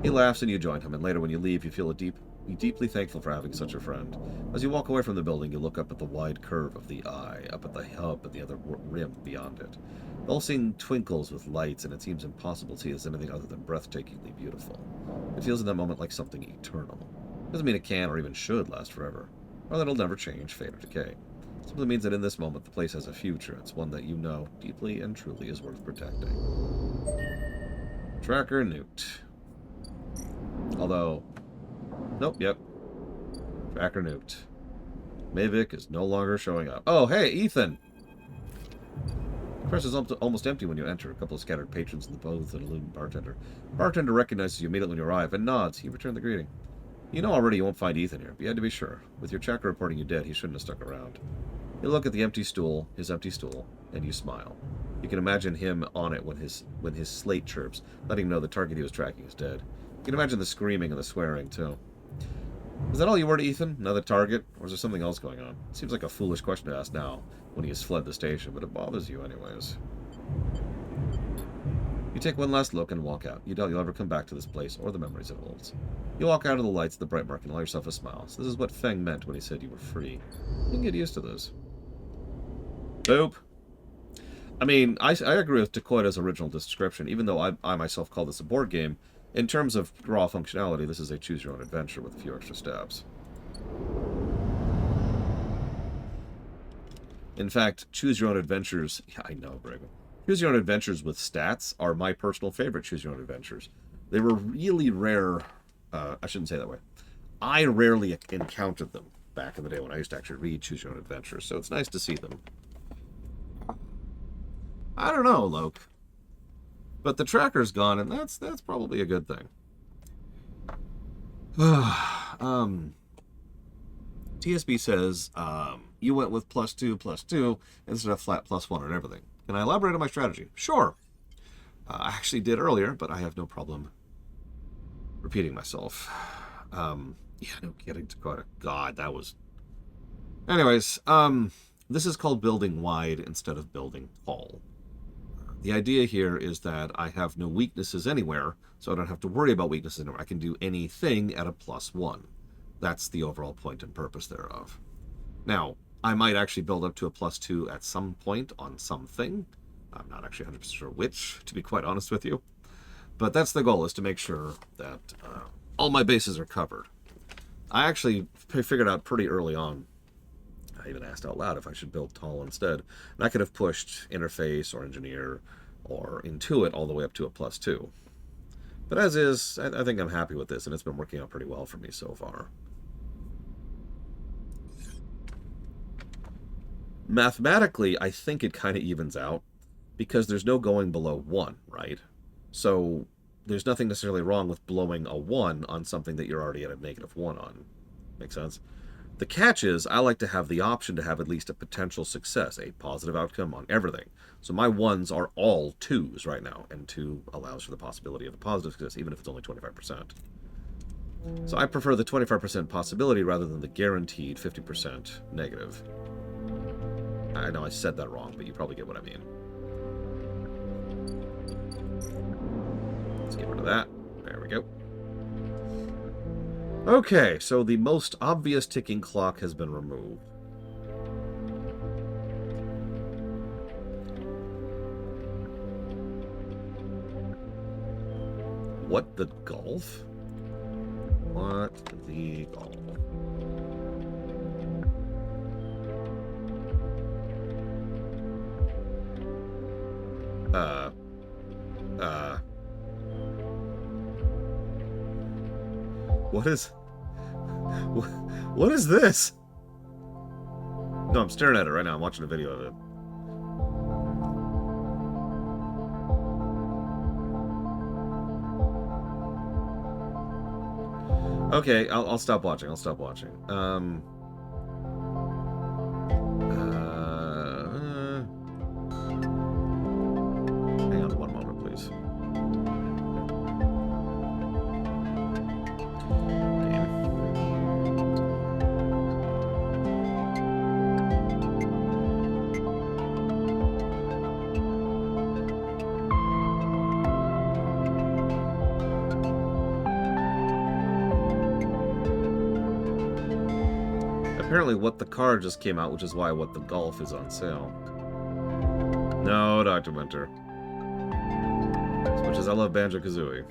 He laughs and you join him, and later when you leave, you feel deeply thankful for having such a friend. As you walk away from the building, you look up at the wide curve of the eye, up at the hub and the other rim beyond it. The whole scene twinkles with lights, and it seems impossible to see as anything other than breathtakingly beautiful. It feels in that moment like something eternal. Doesn't mean it can or even should last forever, or that it'll never change, fade, or decay. It simply means that in this moment, the place has a future. It's one that you know deeply and truly is worth protecting. Tracker nuked. Although, nope, yep. Tracker nuked. Mavic is no longer showing up. Oh, hey, Ethan! The press is almost empty when you enter. A couple of scattered patrons in the booth and a looting bartender. Bartender recognizes you immediately when you arrive and nods. He returned the greeting. You know already you won't find Ethan here, but you had to be sure. With your tracker reporting you dead, he shouldn't have stuck around. You look at the empty stool, his empty stool, and you smile. You can imagine him on it when his slate chirps, letting him know the target he was tracking is dead. You can imagine the screaming and the swearing, too. Is that all you were to Ethan? Another target? Or is there something else going on? Seems like a foolish question to ask now, when he has fled the station, but it bothers you anyways. You take one last look and walk out. You doubt you'll ever come back to this place or the memories it holds. You walk out of the lights of the bright market and allow yourself a smile. So this is what Feng meant when he said you were free. You can get used to this. Boop. I mean, I agree with Dakota's original description, even though I myself call this a board game. In terms of raw functionality, this is a choose-your-own-adventure with a few extra steps. In fact, choose-your-own-adventures... Yeah, I know, Braven. Choose-your-own-adventures with stats are my personal favorite choose-your-own-adventures. They were really rare... I shouldn't say that way. I rarely encountered them back in the day when I used to actually read choose-your-own-adventures, so it's nice to see them. I don't know, Loke. But the tracker's gone, and that's probably a good thing. TSB says, you went with +2/+2 instead of flat +1 and everything. Can I elaborate on my strategy? Sure. I actually did earlier, but I have no problem repeating myself. Yeah, no kidding, Dakota. God, that was... Anyways, this is called building wide instead of building tall. The idea here is that I have no weaknesses anywhere, so I don't have to worry about weaknesses anywhere. I can do anything at a +1. That's the overall point and purpose thereof. Now, I might actually build up to a +2 at some point on something. I'm not actually 100% sure which, to be quite honest with you. But that's the goal, is to make sure that all my bases are covered. I actually figured out pretty early on, I even asked out loud if I should build Tall instead. And I could have pushed Interface or Engineer or Intuit all the way up to a +2. But as is, I think I'm happy with this, and it's been working out pretty well for me so far. Mathematically, I think it kind of evens out, because there's no going below 1, right? So there's nothing necessarily wrong with blowing a 1 on something that you're already at a -1 on. Make sense? The catch is, I like to have the option to have at least a potential success, a positive outcome on everything. So my 1s are all 2s right now, and 2 allows for the possibility of a positive success, even if it's only 25%. So I prefer the 25% possibility rather than the guaranteed 50% negative. I know I said that wrong, but you probably get what I mean. Let's get rid of that. There we go. Okay, so the most obvious ticking clock has been removed. What the golf? What the golf? What is this? No, I'm staring at it right now. I'm watching a video of it. Okay, I'll stop watching. I'll stop watching. Hang on one moment, please. Apparently What the Car just came out, which is why What the Golf is on sale. No, Dr. Winter. As much as I love Banjo-Kazooie.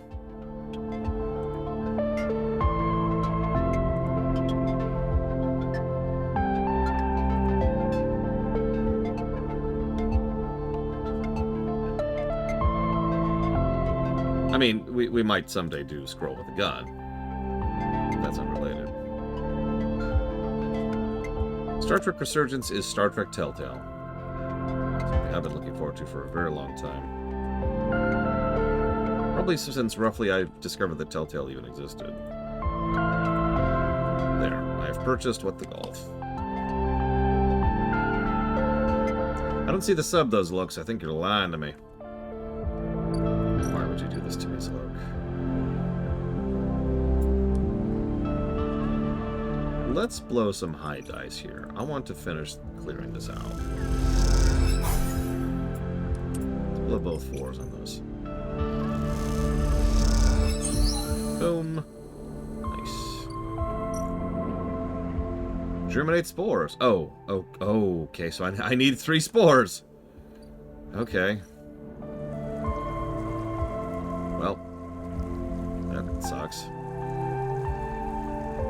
I mean, we might someday do Scroll with a Gun. That's unrelated. Star Trek Resurgence is Star Trek Telltale. Something I've been looking forward to for a very long time. Probably since roughly I discovered that Telltale even existed. There, I have purchased What the Golf. I don't see the sub, those looks. I think you're lying to me. Why would you do this to me, Slug? Let's blow some high dice here. I want to finish clearing this out. Let's blow both 4s on this. Boom. Nice. Germinate spores. Oh, okay. So I need 3 spores. Okay. Well, that sucks.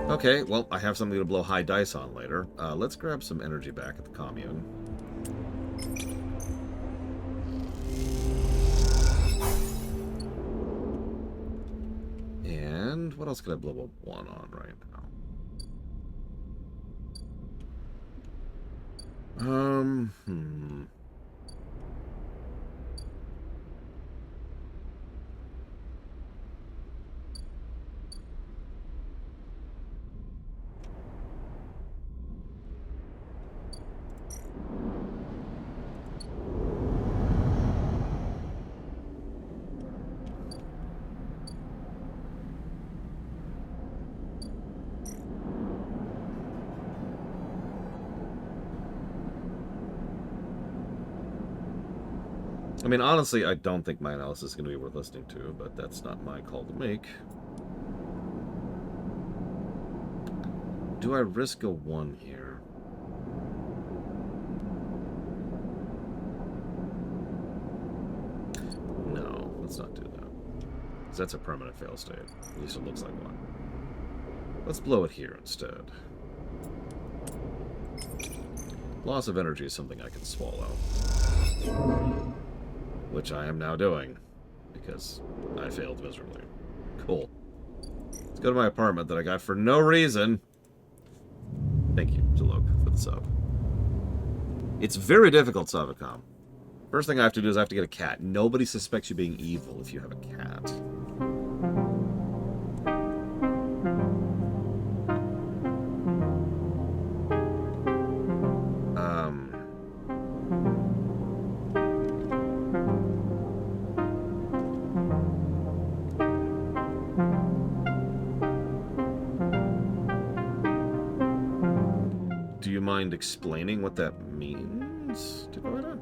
Okay, well, I have something to blow high dice on later. Let's grab some energy back at the commune. And what else can I blow a 1 on right now? I mean, honestly, I don't think my analysis is going to be worth listening to, but that's not my call to make. Do I risk a 1 here? let's not do that. Because that's a permanent fail state. At least it looks like one. Let's blow it here instead. Loss of energy is something I can swallow. Which I am now doing. Because I failed miserably. Cool. Let's go to my apartment that I got for no reason. Thank you, Zalok, for the sub. It's very difficult, Savicom. First thing I have to do is I have to get a cat. Nobody suspects you being evil if you have a cat. Do you mind explaining what that means, Dakota?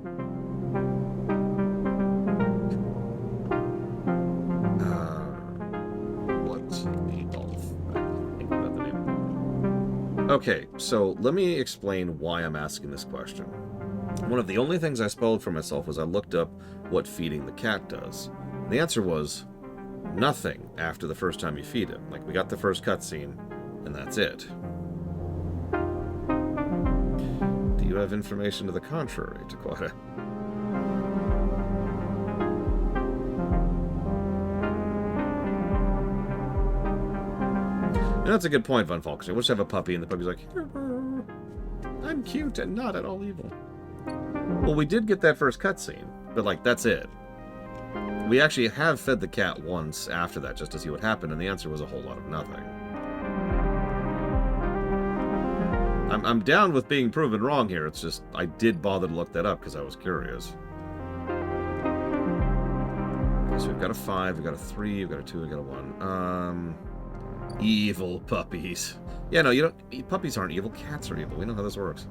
What's Adolf? I think about the name. Okay, so let me explain why I'm asking this question. One of the only things I spoiled for myself was I looked up what feeding the cat does. And the answer was nothing after the first time you feed him. Like, we got the first cutscene, and that's it. Do you have information to the contrary, Dakota? And that's a good point, Von Falk. I wish I have a puppy, and the puppy's like, I'm cute and not at all evil. Well, we did get that first cutscene, but, like, that's it. We actually have fed the cat once after that, just to see what happened, and the answer was a whole lot of nothing. I'm down with being proven wrong here. It's just, I did bother to look that up because I was curious. Okay, so we've got a 5, we've got a 3, we've got a 2, we've got a 1. Evil puppies. Yeah, no, you don't. Puppies aren't evil. Cats are evil. We know how this works.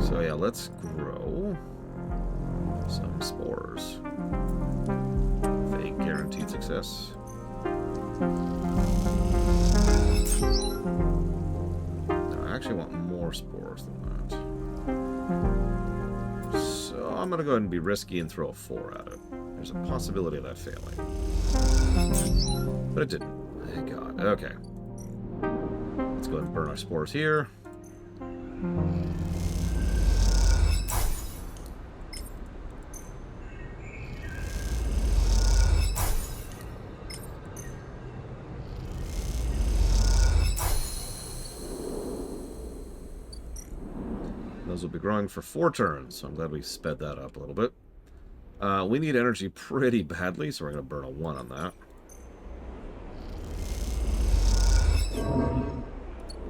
So yeah, let's grow some spores. Fake guaranteed success. No, I actually want more spores than that. So I'm gonna go ahead and be risky and throw a 4 at it. There's a possibility of that failing. But it didn't. Thank God. Okay. Let's go ahead and burn our spores here. Those will be growing for 4 turns, so I'm glad we sped that up a little bit. We need energy pretty badly, so we're going to burn a 1 on that.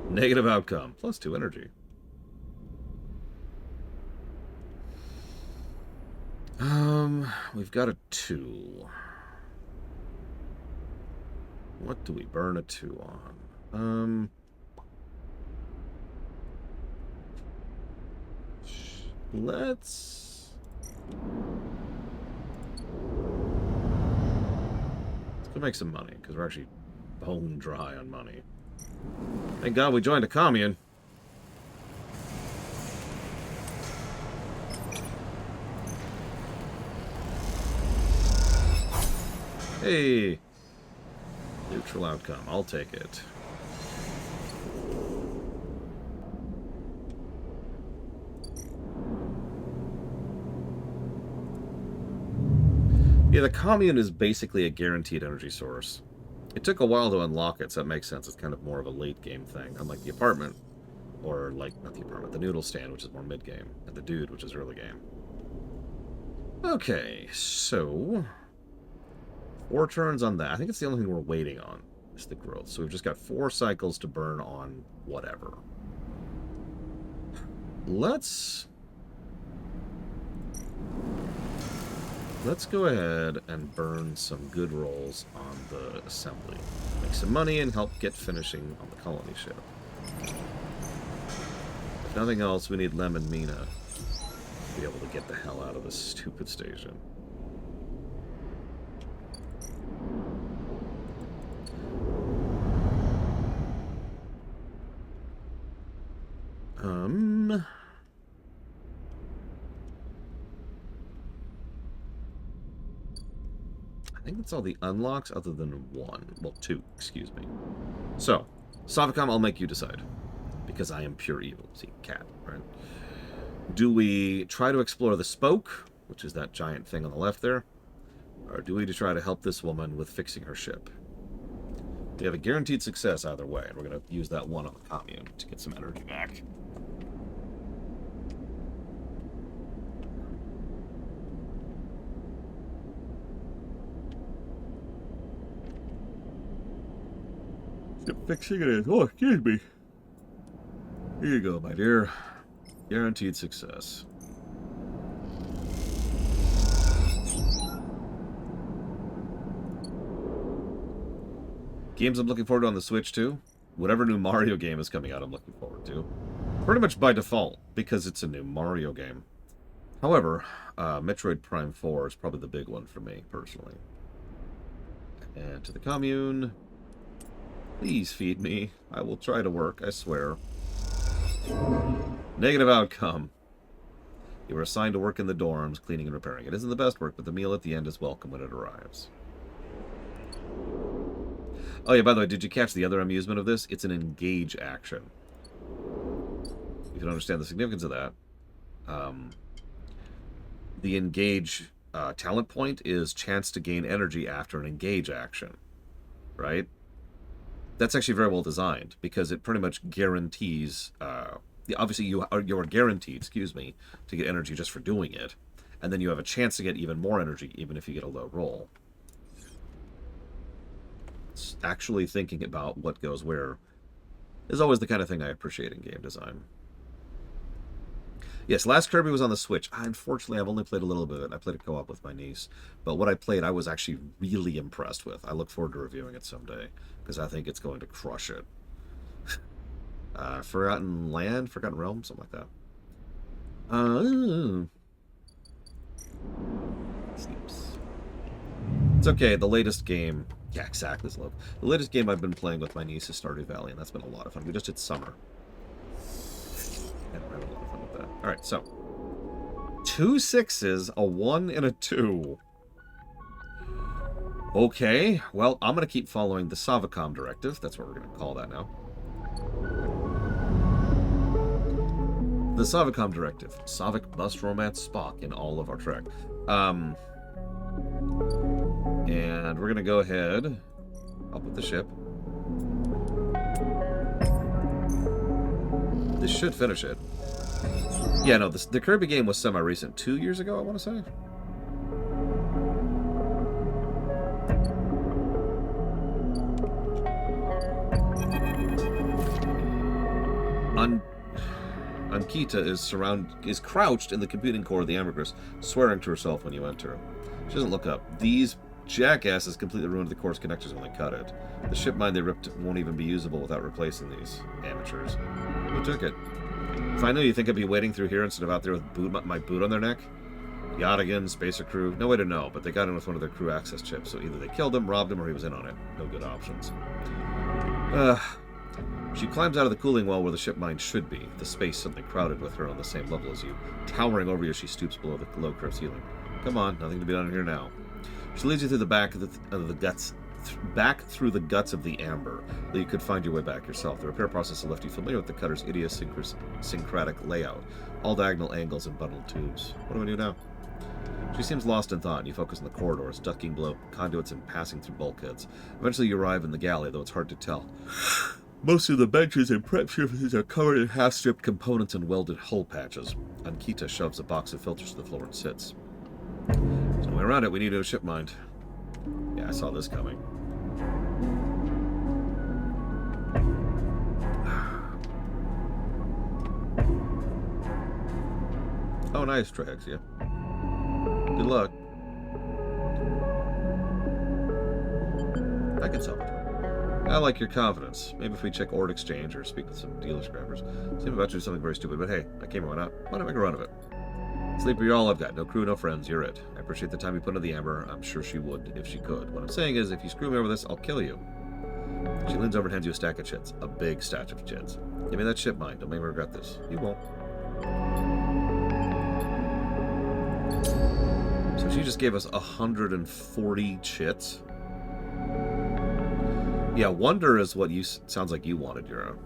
Negative outcome. Plus 2 energy. We've got a 2. What do we burn a 2 on? Let's go make some money, because we're actually bone dry on money. Thank God we joined a commune. Hey! Neutral outcome. I'll take it. Yeah, the commune is basically a guaranteed energy source. It took a while to unlock it, so that makes sense. It's kind of more of a late game thing, unlike the apartment, or like, not the apartment, the noodle stand, which is more mid game, and the dude, which is early game. Okay, so 4 turns on that. I think it's the only thing we're waiting on is the growth. So we've just got 4 cycles to burn on whatever. Let's go ahead and burn some good rolls on the assembly. Make some money and help get finishing on the colony ship. If nothing else, we need Lem and Mina to be able to get the hell out of this stupid station. think that's all the unlocks other than one. Well, two, excuse me. So, Savicom, I'll make you decide. Because I am pure evil. See, cat, right? Do we try to explore the spoke, which is that giant thing on the left there? Or do we try to help this woman with fixing her ship? We have a guaranteed success either way, and we're going to use that one on the commune to get some energy back. Ship fixing it is. Oh, excuse me. Here you go, my dear. Guaranteed success. Games I'm looking forward to on the Switch, too. Whatever new Mario game is coming out, I'm looking forward to. Pretty much by default, because it's a new Mario game. However, Metroid Prime 4 is probably the big one for me, personally. And to the commune. Please feed me. I will try to work, I swear. Negative outcome. You were assigned to work in the dorms, cleaning and repairing. It isn't the best work, but the meal at the end is welcome when it arrives. Oh yeah, by the way, did you catch the other amusement of this? It's an engage action. If you don't understand the significance of that, the engage talent point is chance to gain energy after an engage action, right? That's actually very well designed because it pretty much guarantees. Obviously, you are guaranteed, excuse me, to get energy just for doing it, and then you have a chance to get even more energy, even if you get a low roll. Actually thinking about what goes where is always the kind of thing I appreciate in game design. Yes, last Kirby was on the Switch. Unfortunately, I've only played a little bit of it. I played a co-op with my niece. But what I played, I was actually really impressed with. I look forward to reviewing it someday, because I think it's going to crush it. Forgotten Land? Forgotten Realm? Something like that. It's okay, the latest game... Yeah, exactly, Slope. The latest game I've been playing with my niece is Stardew Valley, and that's been a lot of fun. We just did summer. And we're having a lot of fun with that. Alright, so. 2 6s, a 1, and a 2. Okay, well, I'm going to keep following the Savicom directive. That's what we're going to call that now. The Savicom directive. Savic must romance Spock in all of our Trek. And we're going to go ahead, up with the ship. This should finish it. Yeah, no, the Kirby game was semi-recent. 2 years ago, I want to say. Ankita is crouched in the computing core of the Ambergris, swearing to herself when you enter. She doesn't look up. These jackasses completely ruined the core's connectors when they cut it. The ship mine they ripped won't even be usable without replacing these amateurs. Who took it? If I knew, you think I'd be waiting through here instead of out there with my boot on their neck? Yadigan, Spacer Crew, no way to know, but they got in with one of their crew access chips, so either they killed him, robbed him, or he was in on it. No good options. She climbs out of the cooling well where the ship mine should be, the space suddenly crowded with her on the same level as you, towering over you as she stoops below the low curved ceiling. Come on, nothing to be done here now. She leads you through the back of the guts, back through the guts of the Amber, that you could find your way back yourself. The repair process has left you familiar with the cutter's idiosyncratic layout, all diagonal angles and bundled tubes. What do we do now? She seems lost in thought, and you focus on the corridors, ducking below conduits and passing through bulkheads. Eventually you arrive in the galley, though it's hard to tell. Most of the benches and prep surfaces are covered in half-stripped components and welded hole patches. Ankita shoves a box of filters to the floor and sits. So way around it, we need a ship mind. Yeah, I saw this coming. Oh, nice, Trihexia. Good luck. I can solve it. I like your confidence. Maybe if we check Ord Exchange or speak with some dealer scrappers. Seem about to do something very stupid, but hey, I came here, why not? Why not make a run of it? Sleeper, you're all I've got. No crew, no friends. You're it. I appreciate the time you put into the Amber. I'm sure she would if she could. What I'm saying is, if you screw me over this, I'll kill you. She leans over and hands you a stack of chits. A big stack of chits. Give me that ship mine. Don't make me regret this. You won't. So she just gave us 140 chits. Yeah, Wonder is what you sounds like you wanted, Euro.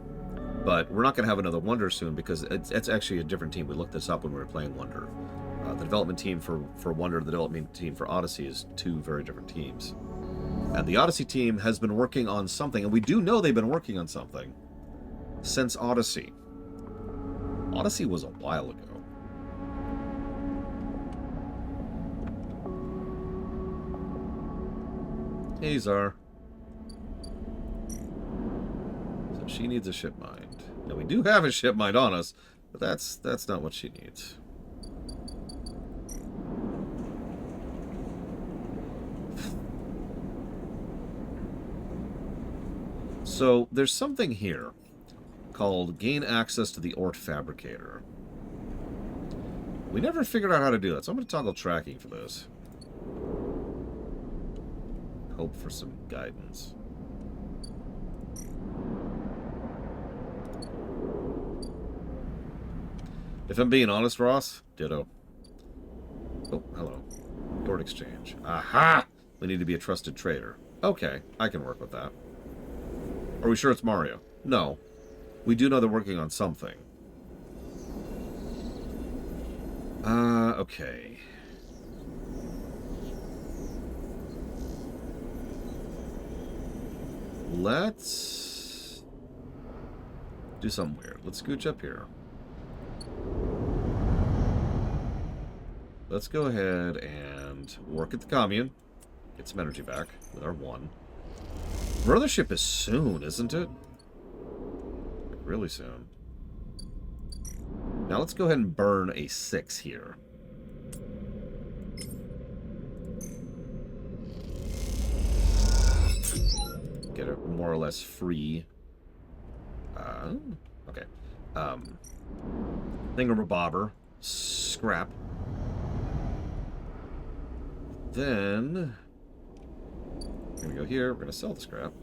But we're not going to have another Wonder soon because it's actually a different team. We looked this up when we were playing Wonder. The development team for Wonder, the development team for Odyssey is two very different teams. And the Odyssey team has been working on something, and we do know they've been working on something since Odyssey. Odyssey was a while ago. Hey, Zar. So she needs a ship mind. Now, we do have a ship mind on us, but that's not what she needs. So, there's something here called gain access to the Ort Fabricator. We never figured out how to do that, so I'm going to toggle tracking for this. Hope for some guidance. If I'm being honest, Ross, ditto. Oh, hello. Ort Exchange. Aha! We need to be a trusted trader. Okay, I can work with that. Are we sure it's Mario? No. We do know they're working on something. Okay. Let's do something weird. Let's scooch up here. Let's go ahead and work at the commune. Get some energy back with our 1. Brothership is soon, isn't it? Like really soon. Now let's go ahead and burn a 6 here. Get it more or less free. Okay. Thingamabobber. Scrap. Then we're going to go here. We're going to sell the scrap.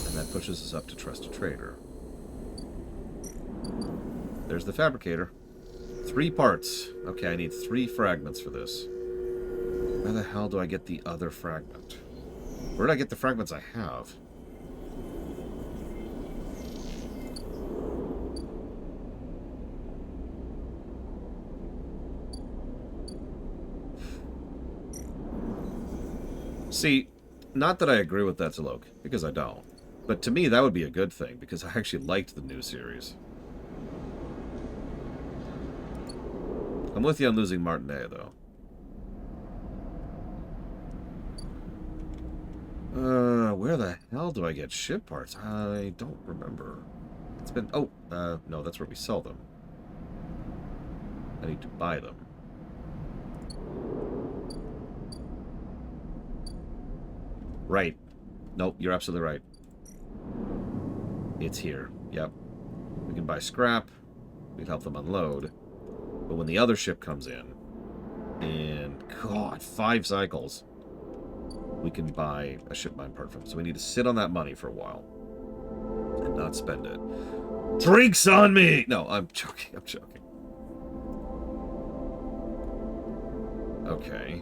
And that pushes us up to Trusted Trader. There's the Fabricator. 3 parts. Okay, I need 3 fragments for this. Where the hell do I get the other fragment? Where did I get the fragments I have? See, not that I agree with that, Zalok, because I don't. But to me, that would be a good thing, because I actually liked the new series. I'm with you on losing Martinet, though. Where the hell do I get ship parts? I don't remember. It's been... Oh, no, that's where we sell them. I need to buy them. Right. Nope, you're absolutely right. It's here. Yep. We can buy scrap. We'd help them unload. But when the other ship comes in, God, 5 cycles, we can buy a ship mine part from them. So we need to sit on that money for a while and not spend it. Drinks on me! No, I'm joking. I'm joking. Okay.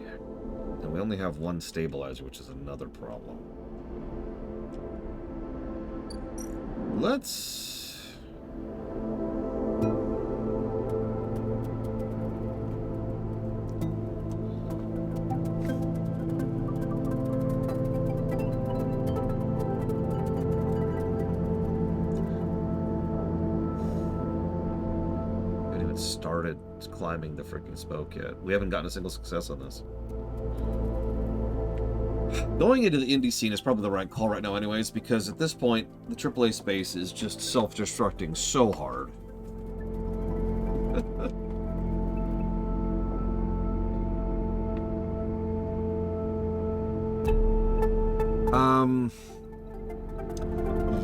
And we only have 1 stabilizer, which is another problem. Let's... haven't even started climbing the freaking spoke yet. We haven't gotten a single success on this. Going into the indie scene is probably the right call right now anyways, because at this point, the AAA space is just self-destructing so hard.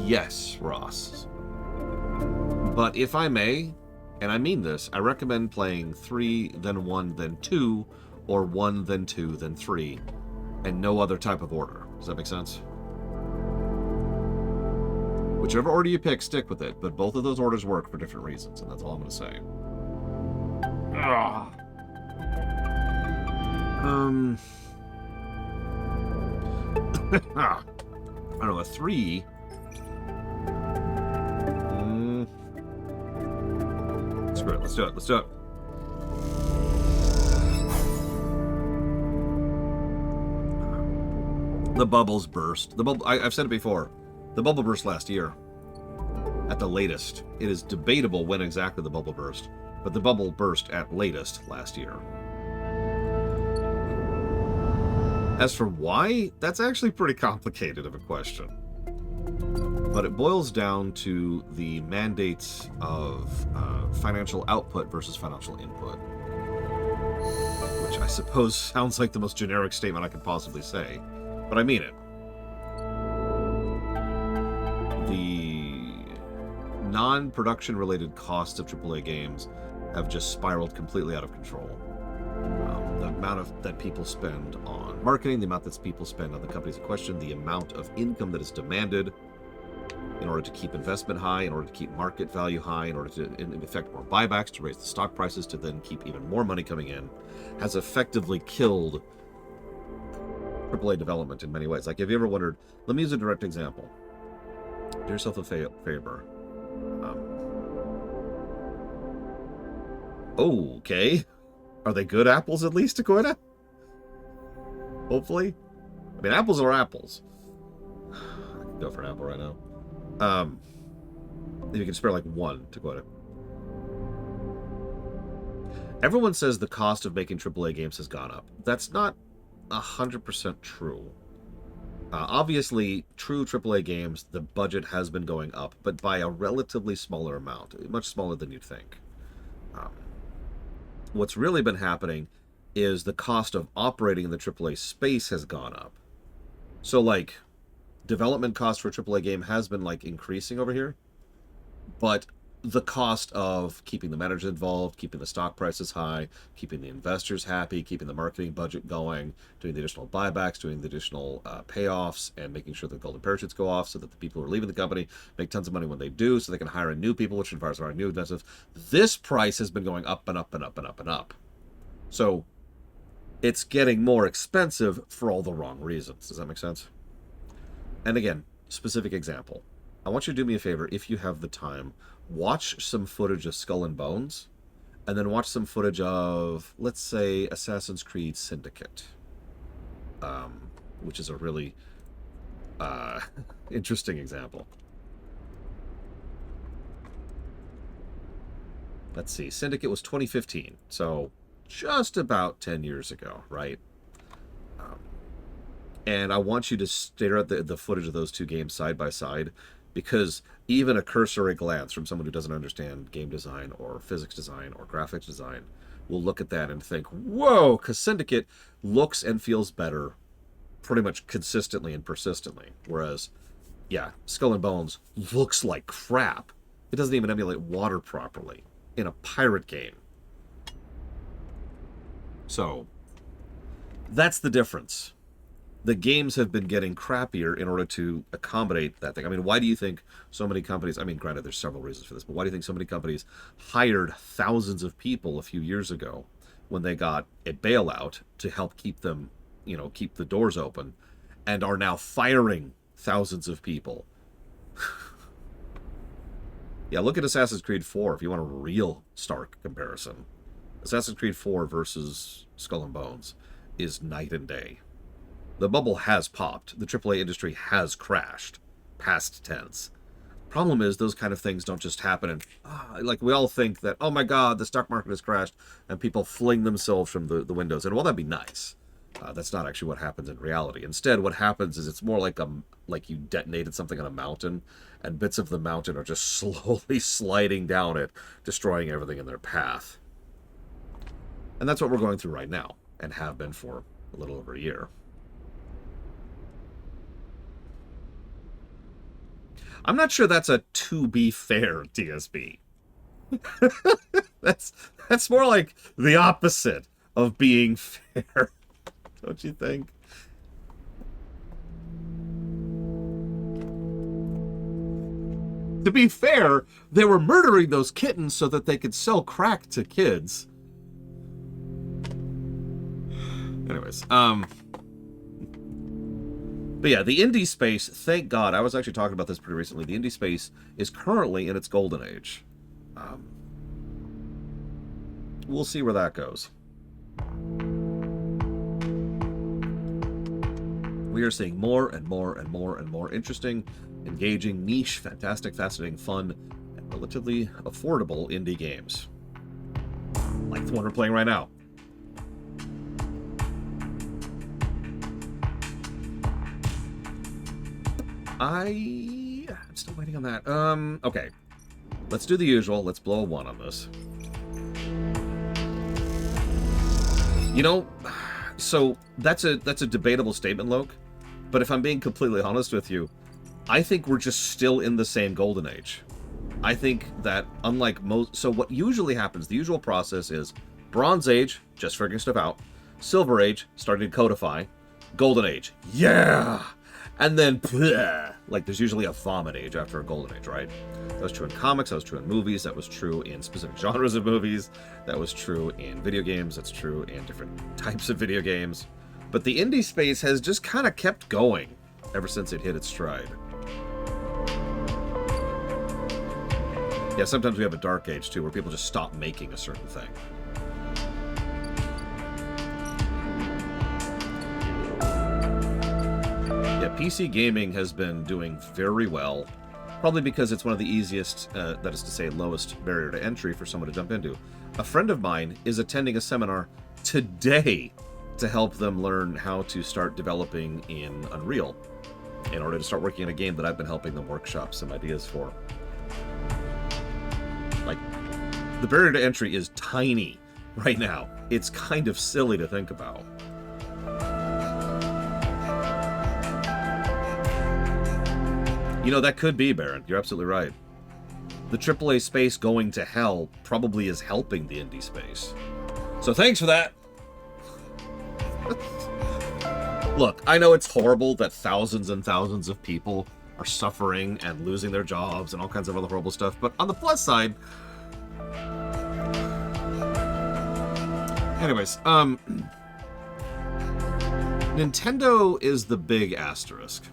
Yes, Ross. But if I may, and I mean this, I recommend playing 3, then 1, then 2, or 1, then 2, then 3. And no other type of order. Does that make sense? Whichever order you pick, stick with it. But both of those orders work for different reasons, and that's all I'm going to say. Ugh. I don't know, a 3. Screw it, let's do it, let's do it. The bubbles burst. The bubble, I've said it before. The bubble burst last year. At the latest. It is debatable when exactly the bubble burst, but the bubble burst at latest last year. As for why, that's actually pretty complicated of a question. But it boils down to the mandates of financial output versus financial input. Which I suppose sounds like the most generic statement I could possibly say. But I mean it. The non-production related costs of AAA games have just spiraled completely out of control. The amount that people spend on marketing, the amount that people spend on the companies in question, the amount of income that is demanded in order to keep investment high, in order to keep market value high, in order to, in effect, more buybacks, to raise the stock prices, to then keep even more money coming in, has effectively killed AAA development in many ways. Like, have you ever wondered, let me use a direct example. Do yourself a favor. Okay. Are they good apples at least, Dakota? Hopefully. I mean, apples are apples. I can go for an apple right now. If you can spare like one, Dakota. Everyone says the cost of making AAA games has gone up. That's not 100% true. Obviously, true AAA games, the budget has been going up, but by a relatively smaller amount, much smaller than you'd think. What's really been happening is the cost of operating in the AAA space has gone up. So, like, development cost for a AAA game has been, like, increasing over here, but the cost of keeping the managers involved, keeping the stock prices high, keeping the investors happy, keeping the marketing budget going, doing the additional buybacks, doing the additional payoffs, and making sure that golden parachutes go off so that the people who are leaving the company make tons of money when they do, so they can hire in new people, which requires our new investors. This price has been going up and up and up and up and up. So it's getting more expensive for all the wrong reasons. Does that make sense? And again, specific example. I want you to do me a favor, if you have the time, watch some footage of Skull and Bones, and then watch some footage of, let's say, Assassin's Creed Syndicate, which is a really interesting example. Let's see, Syndicate was 2015, so just about 10 years ago, right? And I want you to stare at the footage of those two games side by side, because even a cursory glance from someone who doesn't understand game design or physics design or graphics design will look at that and think, whoa, because Syndicate looks and feels better pretty much consistently and persistently. Whereas, yeah, Skull and Bones looks like crap. It doesn't even emulate water properly in a pirate game. So, that's the difference. The games have been getting crappier in order to accommodate that thing. I mean, why do you think so many companies, I mean, granted, there's several reasons for this, but why do you think so many companies hired thousands of people a few years ago when they got a bailout to help keep them, keep the doors open, and are now firing thousands of people? Yeah, look at Assassin's Creed 4 if you want a real stark comparison. Assassin's Creed 4 versus Skull and Bones is night and day. The bubble has popped. The AAA industry has crashed. Past tense. Problem is, those kind of things don't just happen and, like, we all think that, oh my god, the stock market has crashed, and people fling themselves from the windows. And while that'd be nice, that's not actually what happens in reality. Instead, what happens is it's more like you detonated something on a mountain, and bits of the mountain are just slowly sliding down it, destroying everything in their path. And that's what we're going through right now, and have been for a little over a year. I'm not sure that's a to be fair TSB. That's more like the opposite of being fair, don't you think? To be fair, they were murdering those kittens so that they could sell crack to kids. Anyways, but yeah, the indie space, thank God, I was actually talking about this pretty recently. The indie space is currently in its golden age. We'll see where that goes. We are seeing more and more and more and more interesting, engaging, niche, fantastic, fascinating, fun, and relatively affordable indie games. Like the one we're playing right now. I'm still waiting on that. Okay. Let's do the usual. Let's blow a 1 on this. You know, so that's a debatable statement, Loke. But if I'm being completely honest with you, I think we're just still in the same golden age. I think that unlike most... So what usually happens, the usual process is Bronze Age, just figuring stuff out. Silver Age, starting to codify. Golden Age, yeah! And then, bleh, like, there's usually a vomit age after a golden age, right? That was true in comics, that was true in movies, that was true in specific genres of movies, that was true in video games, that's true in different types of video games. But the indie space has just kind of kept going ever since it hit its stride. Yeah, sometimes we have a dark age, too, where people just stop making a certain thing. Yeah, PC gaming has been doing very well, probably because it's one of the easiest, that is to say, lowest barrier to entry for someone to jump into. A friend of mine is attending a seminar today to help them learn how to start developing in Unreal in order to start working on a game that I've been helping them workshop some ideas for. Like, the barrier to entry is tiny right now. It's kind of silly to think about. You know, that could be, Baron. You're absolutely right. The AAA space going to hell probably is helping the indie space. So thanks for that. Look, I know it's horrible that thousands and thousands of people are suffering and losing their jobs and all kinds of other horrible stuff, but on the plus side... Anyways, Nintendo is the big asterisk.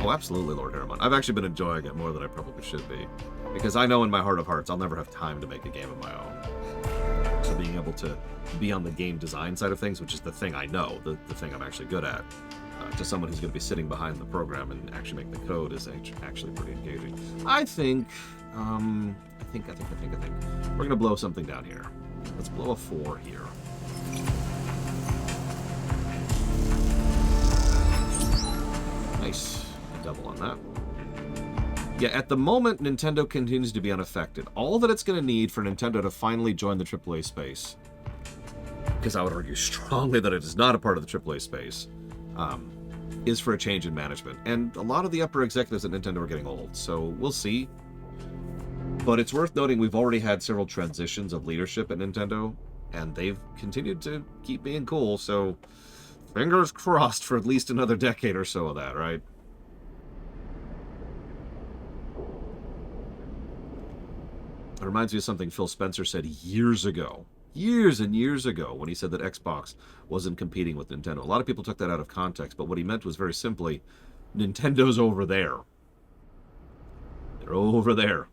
Oh, absolutely, Lord Harriman. I've actually been enjoying it more than I probably should be. Because I know in my heart of hearts, I'll never have time to make a game of my own. So being able to be on the game design side of things, which is the thing I know, the thing I'm actually good at, to someone who's going to be sitting behind the program and actually make the code is actually pretty engaging. I think we're going to blow something down here. Let's blow a 4 here. Nice. A double on that. Yeah, at the moment, Nintendo continues to be unaffected. All that it's going to need for Nintendo to finally join the AAA space, because I would argue strongly that it is not a part of the AAA space, is for a change in management. And a lot of the upper executives at Nintendo are getting old, so we'll see. But it's worth noting we've already had several transitions of leadership at Nintendo, and they've continued to keep being cool, so fingers crossed for at least another decade or so of that, right? It reminds me of something Phil Spencer said years ago. Years and years ago, when he said that Xbox wasn't competing with Nintendo. A lot of people took that out of context, but what he meant was very simply, Nintendo's over there. They're over there.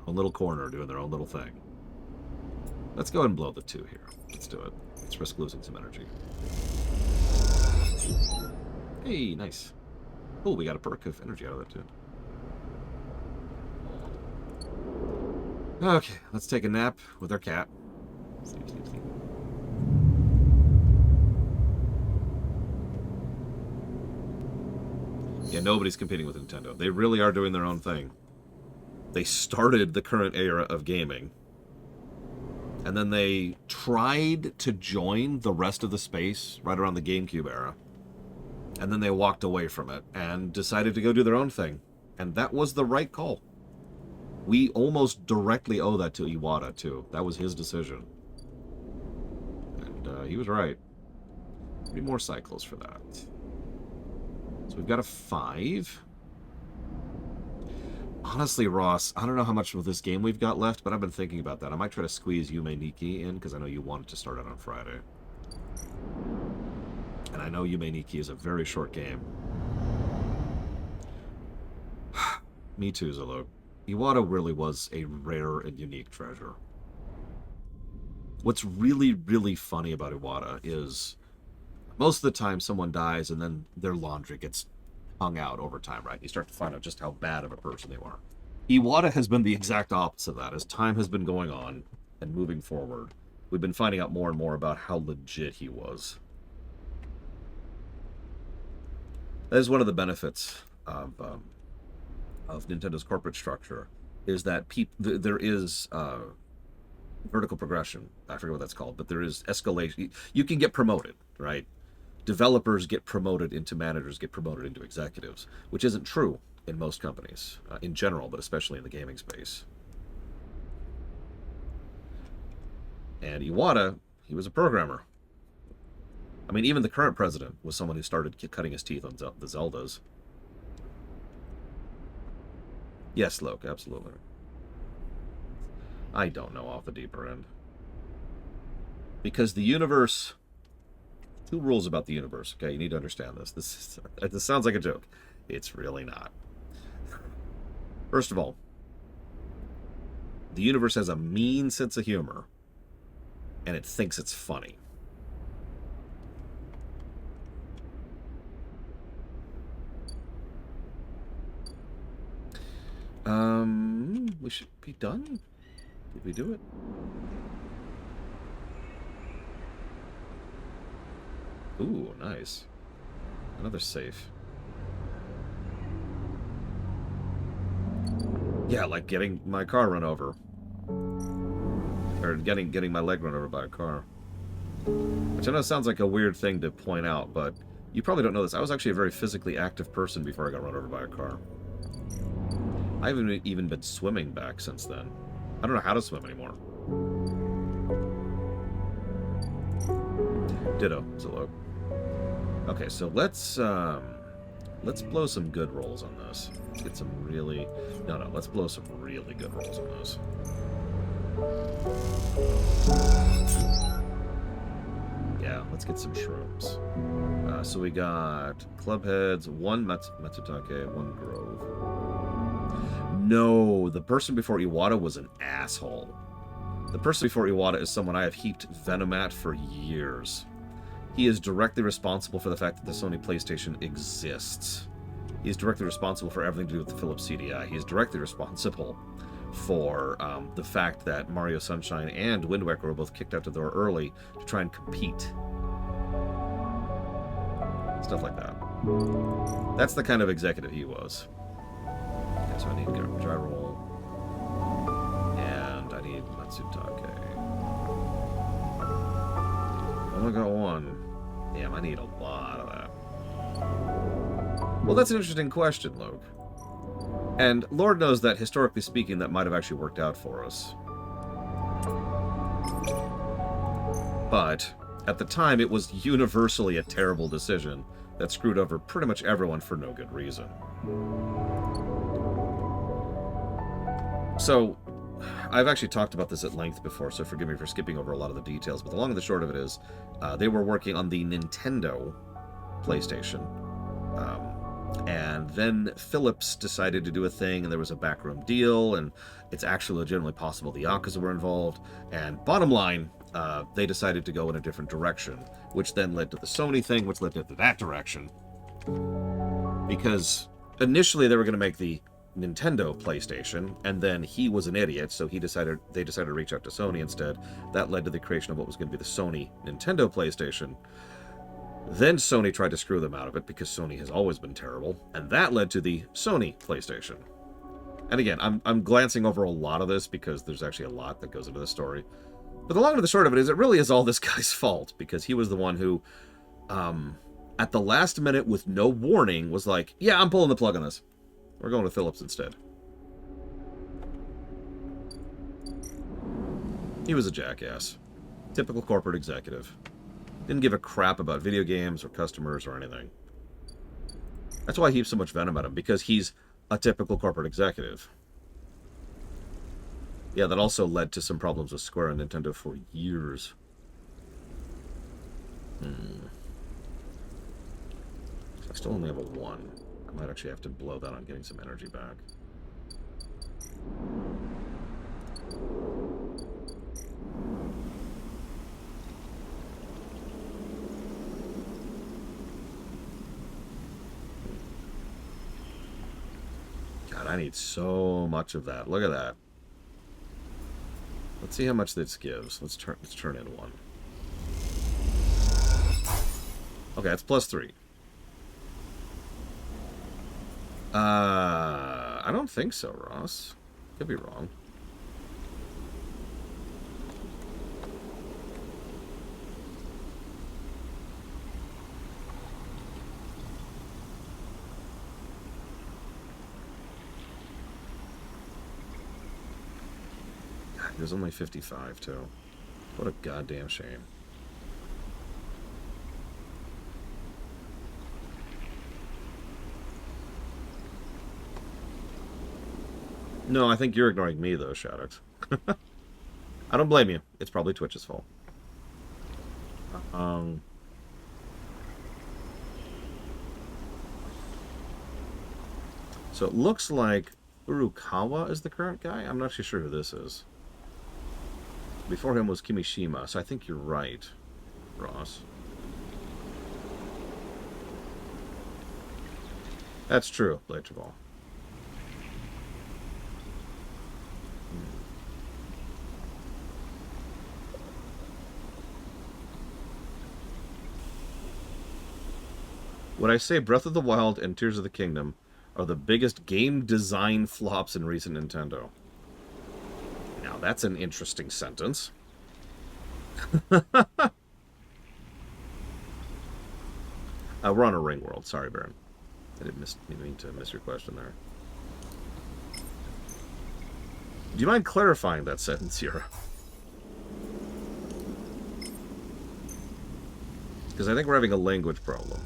Own little corner doing their own little thing. Let's go ahead and blow the 2 here. Let's do it. Let's risk losing some energy. Hey, nice. Oh, we got a perk of energy out of that too. Okay, let's take a nap with our cat. Sleep, sleep, sleep. Yeah, nobody's competing with Nintendo. They really are doing their own thing. They started the current era of gaming, and then they tried to join the rest of the space right around the GameCube era, and then they walked away from it and decided to go do their own thing. And that was the right call. We almost directly owe that to Iwata, too. That was his decision. And he was right. 3 more cycles for that. So we've got a 5. Honestly, Ross, I don't know how much of this game we've got left, but I've been thinking about that. I might try to squeeze Yume Nikki in, because I know you wanted to start it on Friday. And I know Yume Nikki is a very short game. Me too, Zalok. Iwata really was a rare and unique treasure. What's really, really funny about Iwata is most of the time someone dies and then their laundry gets hung out over time, right? You start to find out just how bad of a person they are. Iwata has been the exact opposite of that. As time has been going on and moving forward, we've been finding out more and more about how legit he was. That is one of the benefits of Nintendo's corporate structure, is that there is vertical progression. I forget what that's called, but there is escalation. You can get promoted, right? Developers get promoted into managers, get promoted into executives, which isn't true in most companies, in general, but especially in the gaming space. And Iwata, he was a programmer. I mean, even the current president was someone who started cutting his teeth on the Zeldas. Yes, Loke, absolutely. I don't know off the deeper end. Because the universe... Two rules about the universe, okay? You need to understand this. This sounds like a joke. It's really not. First of all, the universe has a mean sense of humor, and it thinks it's funny. We should be done? Did we do it? Ooh, nice. Another safe. Yeah, like getting my car run over. Or getting my leg run over by a car. Which I know sounds like a weird thing to point out, but you probably don't know this. I was actually a very physically active person before I got run over by a car. I haven't even been swimming back since then. I don't know how to swim anymore. Ditto, Zillow. Okay, so let's blow some good rolls on this. Let's get some really... No, let's blow some really good rolls on this. Yeah, let's get some shrooms. So we got Clubheads, one Matsutake, one Grove. No, the person before Iwata was an asshole. The person before Iwata is someone I have heaped venom at for years. He is directly responsible for the fact that the Sony PlayStation exists. He is directly responsible for everything to do with the Philips CDI. He is directly responsible for the fact that Mario Sunshine and Wind Waker were both kicked out the door early to try and compete. Stuff like that. That's the kind of executive he was. Okay, so I need to get a dry roll. And I need Matsutake. I only got one. Damn, I need a lot of that. Well, that's an interesting question, Luke. And Lord knows that, historically speaking, that might have actually worked out for us. But, at the time, it was universally a terrible decision that screwed over pretty much everyone for no good reason. So, I've actually talked about this at length before, so forgive me for skipping over a lot of the details, but the long and the short of it is, they were working on the Nintendo PlayStation. And then Philips decided to do a thing, and there was a backroom deal, and it's actually legitimately possible the Yakuza were involved. And bottom line, they decided to go in a different direction, which then led to the Sony thing, which led to that direction. Because initially they were going to make the Nintendo PlayStation, and then he was an idiot, so they decided to reach out to Sony instead. That led to the creation of what was going to be the Sony Nintendo PlayStation. Then Sony tried to screw them out of it, because Sony has always been terrible, and that led to the Sony PlayStation. And again, I'm glancing over a lot of this, because there's actually a lot that goes into this story. But the long and the short of it is, it really is all this guy's fault, because he was the one who, at the last minute, with no warning, was like, yeah, I'm pulling the plug on this. We're going to Philips instead. He was a jackass. Typical corporate executive. Didn't give a crap about video games or customers or anything. That's why I heap so much venom at him, because he's a typical corporate executive. Yeah, that also led to some problems with Square and Nintendo for years. I still only have a 1. I might actually have to blow that on getting some energy back. God, I need so much of that. Look at that. Let's see how much this gives. Let's turn in 1. Okay, that's +3. I don't think so, Ross. Could be wrong. God, he was only 55, too. What a goddamn shame. No, I think you're ignoring me, though, Shadox. I don't blame you. It's probably Twitch's fault. So it looks like Urukawa is the current guy. I'm not actually sure who this is. Before him was Kimishima, so I think you're right, Ross. That's true, Blateball. Would I say Breath of the Wild and Tears of the Kingdom are the biggest game design flops in recent Nintendo? Now, that's an interesting sentence. We're on a ring world. Sorry, Baron. I didn't mean to miss your question there. Do you mind clarifying that sentence, Yura? Because I think we're having a language problem.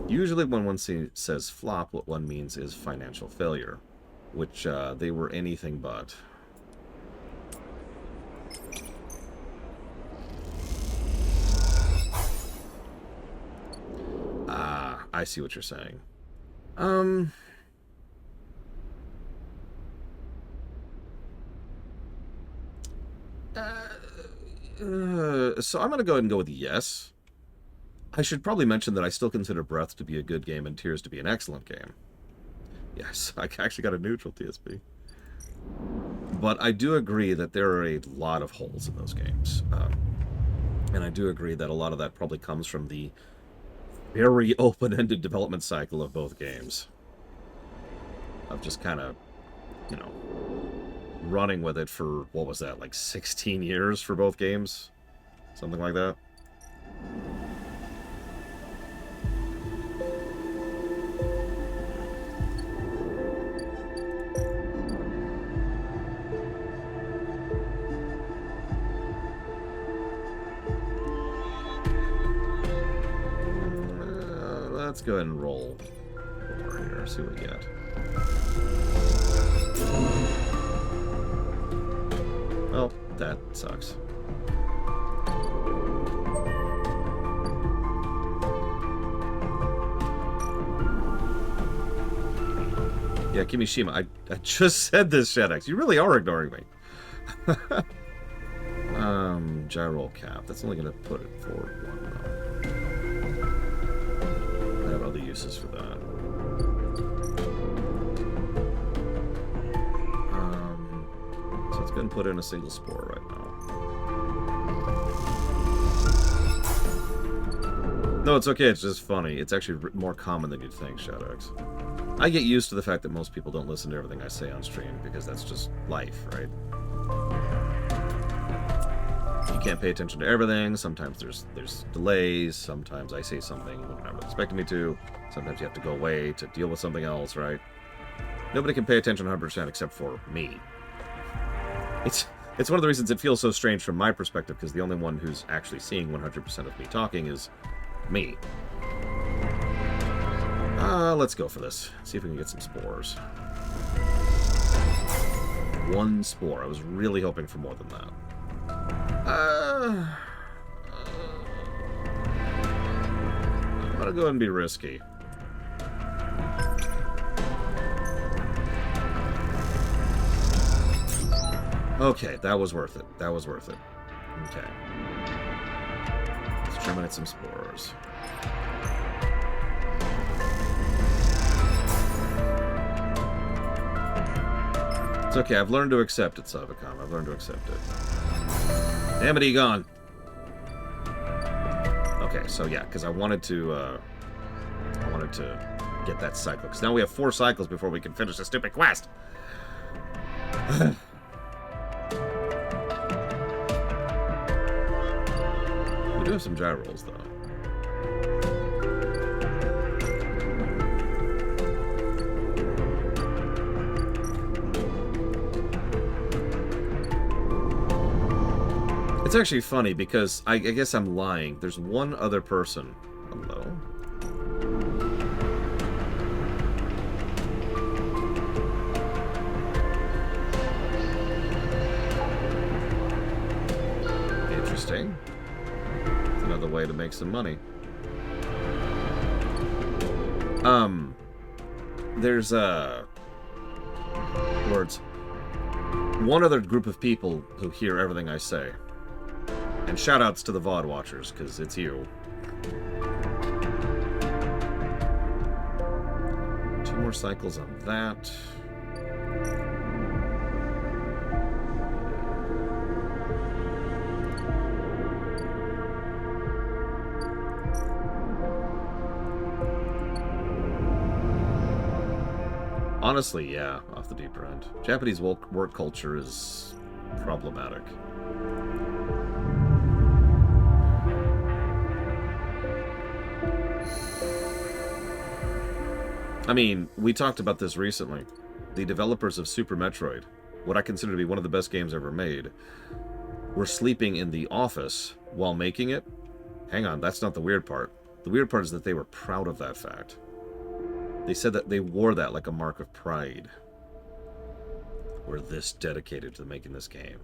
Usually when one says flop, what one means is financial failure, which they were anything but. Ah, I see what you're saying. So I'm going to go ahead and go with yes. I should probably mention that I still consider Breath to be a good game and Tears to be an excellent game. Yes, I actually got a neutral TSP. But I do agree that there are a lot of holes in those games. And I do agree that a lot of that probably comes from the very open-ended development cycle of both games. Of just kind of, you know, running with it for, what was that, like 16 years for both games? Something like that. Let's go ahead and roll over here, see what we get. Well, that sucks. Yeah, Kimishima, I just said this, Shadex. You really are ignoring me. Gyro cap. That's only going to put it forward one, though. I have other uses for that. So let's go ahead and put in a single spore right now. No, it's okay. It's just funny. It's actually more common than you'd think, Shadox. I get used to the fact that most people don't listen to everything I say on stream, because that's just life, right? You can't pay attention to everything. Sometimes there's delays. Sometimes I say something when I'm not expecting me to. Sometimes you have to go away to deal with something else, right? Nobody can pay attention 100% except for me. It's one of the reasons it feels so strange from my perspective, because the only one who's actually seeing 100% of me talking is me. Let's go for this. See if we can get some spores. One spore. I was really hoping for more than that. I'm gonna go ahead and be risky. Okay, that was worth it. That was worth it. Okay. Let's germinate some spores. It's okay, I've learned to accept it, Savicom. I've learned to accept it. Damn it, Egon! Okay, so yeah, because I wanted to get that cycle. Because now we have 4 cycles before we can finish the stupid quest! We do have some gyros, though. It's actually funny because I guess I'm lying. There's one other person. Hello? Interesting. It's another way to make some money. There's words. One other group of people who hear everything I say. And shoutouts to the VOD watchers, because it's you. 2 more cycles on that. Honestly, yeah, off the deeper end. Japanese work culture is problematic. I mean, we talked about this recently. The developers of Super Metroid, what I consider to be one of the best games ever made, were sleeping in the office while making it. Hang on, that's not the weird part. The weird part is that they were proud of that fact. They said that they wore that like a mark of pride. We're this dedicated to making this game.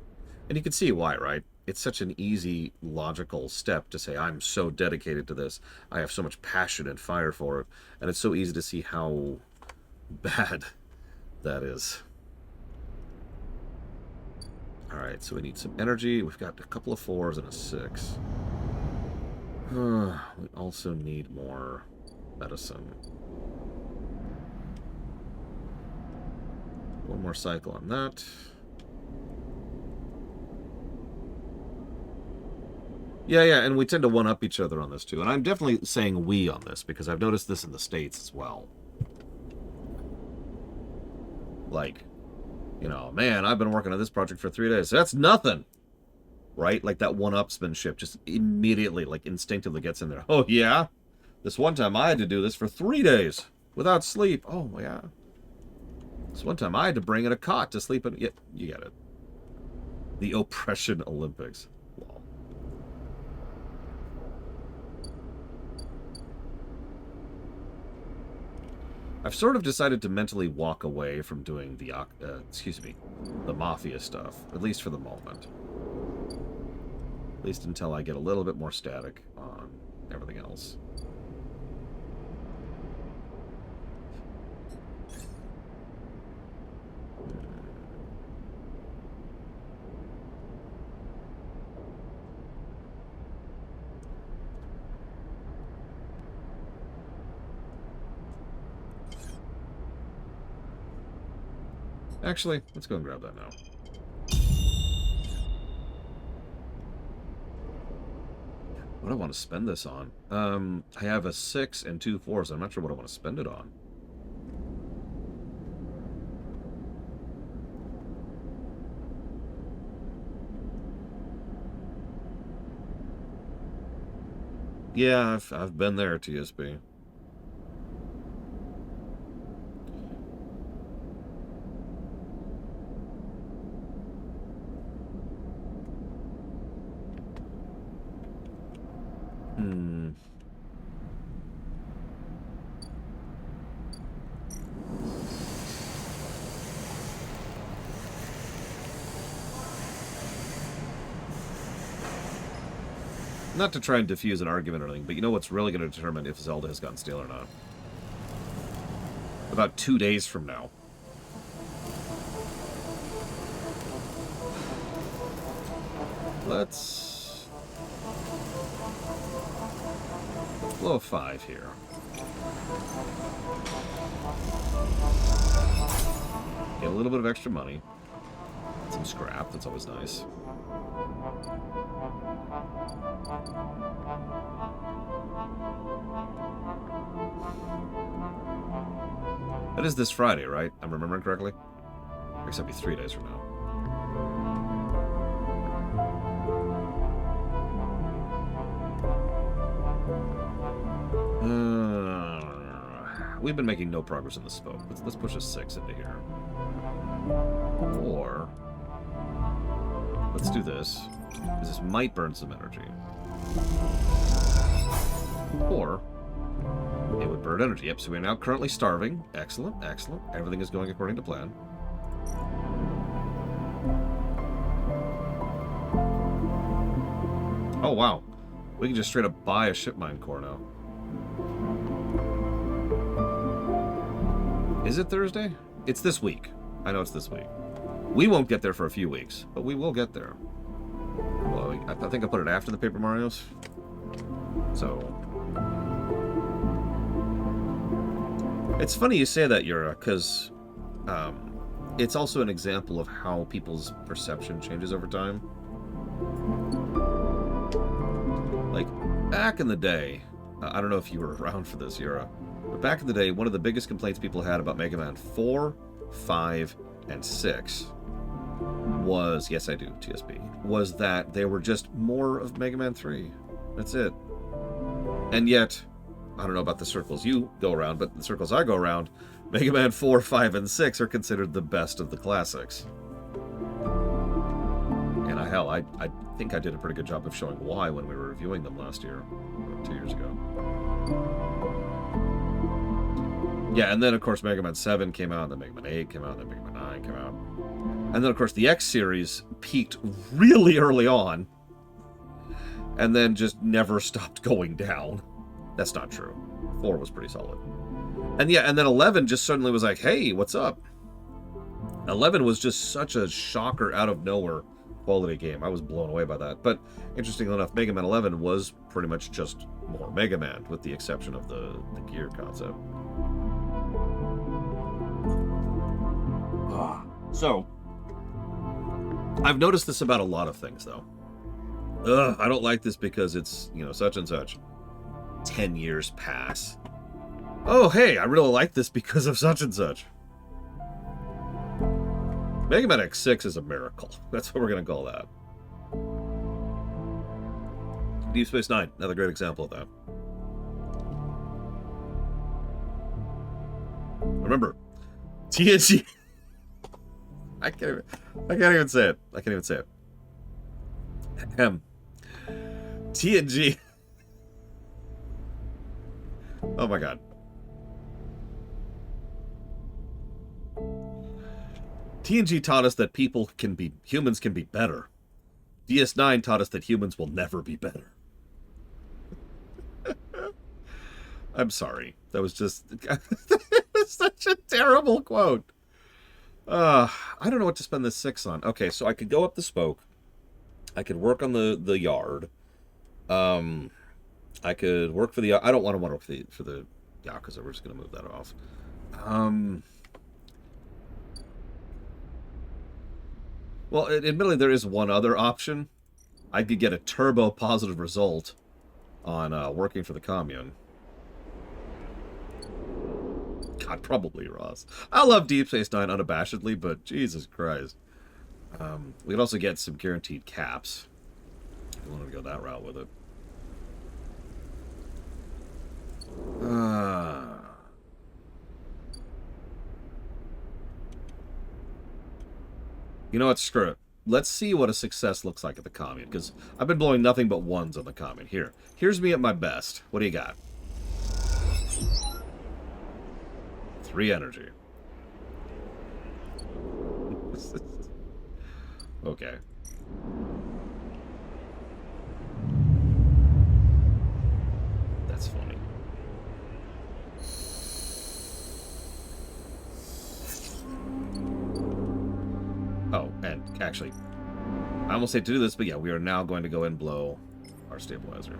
And you can see why, right? It's such an easy, logical step to say, I'm so dedicated to this. I have so much passion and fire for it. And it's so easy to see how bad that is. Alright, so we need some energy. We've got a couple of 4s and a 6. We also need more medicine. 1 more cycle on that. Yeah, and we tend to one-up each other on this, too. And I'm definitely saying we on this, because I've noticed this in the States as well. Like, you know, man, I've been working on this project for 3 days. That's nothing! Right? Like, that one-upsmanship just immediately, like, instinctively gets in there. Oh, yeah? This one time I had to do this for 3 days without sleep. Oh, yeah. This one time I had to bring in a cot to sleep in. Yeah, you get it. The Oppression Olympics. Wow. I've sort of decided to mentally walk away from doing the, the Mafia stuff, at least for the moment. At least until I get a little bit more static on everything else. Actually, let's go and grab that now. What do I want to spend this on? I have a 6 and 2 4s. I'm not sure what I want to spend it on. Yeah, I've been there, TSB. Not to try and diffuse an argument or anything, but you know what's really going to determine if Zelda has gotten stale or not? About 2 days from now. Let's blow a 5 here. Get a little bit of extra money. Some scrap, that's always nice. That is this Friday, right? I'm remembering correctly? I guess that'd be 3 days from now. We've been making no progress in the spoke. Let's push a 6 into here. Or let's do this, because this might burn some energy. Or it would burn energy. Yep, so we're now currently starving. Excellent, excellent. Everything is going according to plan. Oh, wow. We can just straight up buy a ship mine core now. Is it Thursday? It's this week. I know it's this week. We won't get there for a few weeks, but we will get there. Well, I think I put it after the Paper Marios. So... It's funny you say that, Yura, because it's also an example of how people's perception changes over time. Like, back in the day, I don't know if you were around for this, Yura, but back in the day, one of the biggest complaints people had about Mega Man 4, 5, and 6 was, yes I do, TSB, was that they were just more of Mega Man 3. That's it. And yet, I don't know about the circles you go around, but the circles I go around, Mega Man 4, 5, and 6 are considered the best of the classics. And hell, I think I did a pretty good job of showing why when we were reviewing them last year, or 2 years ago. Yeah, and then of course Mega Man 7 came out, then Mega Man 8 came out, then Mega Man 9 came out. And then of course the X series peaked really early on, and then just never stopped going down. That's not true. 4 was pretty solid. And yeah, and then 11 just suddenly was like, hey, what's up? 11 was just such a shocker out of nowhere quality game. I was blown away by that. But interestingly enough, Mega Man 11 was pretty much just more Mega Man, with the exception of the gear concept. So, I've noticed this about a lot of things, though. I don't like this because it's, you know, such and such. 10 years pass. Oh, hey, I really like this because of such and such. Mega Man X6 is a miracle. That's what we're going to call that. Deep Space Nine, another great example of that. Remember, TNG... I can't even say it. I can't even say it. TNG... Oh my god. TNG taught us that humans can be better. DS9 taught us that humans will never be better. I'm sorry. That was just such a terrible quote. I don't know what to spend this 6 on. Okay, so I could go up the spoke. I could work on the yard. I could work for the... I don't want to work for the Yakuza. We're just going to move that off. Well, admittedly, there is one other option. I could get a turbo positive result on working for the commune. God, probably Ross. I love Deep Space Nine unabashedly, but Jesus Christ. We could also get some guaranteed caps. I want to go that route with it. You know what? Screw it. Let's see what a success looks like at the commune, because I've been blowing nothing but ones on the commune. Here's me at my best. What do you got? 3 energy. Okay. Actually, I almost hate to do this, but yeah, we are now going to go and blow our stabilizer.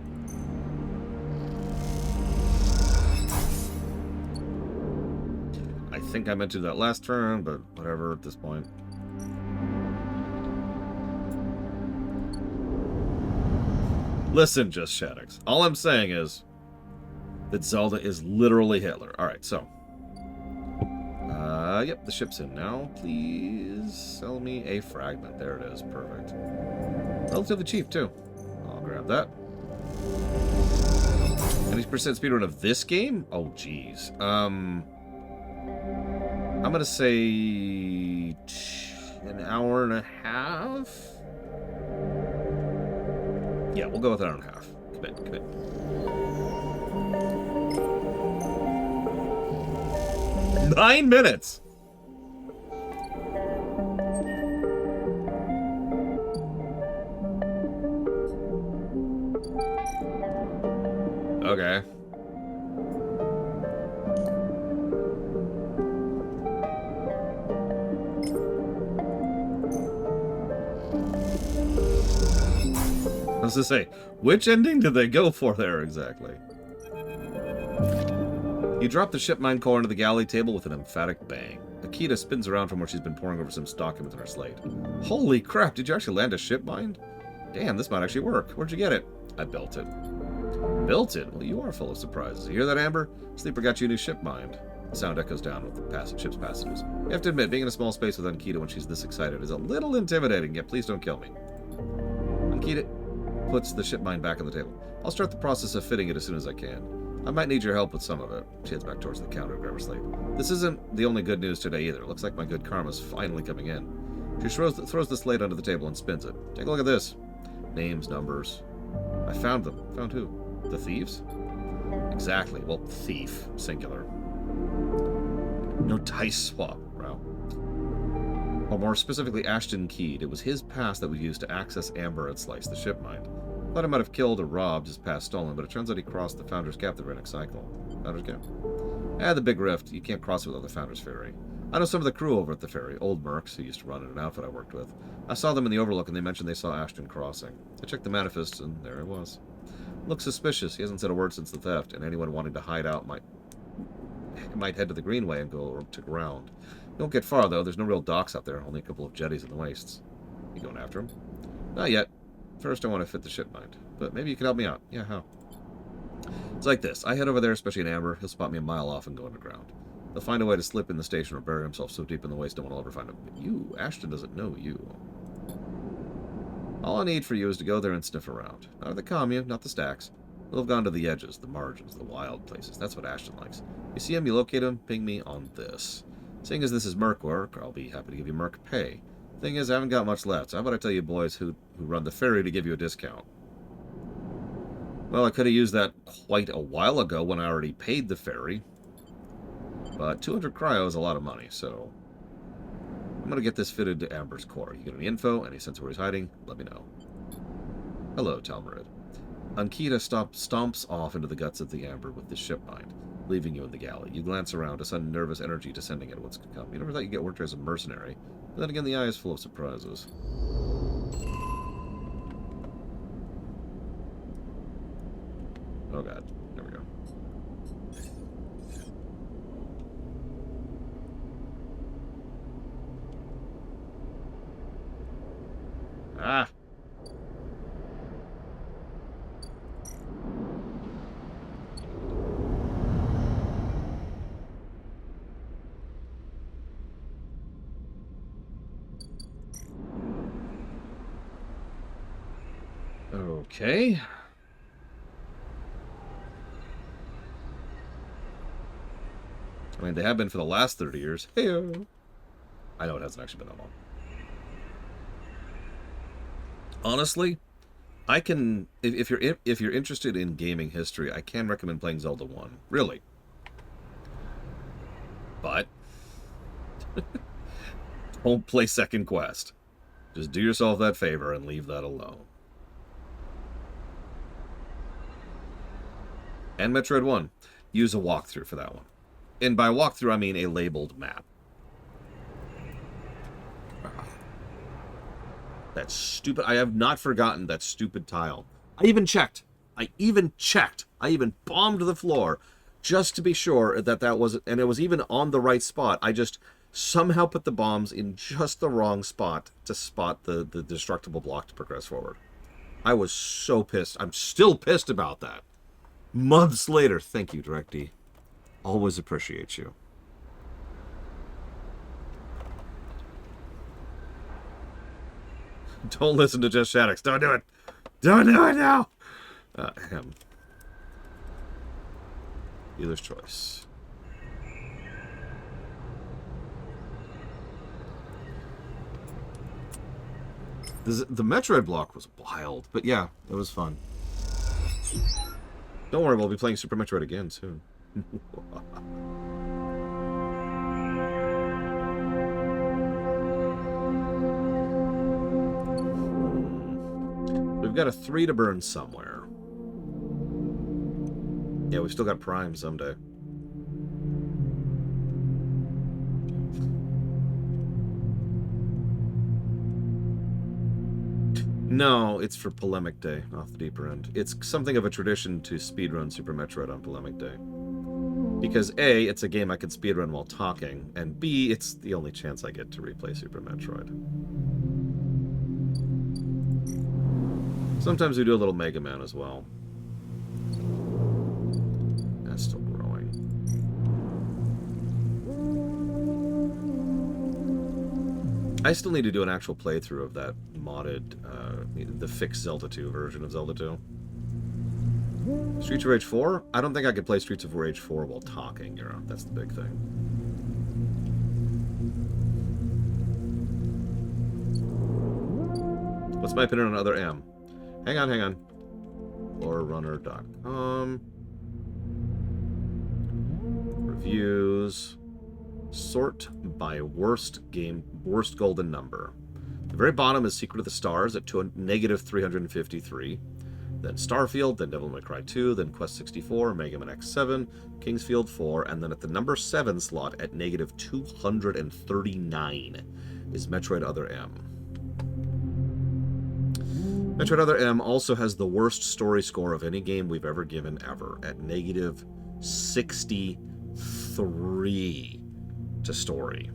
I think I meant to do that last turn, but whatever at this point. Listen, Just Shaddix. All I'm saying is that Zelda is literally Hitler. Alright, so. Yep, the ship's in now. Please sell me a fragment. There it is. Perfect. Relatively cheap, too. I'll grab that. Any percent speedrun of this game? Oh, jeez. I'm gonna say an hour and a half. Yeah, we'll go with an hour and a half. Commit. 9 minutes. Okay. I was to say, which ending did they go for there exactly? You drop the ship mine core into the galley table with an emphatic bang. Akita spins around from where she's been poring over some documents in her slate. Holy crap, did you actually land a ship mine? Damn, this might actually work. Where'd you get it? I built it. Built it? Well, you are full of surprises. You hear that, Amber? Sleeper got you a new ship mined. The sound echoes down with the ship's passengers. You have to admit, being in a small space with Ankita when she's this excited is a little intimidating, yet please don't kill me. Ankita puts the ship mine back on the table. I'll start the process of fitting it as soon as I can. I might need your help with some of it. She heads back towards the counter to grab her slate. This isn't the only good news today either. Looks like my good karma's finally coming in. She throws the slate under the table and spins it. Take a look at this. Names, numbers. I found them. Found who? The thieves? Exactly. Well, thief. Singular. No dice swap, bro. Or more specifically, Ashton Keed. It was his pass that was used to access Amber and slice the ship mine. Thought he might have killed or robbed his pass stolen, but it turns out he crossed the Founder's Gap the Rennick cycle. Founder's Gap? The big rift. You can't cross it without the Founder's Ferry. I know some of the crew over at the ferry, old mercs who used to run in an outfit I worked with. I saw them in the Overlook, and they mentioned they saw Ashton crossing. I checked the manifest, and there it was. Looks suspicious. He hasn't said a word since the theft, and anyone wanting to hide out might head to the Greenway and go to ground. You won't get far, though. There's no real docks out there, only a couple of jetties in the wastes. You going after him? Not yet. First, I want to fit the ship mind. But maybe you can help me out. Yeah, how? It's like this. I head over there, especially in Amber. He'll spot me a mile off and go underground. He'll find a way to slip in the station or bury himself so deep in the waste no one will ever find him. But you, Ashton doesn't know you. All I need for you is to go there and sniff around. Not at the commune, not the stacks. We'll have gone to the edges, the margins, the wild places. That's what Ashton likes. You see him, you locate him, ping me on this. Seeing as this is merc work, I'll be happy to give you merc pay. Thing is, I haven't got much left, so how about I tell you boys who run the ferry to give you a discount? Well, I could have used that quite a while ago when I already paid the ferry. But 200 cryo is a lot of money, so I'm going to get this fitted to Amber's core. You get any info, any sense of where he's hiding, let me know. Hello, Talmarid. Ankita stomps off into the guts of the Amber with the ship mind, leaving you in the galley. You glance around, a sudden nervous energy descending at what's to come. You never thought you'd get worked as a mercenary, but then again, the eye is full of surprises. Oh god, there we go. Ah! Okay. I mean, they have been for the last 30 years. Hey-o. I know it hasn't actually been that long. Honestly, I can, if you're interested in gaming history, I can recommend playing Zelda 1. Really. But don't play Second Quest. Just do yourself that favor and leave that alone. And Metroid 1. Use a walkthrough for that one. And by walkthrough, I mean a labeled map. That stupid... I have not forgotten that stupid tile. I even checked. I even bombed the floor just to be sure that that wasn't... And it was even on the right spot. I just somehow put the bombs in just the wrong spot to spot the destructible block to progress forward. I was so pissed. I'm still pissed about that. Months later. Thank you, DirectD. Always appreciate you. Don't listen to Just Shaddix. Don't do it. Don't do it now. Him. Dealer's choice. The Metroid block was wild, but yeah, it was fun. Don't worry, we'll be playing Super Metroid again soon. We've got a 3 to burn somewhere. Yeah, we've still got Prime someday. No, it's for Polemic Day, off the deeper end. It's something of a tradition to speedrun Super Metroid on Polemic Day. Because A, it's a game I can speedrun while talking, and B, it's the only chance I get to replay Super Metroid. Sometimes we do a little Mega Man as well. That's still growing. I still need to do an actual playthrough of that modded, the fixed Zelda 2 version of Zelda 2. Streets of Rage 4? I don't think I could play Streets of Rage 4 while talking, That's the big thing. What's my opinion on other M? Hang on. Lorerunner.com. Reviews. Sort by worst golden number. The very bottom is Secret of the Stars at negative 353. Then Starfield, then Devil May Cry 2, then Quest 64, Mega Man X7, Kingsfield 4, and then at the number 7 slot at negative 239 is Metroid Other M. Metroid Other M also has the worst story score of any game we've ever given ever at negative 63 to story.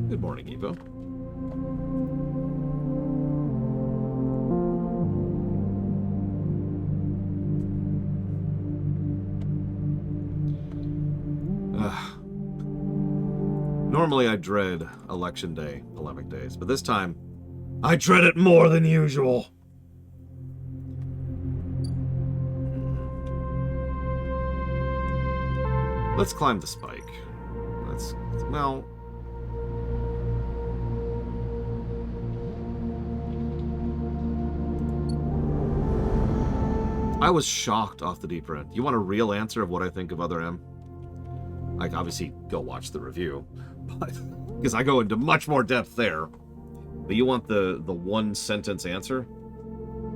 Good morning, Evo. Normally I dread Election Day, Polemic Days, but this time I dread it more than usual. Let's climb the spike. Well... I was shocked off the deeper end. You want a real answer of what I think of Other M? Like, obviously, go watch the review, but because I go into much more depth there. But you want the one-sentence answer?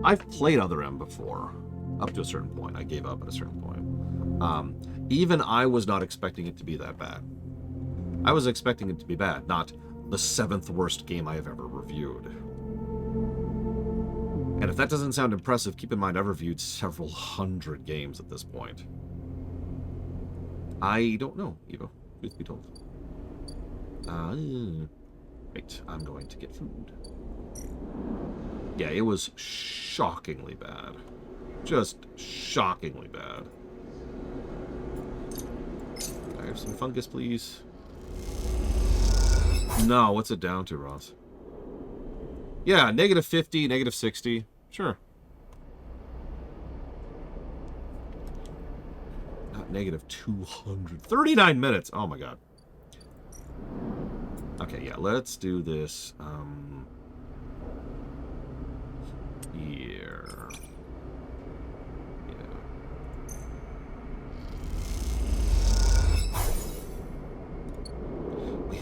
I've played Other M before, up to a certain point. I gave up at a certain point. Even I was not expecting it to be that bad. I was expecting it to be bad, not the 7th worst game I have ever reviewed. And if that doesn't sound impressive, keep in mind I've reviewed several hundred games at this point. I don't know, Evo. Truth be told. Wait, I'm going to get food. Yeah, it was shockingly bad. Just shockingly bad. Can I have some fungus, please? No, what's it down to, Ross? Yeah, negative 50, negative 60. Sure. Not negative 200. 39 minutes. Oh my god. Okay, yeah, let's do this. Here. Yeah.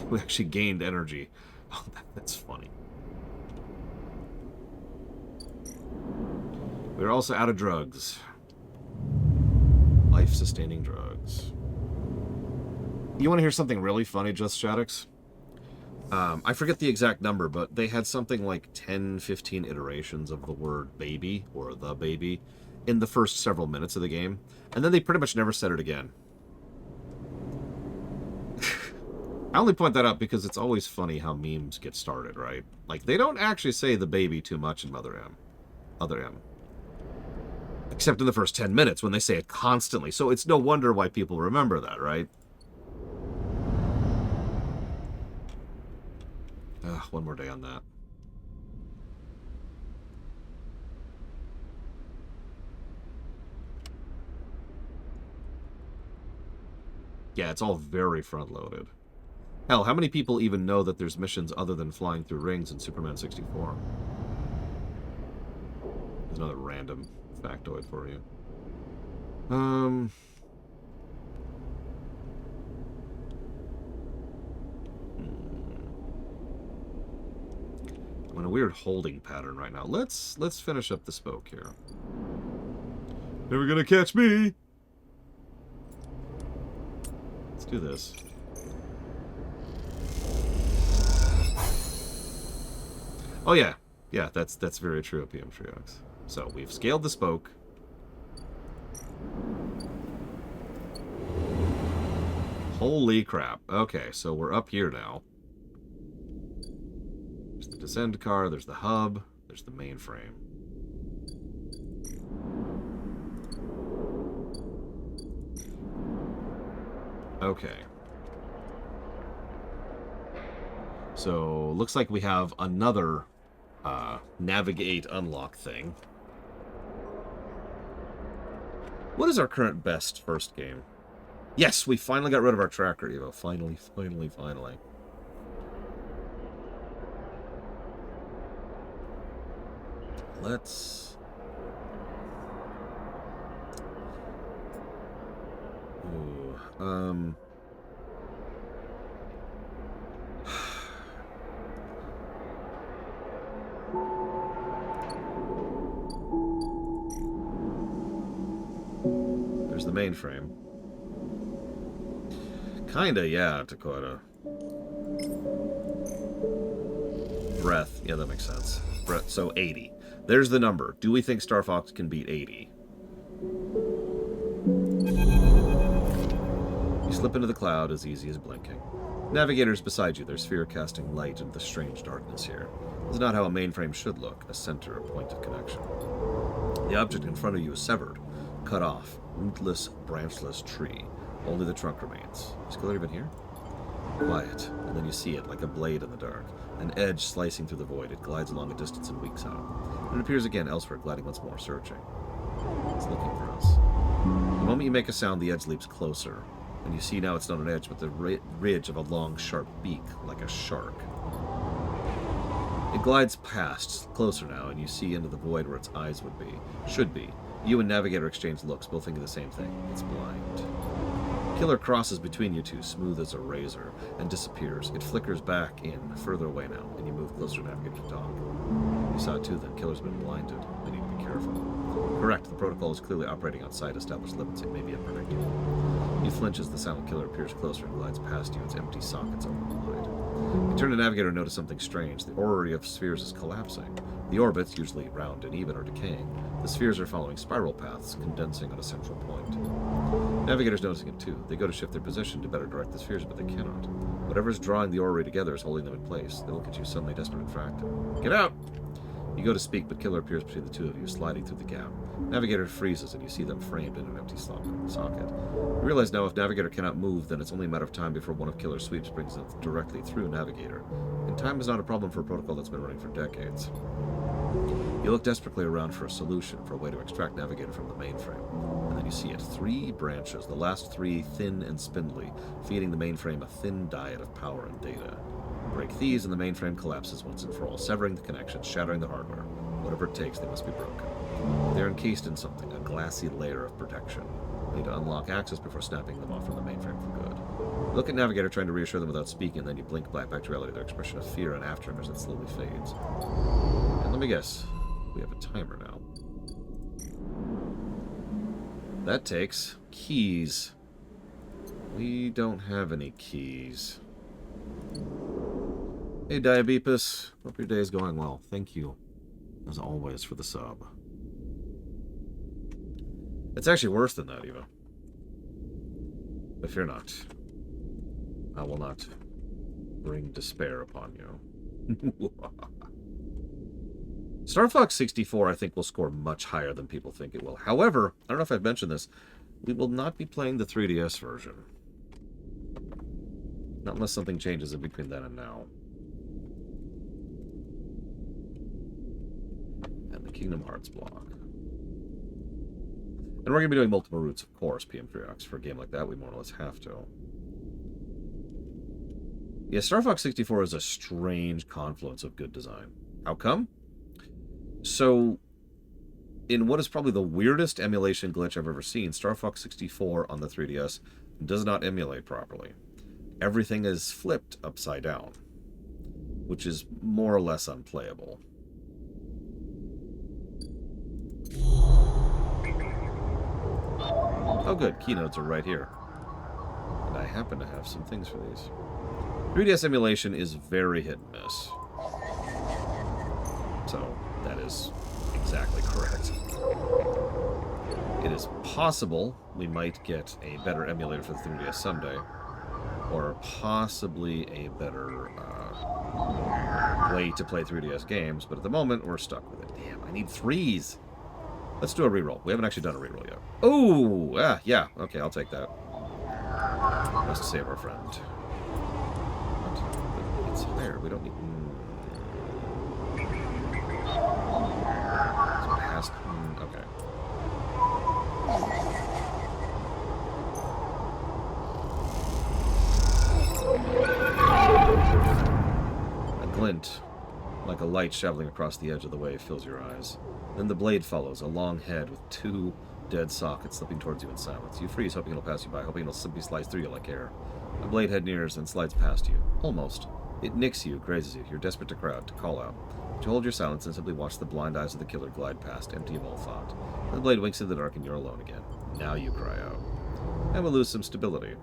We actually gained energy. Oh, that's funny. We're also out of drugs. Life-sustaining drugs. You want to hear something really funny, Just Shaddix? I forget the exact number, but they had something like 10, 15 iterations of the word baby or the baby in the first several minutes of the game. And then they pretty much never said it again. I only point that out because it's always funny how memes get started, right? Like, they don't actually say the baby too much in Other M. Except in the first 10 minutes when they say it constantly. So it's no wonder why people remember that, right? One more day on that. Yeah, it's all very front-loaded. Hell, how many people even know that there's missions other than flying through rings in Superman 64? There's another random factoid for you. I'm in a weird holding pattern right now. Let's finish up the spoke here. Never gonna catch me. Let's do this. Oh yeah, yeah. That's very true of PM Triox. So we've scaled the spoke. Holy crap. Okay, so we're up here now. There's the descend car, there's the hub, there's the mainframe. Okay. So, looks like we have another navigate unlock thing. What is our current best first game? Yes, we finally got rid of our tracker, Evo. Finally. Let's... Ooh, There's the mainframe. Kinda, yeah, Dakota. Breath. Yeah, that makes sense. Breath. So 80. There's the number. Do we think Star Fox can beat 80? You slip into the cloud as easy as blinking. Navigators beside you, their sphere casting light into the strange darkness here. This is not how a mainframe should look, a center, a point of connection. The object in front of you is severed, cut off, rootless, branchless tree. Only the trunk remains. Is Killer even here? Quiet, and then you see it like a blade in the dark. An edge slicing through the void, it glides along a distance and weeks out. And it appears again elsewhere, gliding once more, searching. It's looking for us. The moment you make a sound, the edge leaps closer. And you see now it's not an edge, but the ridge of a long, sharp beak, like a shark. It glides past, closer now, and you see into the void where its eyes would be. Should be. You and Navigator exchange looks, both thinking the same thing. It's blind. Killer crosses between you two, smooth as a razor, and disappears. It flickers back in, further away now, and you move closer to Navigator to talk. You saw it too then. Killer's been blinded. They need to be careful. Correct, the protocol is clearly operating outside established limits. It may be unpredictable. You flinch as the silent killer appears closer and glides past you, its empty sockets open wide. You turn to Navigator and notice something strange. The orrery of spheres is collapsing. The orbits, usually round and even, are decaying. The spheres are following spiral paths, condensing at a central point. Navigator's noticing it too. They go to shift their position to better direct the spheres, but they cannot. Whatever is drawing the orrery together is holding them in place. They look at you, suddenly desperate and frantic. Get out! You go to speak, but Killer appears between the two of you, sliding through the gap. Navigator freezes, and you see them framed in an empty socket. You realize now if Navigator cannot move, then it's only a matter of time before one of Killer's sweeps brings it directly through Navigator. And time is not a problem for a protocol that's been running for decades. You look desperately around for a solution, for a way to extract Navigator from the mainframe. And then you see it. 3 branches, the last 3 thin and spindly, feeding the mainframe a thin diet of power and data. Break these and the mainframe collapses once and for all, severing the connections, shattering the hardware. Whatever it takes, they must be broken. They're encased in something, a glassy layer of protection. You need to unlock access before snapping them off from the mainframe for good. You look at Navigator, trying to reassure them without speaking, and then you blink back to reality, their expression of fear and afterimage that slowly fades. And let me guess, we have a timer now. That takes keys. We don't have any keys. Hey, Diabeepus. Hope your day is going well. Thank you, as always, for the sub. It's actually worse than that, even. But fear not. I will not bring despair upon you. Star Fox 64, I think, will score much higher than people think it will. However, I don't know if I've mentioned this, we will not be playing the 3DS version. Not unless something changes in between then and now. And the Kingdom Hearts block. And we're going to be doing multiple routes, of course, PM3X. For a game like that, we more or less have to. Yeah, Star Fox 64 is a strange confluence of good design. How come? So, in what is probably the weirdest emulation glitch I've ever seen, Star Fox 64 on the 3DS does not emulate properly. Everything is flipped upside down, which is more or less unplayable. Oh good, keynotes are right here. And I happen to have some things for these. 3DS emulation is very hit and miss. So, that is exactly correct. It is possible we might get a better emulator for the 3DS someday. Or possibly a better way to play 3DS games, but at the moment, we're stuck with it. Damn, I need 3s! Let's do a reroll. We haven't actually done a reroll yet. Oh! Yeah. Okay, I'll take that. Just to save our friend. What? It's higher. We don't need... So it has... okay. A glint, like a light shoveling across the edge of the wave, fills your eyes. Then the blade follows, a long head with 2 dead sockets slipping towards you in silence. You freeze, hoping it'll pass you by, hoping it'll simply slice through you like air. The blade head nears and slides past you. Almost. It nicks you, grazes you. You're desperate to call out. But you hold your silence and simply watch the blind eyes of the killer glide past, empty of all thought. Then the blade winks in the dark and you're alone again. Now you cry out. And we'll lose some stability.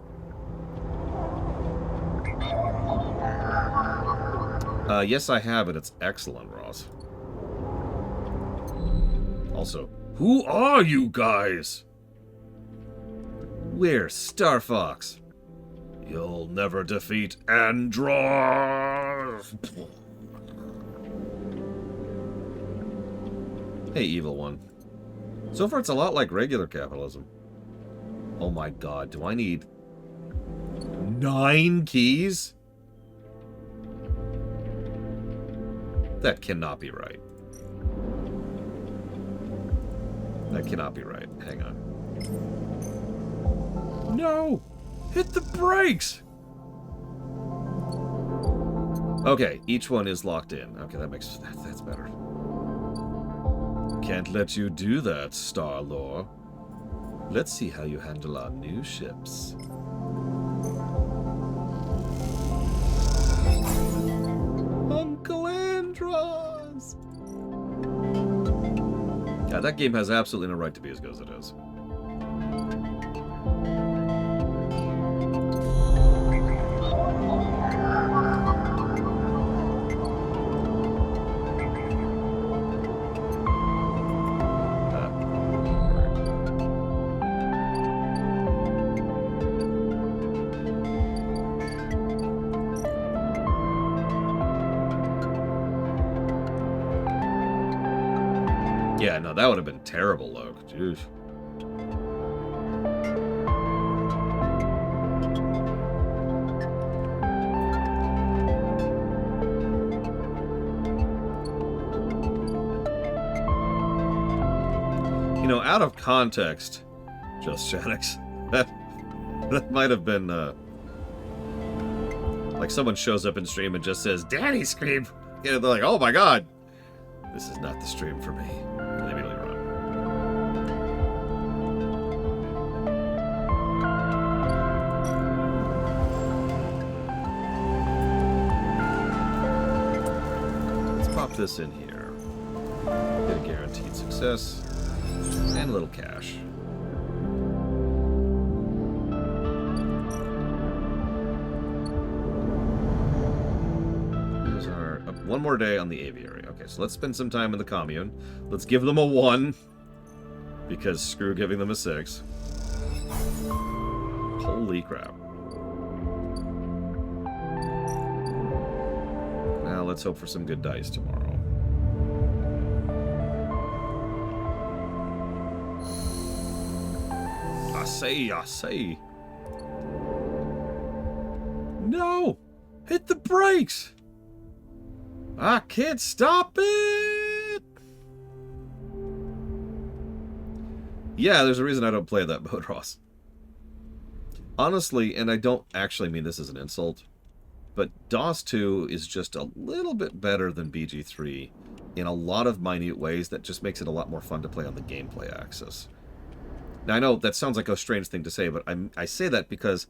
Yes, I have it. It's excellent, Ross. Also, who are you guys? We're Star Fox. You'll never defeat Andross. Hey, evil one. So far, it's a lot like regular capitalism. Oh my god, do I need 9 keys? That cannot be right. That cannot be right. Hang on. No! Hit the brakes! Okay, each one is locked in. Okay, that's better. Can't let you do that, Star-Lord. Let's see how you handle our new ships. Uncle Andross! Yeah, that game has absolutely no right to be as good as it is. Yeah, no, that would have been terrible, Luke. Jeez. You know, out of context, Just Shanix, that might have been, like someone shows up in stream and just says, "Daddy scream!" You know, they're like, "Oh my god, this is not the stream for me." And they immediately run. Let's pop this in here. Get a guaranteed success. And a little cash. One more day on the aviary. Okay, so let's spend some time in the commune. Let's give them a 1. Because screw giving them a 6. Holy crap. Now let's hope for some good dice tomorrow. I say. No! Hit the brakes! I can't stop it! Yeah, there's a reason I don't play that mode, Ross. Honestly, and I don't actually mean this as an insult, but DOS 2 is just a little bit better than BG3 in a lot of minute ways that just makes it a lot more fun to play on the gameplay axis. Now, I know that sounds like a strange thing to say, but I say that because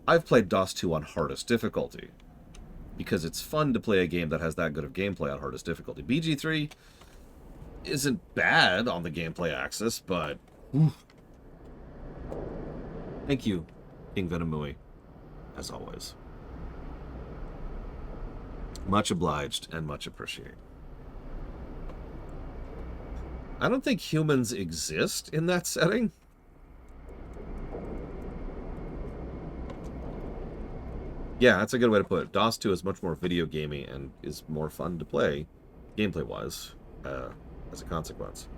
I've played DOS 2 on hardest difficulty. Because it's fun to play a game that has that good of gameplay on hardest difficulty. BG3 isn't bad on the gameplay axis, but... Oof. Thank you, King Venomui, as always. Much obliged and much appreciated. I don't think humans exist in that setting. Yeah, that's a good way to put it. DOS 2 is much more video gamey and is more fun to play, gameplay-wise, as a consequence.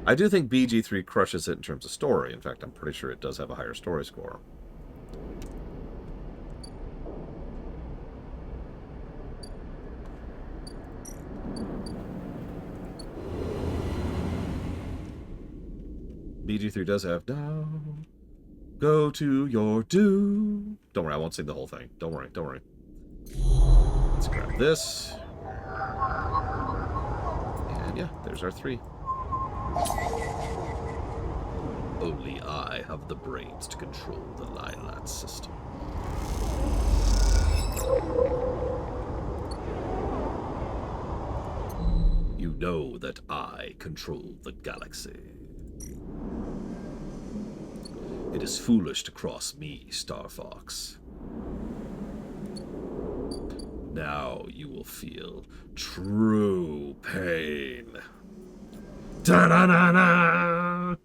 I do think BG3 crushes it in terms of story. In fact, I'm pretty sure it does have a higher story score. BG3 does have down. Go to your doom. Don't worry, I won't sing the whole thing. Don't worry, don't worry. Let's grab this. And yeah, there's our 3. Only I have the brains to control the Lylat system. You know that I control the galaxy. It is foolish to cross me, Star Fox. Now you will feel true pain. Da-da-da-da!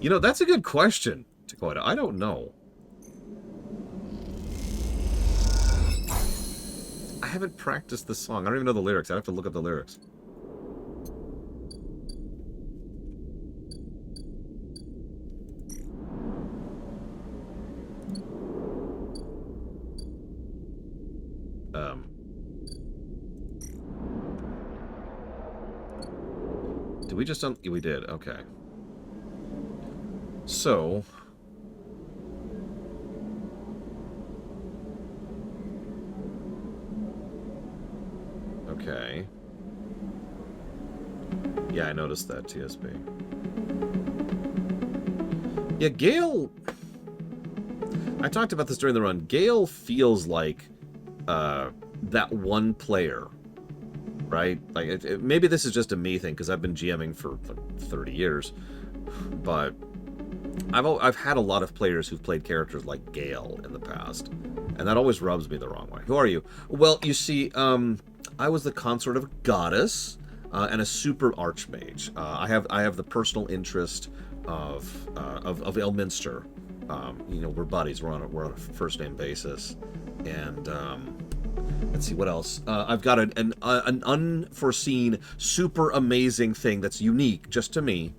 You know, that's a good question, Dakota. I don't know. I haven't practiced this song. I don't even know the lyrics. I'd have to look up the lyrics. Did we just... We did. Okay. So... Okay. Yeah, I noticed that, TSB. Yeah, Gale... I talked about this during the run. Gale feels like that one player, right? Like, maybe this is just a me thing, because I've been GMing for like 30 years, but I've had a lot of players who've played characters like Gale in the past, and that always rubs me the wrong way. Who are you? Well, you see, I was the consort of a goddess and a super archmage. I have the personal interest of Elminster. You know, we're buddies. We're on a first name basis, and let's see what else. I've got an unforeseen, super amazing thing that's unique just to me.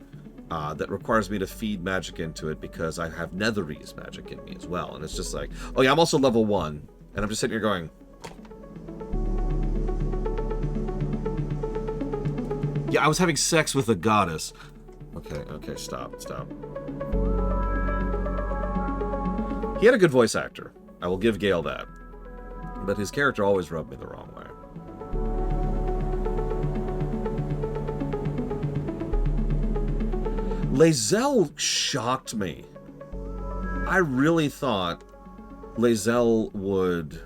That requires me to feed magic into it because I have Netherese magic in me as well. And it's just like, oh yeah, I'm also level 1. And I'm just sitting here going... Yeah, I was having sex with a goddess. Okay, stop. He had a good voice actor. I will give Gale that. But his character always rubbed me the wrong way. Lae'zel shocked me. I really thought Lae'zel would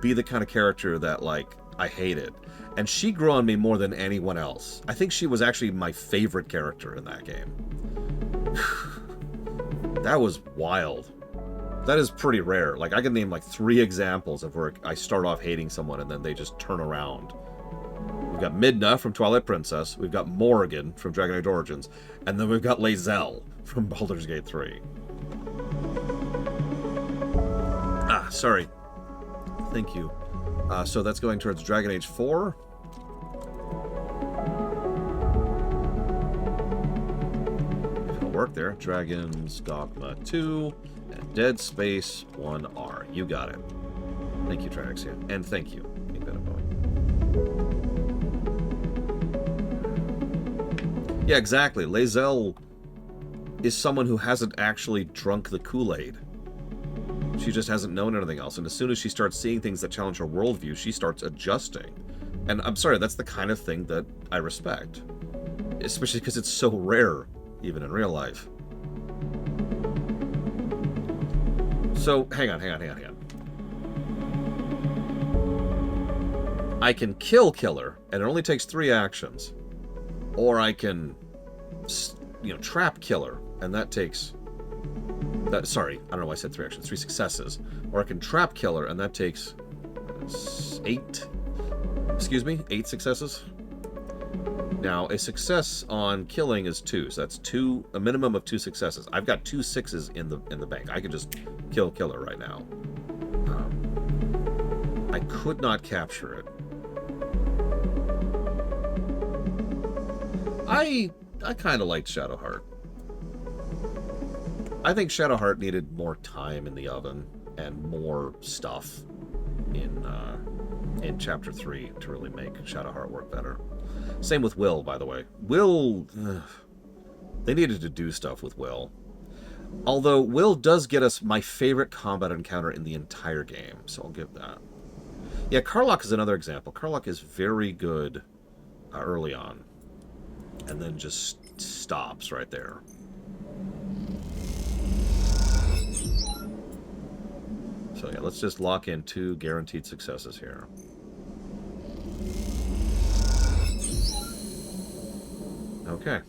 be the kind of character that, like, I hated. And she grew on me more than anyone else. I think she was actually my favorite character in that game. That was wild. That is pretty rare. Like, I can name like 3 examples of where I start off hating someone and then they just turn around. We've got Midna from Twilight Princess, we've got Morrigan from Dragon Age Origins, and then we've got Lae'zel from Baldur's Gate 3. Ah, sorry. Thank you. So that's going towards Dragon Age 4. It'll work there. Dragon's Dogma 2 and Dead Space 1R. You got it. Thank you, Trixia. And thank you, Yeah, exactly. Lae'zel is someone who hasn't actually drunk the Kool-Aid. She just hasn't known anything else. And as soon as she starts seeing things that challenge her worldview, she starts adjusting. And I'm sorry, that's the kind of thing that I respect. Especially because it's so rare, even in real life. So, hang on. I can kill Killer, and it only takes 3 actions. Or I can, trap Killer, and that takes... Sorry, I don't know why I said 3 actions. 3 successes. Or I can trap Killer, and that takes 8 successes. Now, a success on killing is 2, so that's a minimum of 2 successes. I've got 2 6s in the bank. I could just kill Killer right now. I could not capture it. I kind of liked Shadowheart. I think Shadowheart needed more time in the oven and more stuff in Chapter 3 to really make Shadowheart work better. Same with Will, by the way. Will... they needed to do stuff with Will. Although, Will does get us my favorite combat encounter in the entire game, so I'll give that. Yeah, Karlach is another example. Karlach is very good early on. And then just stops right there. So yeah, let's just lock in 2 guaranteed successes here. Okay.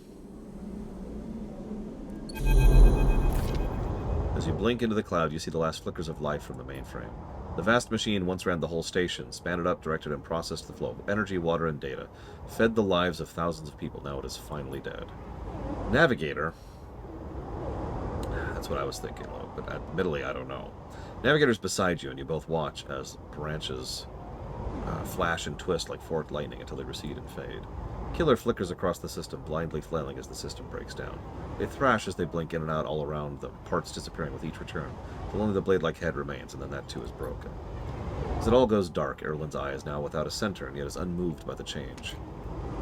As you blink into the cloud, you see the last flickers of life from the mainframe. The vast machine once ran the whole station, spanned it up, directed and processed the flow of energy, water, and data, fed the lives of thousands of people. Now it is finally dead. Navigator... That's what I was thinking, but admittedly, I don't know. Navigator's beside you, and you both watch as branches flash and twist like forked lightning until they recede and fade. Killer flickers across the system, blindly flailing as the system breaks down. They thrash as they blink in and out all around them, parts disappearing with each return, till only the blade-like head remains, and then that too is broken. As it all goes dark, Erlin's eye is now without a center, and yet is unmoved by the change.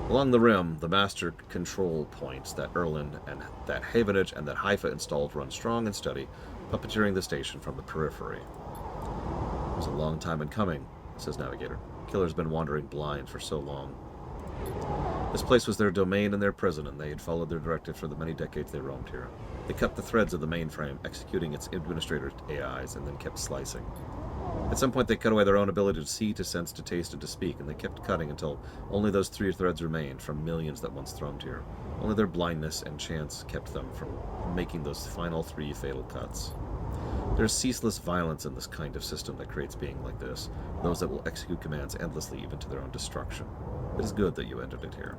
Along the rim, the master control points that Erlin and that Havenage and that Haifa installed run strong and steady, puppeteering the station from the periphery. It was a long time in coming, says Navigator. Killer's been wandering blind for so long. This place was their domain and their prison, and they had followed their directive for the many decades they roamed here. They cut the threads of the mainframe, executing its administrator AIs, and then kept slicing. At some point they cut away their own ability to see, to sense, to taste, and to speak, and they kept cutting until only those 3 threads remained from millions that once thrummed here. Only their blindness and chance kept them from making those final 3 fatal cuts. There's ceaseless violence in this kind of system that creates being like this, those that will execute commands endlessly even to their own destruction. It is good that you entered it here.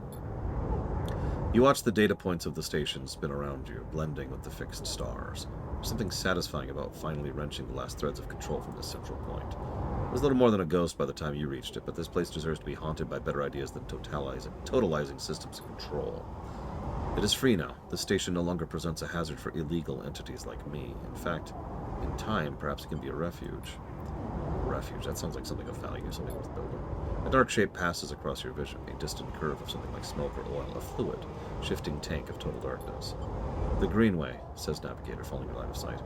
You watch the data points of the station spin around you, blending with the fixed stars. There's something satisfying about finally wrenching the last threads of control from this central point. It was little more than a ghost by the time you reached it, but this place deserves to be haunted by better ideas than totalizing systems of control. It is free now. This station no longer presents a hazard for illegal entities like me. In fact, in time, perhaps it can be a refuge. A refuge, that sounds like something of value, something worth building. A dark shape passes across your vision, a distant curve of something like smoke or oil, a fluid, shifting tank of total darkness. The Greenway, says Navigator, following your line of sight.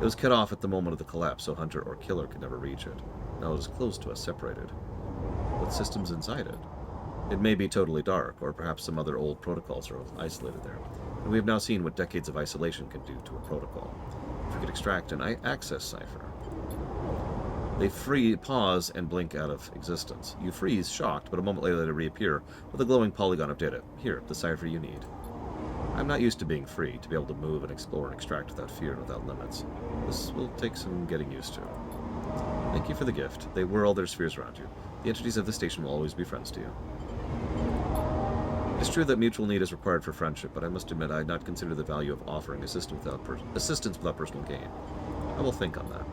It was cut off at the moment of the collapse, so Hunter or Killer could never reach it. Now it is close to us, separated. What system's inside it? It may be totally dark, or perhaps some other old protocols are isolated there. And we have now seen what decades of isolation can do to a protocol. If we could extract an access cipher. They pause and blink out of existence. You freeze, shocked, but a moment later they reappear with a glowing polygon of data. Here, the cipher you need. I'm not used to being free, to be able to move and explore and extract without fear and without limits. This will take some getting used to. Thank you for the gift. They whirl their spheres around you. The entities of the station will always be friends to you. It's true that mutual need is required for friendship, but I must admit I had not considered the value of offering assistance without personal gain. I will think on that.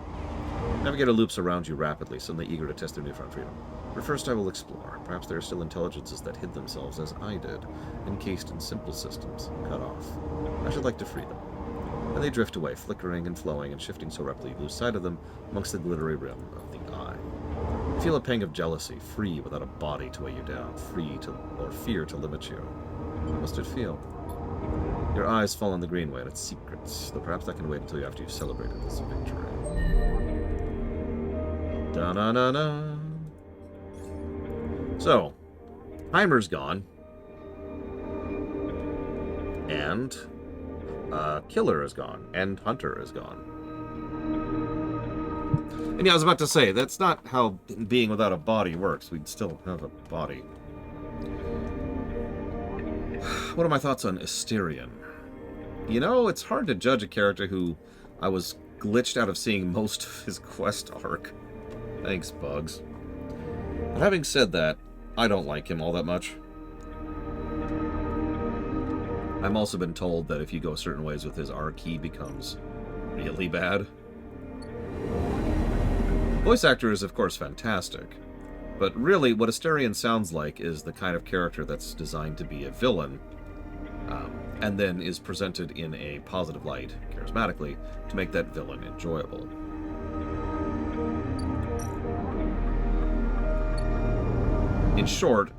Navigator loops around you rapidly, suddenly eager to test their newfound freedom. But first I will explore. Perhaps there are still intelligences that hid themselves as I did, encased in simple systems, cut off. I should like to free them. And they drift away, flickering and flowing and shifting so rapidly you lose sight of them amongst the glittery rim of the eye. You feel a pang of jealousy, free without a body to weigh you down, or fear to limit you. How must it feel? Your eyes fall on the Greenway and its secrets, though perhaps that can wait until after you've celebrated this victory. Da-na-na-na. So, Heimer's gone. And Killer is gone. And Hunter is gone. And yeah, I was about to say, that's not how being without a body works. We'd still have a body. What are my thoughts on Asterion? You know, it's hard to judge a character who I was glitched out of seeing most of his quest arc. Thanks, Bugs. But having said that, I don't like him all that much. I've also been told that if you go certain ways with his arc, he becomes really bad. Voice actor is, of course, fantastic. But really, what Asterion sounds like is the kind of character that's designed to be a villain, and then is presented in a positive light, charismatically, to make that villain enjoyable. In short,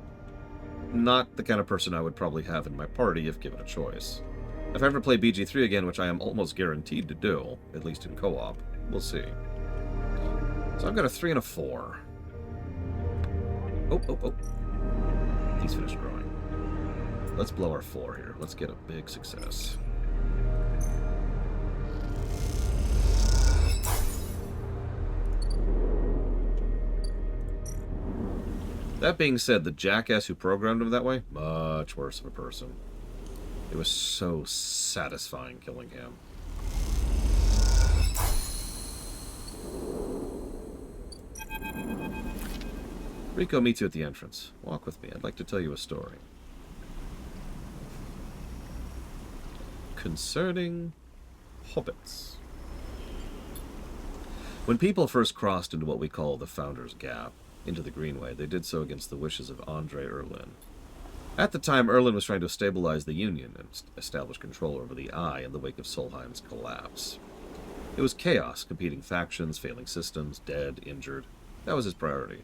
not the kind of person I would probably have in my party if given a choice. If I ever play BG3 again, which I am almost guaranteed to do, at least in co-op, we'll see. So I've got a 3 and a 4. Oh. He's finished growing. Let's blow our 4 here. Let's get a big success. That being said, the jackass who programmed him that way, much worse of a person. It was so satisfying killing him. Rico meets you at the entrance. Walk with me. I'd like to tell you a story. Concerning hobbits. When people first crossed into what we call the Founder's Gap, into the Greenway, they did so against the wishes of Andre Erlin. At the time, Erlin was trying to stabilize the Union and establish control over the Eye in the wake of Solheim's collapse. It was chaos, competing factions, failing systems, dead, injured. That was his priority.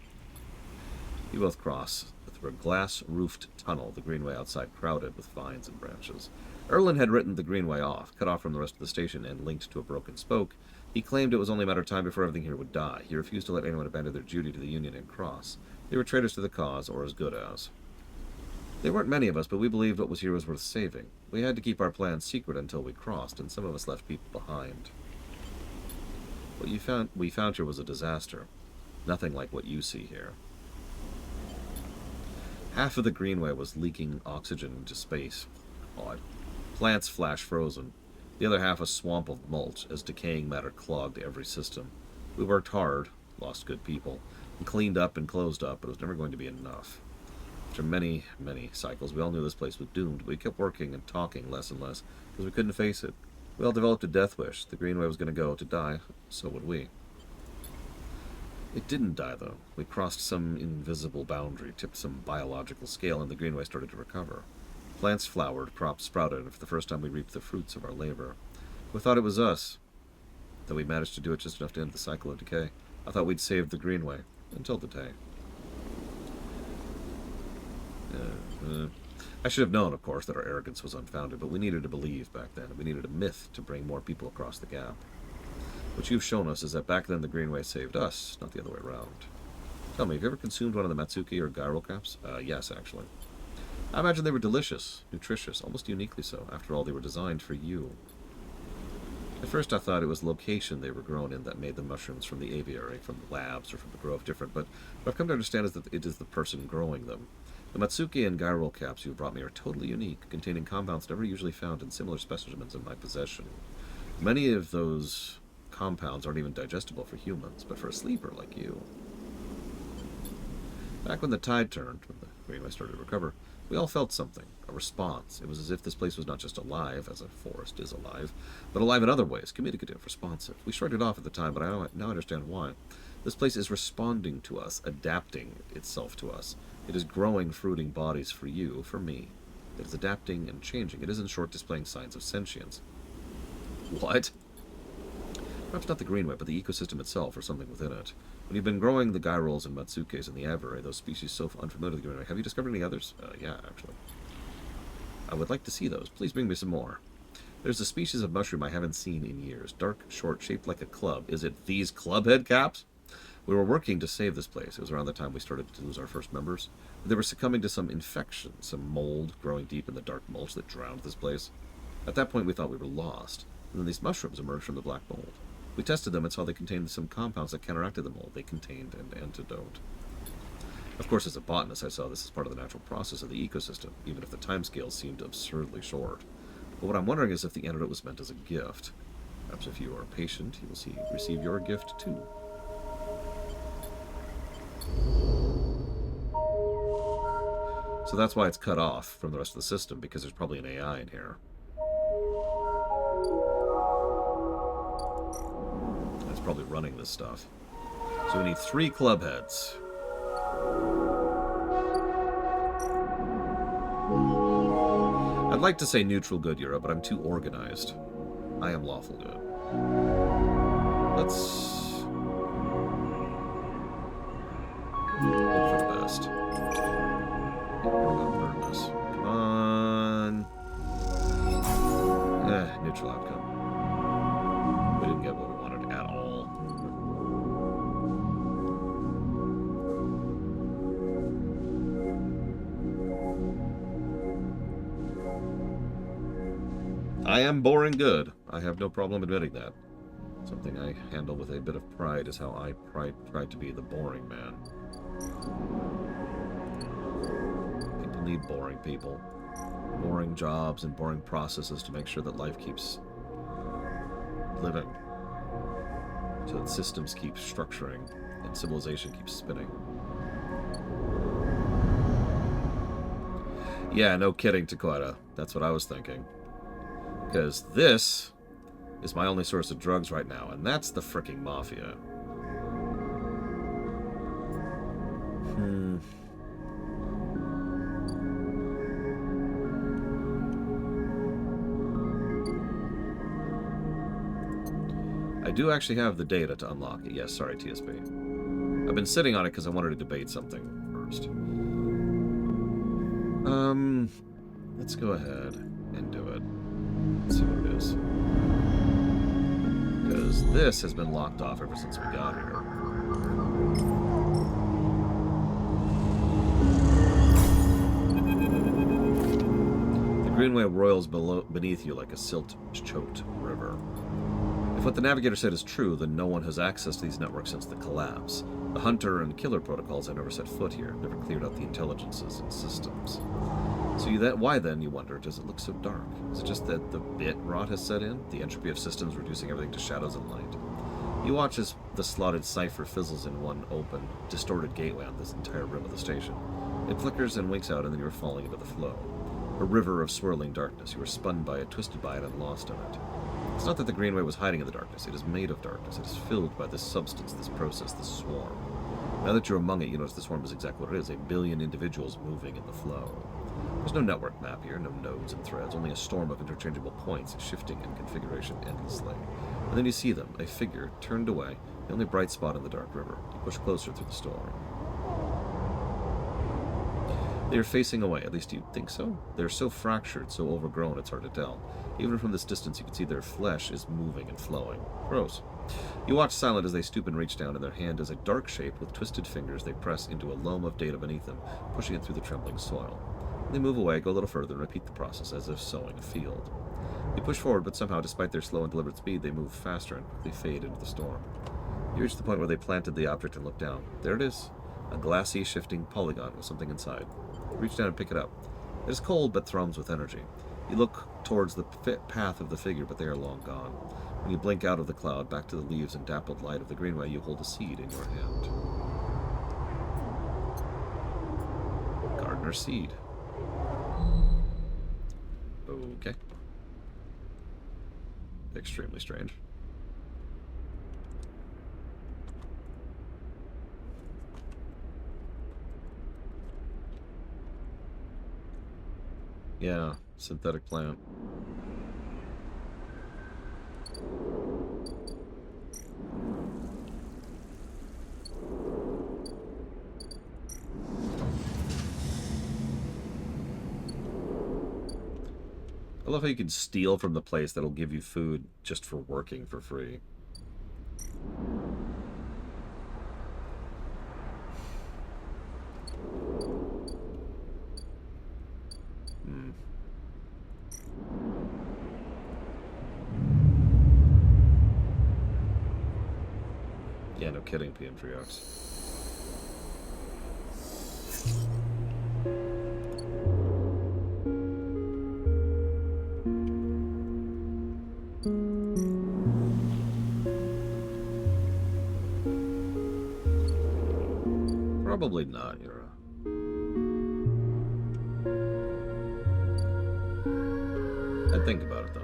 You both cross through a glass-roofed tunnel, the Greenway outside crowded with vines and branches. Erlin had written the Greenway off, cut off from the rest of the station and linked to a broken spoke. He claimed it was only a matter of time before everything here would die. He refused to let anyone abandon their duty to the Union and cross. They were traitors to the cause, or as good as. There weren't many of us, but we believed what was here was worth saving. We had to keep our plans secret until we crossed, and some of us left people behind. What we found here was a disaster. Nothing like what you see here. Half of the Greenway was leaking oxygen into space. Odd. Plants flash frozen. The other half a swamp of mulch as decaying matter clogged every system. We worked hard, lost good people, and cleaned up and closed up, but it was never going to be enough. After many, many cycles, we all knew this place was doomed, but we kept working and talking less and less, because we couldn't face it. We all developed a death wish. The Greenway was going to go to die, so would we. It didn't die, though. We crossed some invisible boundary, tipped some biological scale, and the Greenway started to recover. Plants flowered, crops sprouted, and for the first time we reaped the fruits of our labor. We thought it was us, though we managed to do it just enough to end the cycle of decay. I thought we'd saved the Greenway, until the day. I should have known, of course, that our arrogance was unfounded, but we needed to believe back then. We needed a myth to bring more people across the gap. What you've shown us is that back then the Greenway saved us, not the other way around. Tell me, have you ever consumed one of the Matsuki or gyro caps? Yes, actually. I imagine they were delicious, nutritious, almost uniquely so. After all, they were designed for you. At first I thought it was location they were grown in that made the mushrooms from the aviary, from the labs, or from the grove different, but what I've come to understand is that it is the person growing them. The Matsuke and Gyroll caps you brought me are totally unique, containing compounds never usually found in similar specimens in my possession. Many of those compounds aren't even digestible for humans, but for a sleeper like you. Back when the tide turned, when the Greenway started to recover, we all felt something, a response. It was as if this place was not just alive, as a forest is alive, but alive in other ways, communicative, responsive. We shrugged it off at the time, but I now understand why. This place is responding to us, adapting itself to us. It is growing fruiting bodies for you, for me. It is adapting and changing. It is, in short, displaying signs of sentience. What? Perhaps not the Greenway, but the ecosystem itself, or something within it. When you've been growing the Gyrolls and Matsukes and the Aviary, those species so unfamiliar with the Greenway, have you discovered any others? Yeah, actually. I would like to see those. Please bring me some more. There's a species of mushroom I haven't seen in years. Dark, short, shaped like a club. Is it these club head caps? We were working to save this place. It was around the time we started to lose our first members. They were succumbing to some infection, some mold growing deep in the dark mulch that drowned this place. At that point, we thought we were lost. And then these mushrooms emerged from the black mold. We tested them and saw they contained some compounds that counteracted the mold. They contained an antidote. Of course, as a botanist, I saw this as part of the natural process of the ecosystem, even if the timescales seemed absurdly short. But what I'm wondering is if the antidote was meant as a gift. Perhaps if you are patient, you will receive your gift too. So that's why it's cut off from the rest of the system, because there's probably an AI in here. That's probably running this stuff. So we need 3 club heads. I'd like to say neutral good, Yura, but I'm too organized. I am lawful good. Let's hope for the best. Burn this. Come on. Neutral outcome. We didn't get what we wanted at all. I am boring good. I have no problem admitting that. Something I handle with a bit of pride is how I try to be the boring man. People need boring people. Boring jobs and boring processes to make sure that life keeps living. So that systems keep structuring and civilization keeps spinning. Yeah, no kidding, Taquata. That's what I was thinking. Because this is my only source of drugs right now, and that's the fricking mafia. I do actually have the data to unlock it. Yes, sorry, TSB. I've been sitting on it because I wanted to debate something first. Let's go ahead and do it. Let's see what it is. Because this has been locked off ever since we got here. The Greenway roils beneath you like a silt-choked river. If what the Navigator said is true, then no one has access to these networks since the collapse. The hunter and killer protocols have never set foot here, never cleared out the intelligences and systems. So why then, you wonder, does it look so dark? Is it just that the bit rot has set in? The entropy of systems reducing everything to shadows and light? You watch as the slotted cipher fizzles in one open, distorted gateway on this entire rim of the station. It flickers and winks out, and then you are falling into the flow. A river of swirling darkness. You are spun by it, twisted by it, and lost in it. It's not that the Greenway was hiding in the darkness. It is made of darkness. It is filled by this substance, this process, this swarm. Now that you're among it, you notice the swarm is exactly what it is, 1 billion individuals moving in the flow. There's no network map here, no nodes and threads, only a storm of interchangeable points, shifting in configuration endlessly. And then you see them, a figure, turned away, the only bright spot in the dark river. You push closer through the storm. They are facing away, at least you think so? They are so fractured, so overgrown, it's hard to tell. Even from this distance, you can see their flesh is moving and flowing. Gross. You watch silent as they stoop and reach down, and their hand is a dark shape with twisted fingers they press into a loam of data beneath them, pushing it through the trembling soil. They move away, go a little further, and repeat the process as if sowing a field. You push forward, but somehow, despite their slow and deliberate speed, they move faster and quickly fade into the storm. You reach the point where they planted the object and look down. There it is, a glassy, shifting polygon with something inside. Reach down and pick it up. It is cold but thrums with energy. You look towards the path of the figure, but they are long gone. When you blink out of the cloud, back to the leaves and dappled light of the greenway, you hold a seed in your hand. Gardener's seed. Okay. Extremely strange. Yeah, synthetic plant. I love how you can steal from the place that'll give you food just for working for free. Yeah, no kidding, PM Triox. Probably not, Yura. I'd think about it, though.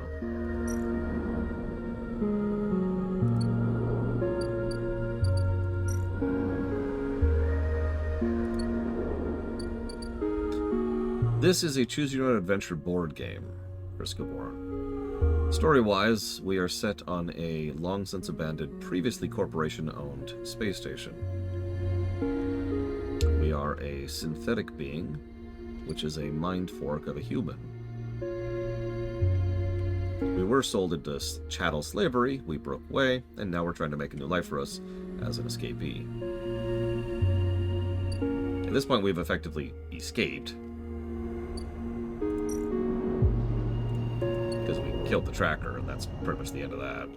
This is a choose-your-own-adventure board game, Briscobor. Story-wise, we are set on a long-since-abandoned, previously corporation-owned space station. We are a synthetic being, which is a mind fork of a human. We were sold into chattel slavery, we broke away, and now we're trying to make a new life for us as an escapee. At this point, we've effectively escaped. Because we killed the tracker, and that's pretty much the end of that.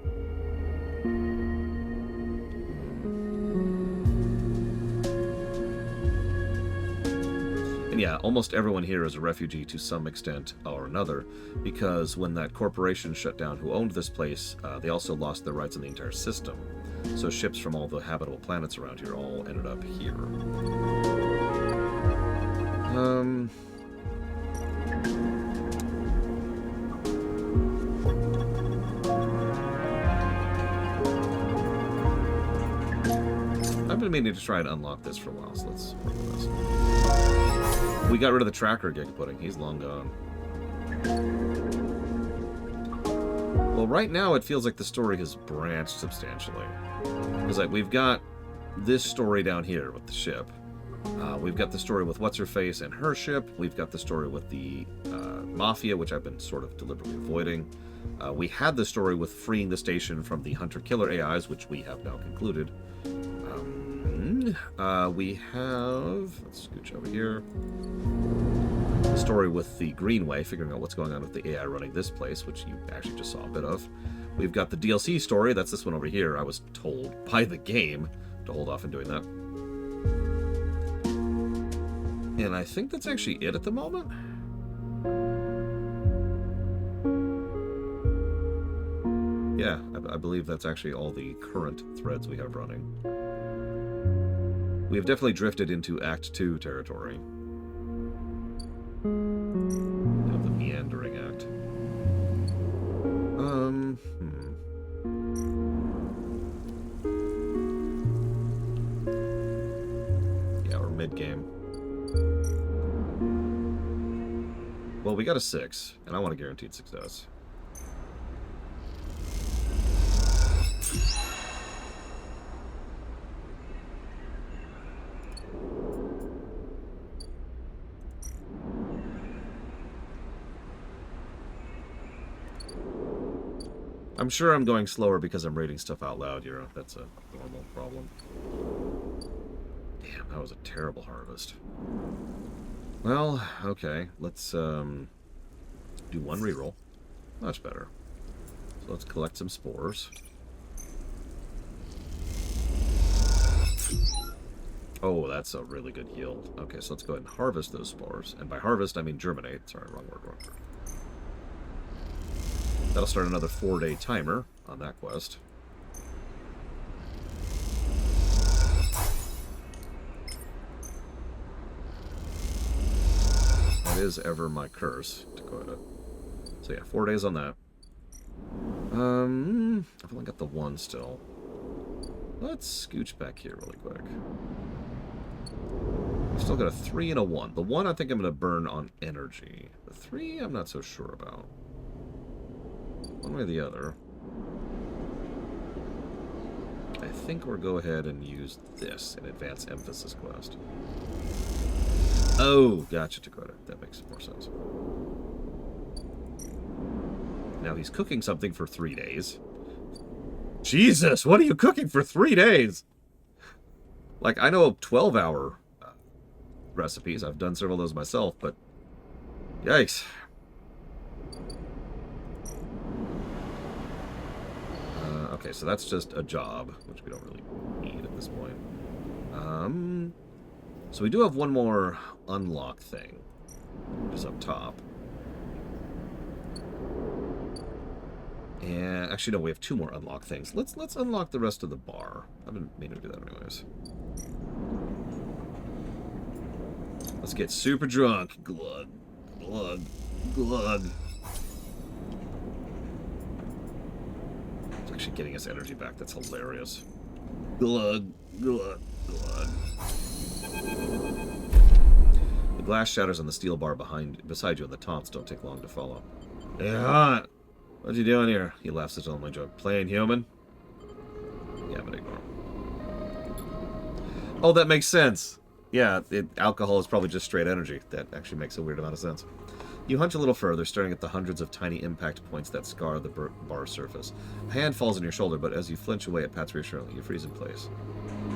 And yeah, almost everyone here is a refugee to some extent or another, because when that corporation shut down who owned this place, they also lost their rights in the entire system. So ships from all the habitable planets around here all ended up here. I've been meaning to try and unlock this for a while, so let's work on this. We got rid of the tracker Gig Pudding. He's long gone. Well, right now it feels like the story has branched substantially. Because like we've got this story down here with the ship. We've got the story with What's-Her-Face and her ship. We've got the story with the Mafia, which I've been sort of deliberately avoiding. We had the story with freeing the station from the hunter-killer AIs, which we have now concluded. We have... Let's scooch over here. The story with the Greenway, figuring out what's going on with the AI running this place, which you actually just saw a bit of. We've got the DLC story. That's this one over here. I was told by the game to hold off on doing that. And I think that's actually it at the moment. Yeah, I believe that's actually all the current threads we have running. We have definitely drifted into Act 2 territory. Of the meandering act. Yeah, we're mid-game. Well, we got a 6, and I want a guaranteed success. I'm sure I'm going slower because I'm reading stuff out loud, Euro. That's a normal problem. Damn, that was a terrible harvest. Well, okay. Let's do one reroll. Much better. So let's collect some spores. Oh, that's a really good yield. Okay, so let's go ahead and harvest those spores. And by harvest, I mean germinate. Sorry, wrong word. That'll start another 4-day timer on that quest. That is ever my curse, Dakota. So yeah, 4 days on that. I've only got the one still. Let's scooch back here really quick. I've still got a 3 and a 1. The 1 I think I'm going to burn on energy. The 3 I'm not so sure about. One way or the other. I think we'll go ahead and use this in Advanced Emphasis quest. Oh, gotcha, Dakota. That makes more sense. Now he's cooking something for 3 days. Jesus, what are you cooking for 3 days? Like, I know 12-hour recipes. I've done several of those myself, but yikes. Okay, so that's just a job, which we don't really need at this point. So we do have one more unlock thing, which is up top. And actually, no, we have 2 more unlock things. Let's unlock the rest of the bar. I've been meaning to do that anyways. Let's get super drunk. Glug, glug, glug. It's actually getting us energy back. That's hilarious. Glug, glug, glug. The glass shatters on the steel bar beside you, and the taunts don't take long to follow. Hey, hot. What you doing here? He laughs at all my joke. Playing human? Yeah, but ignore him. Oh, that makes sense. Yeah, alcohol is probably just straight energy. That actually makes a weird amount of sense. You hunch a little further, staring at the hundreds of tiny impact points that scar the bar's surface. A hand falls on your shoulder, but as you flinch away, it pats reassuringly. You freeze in place.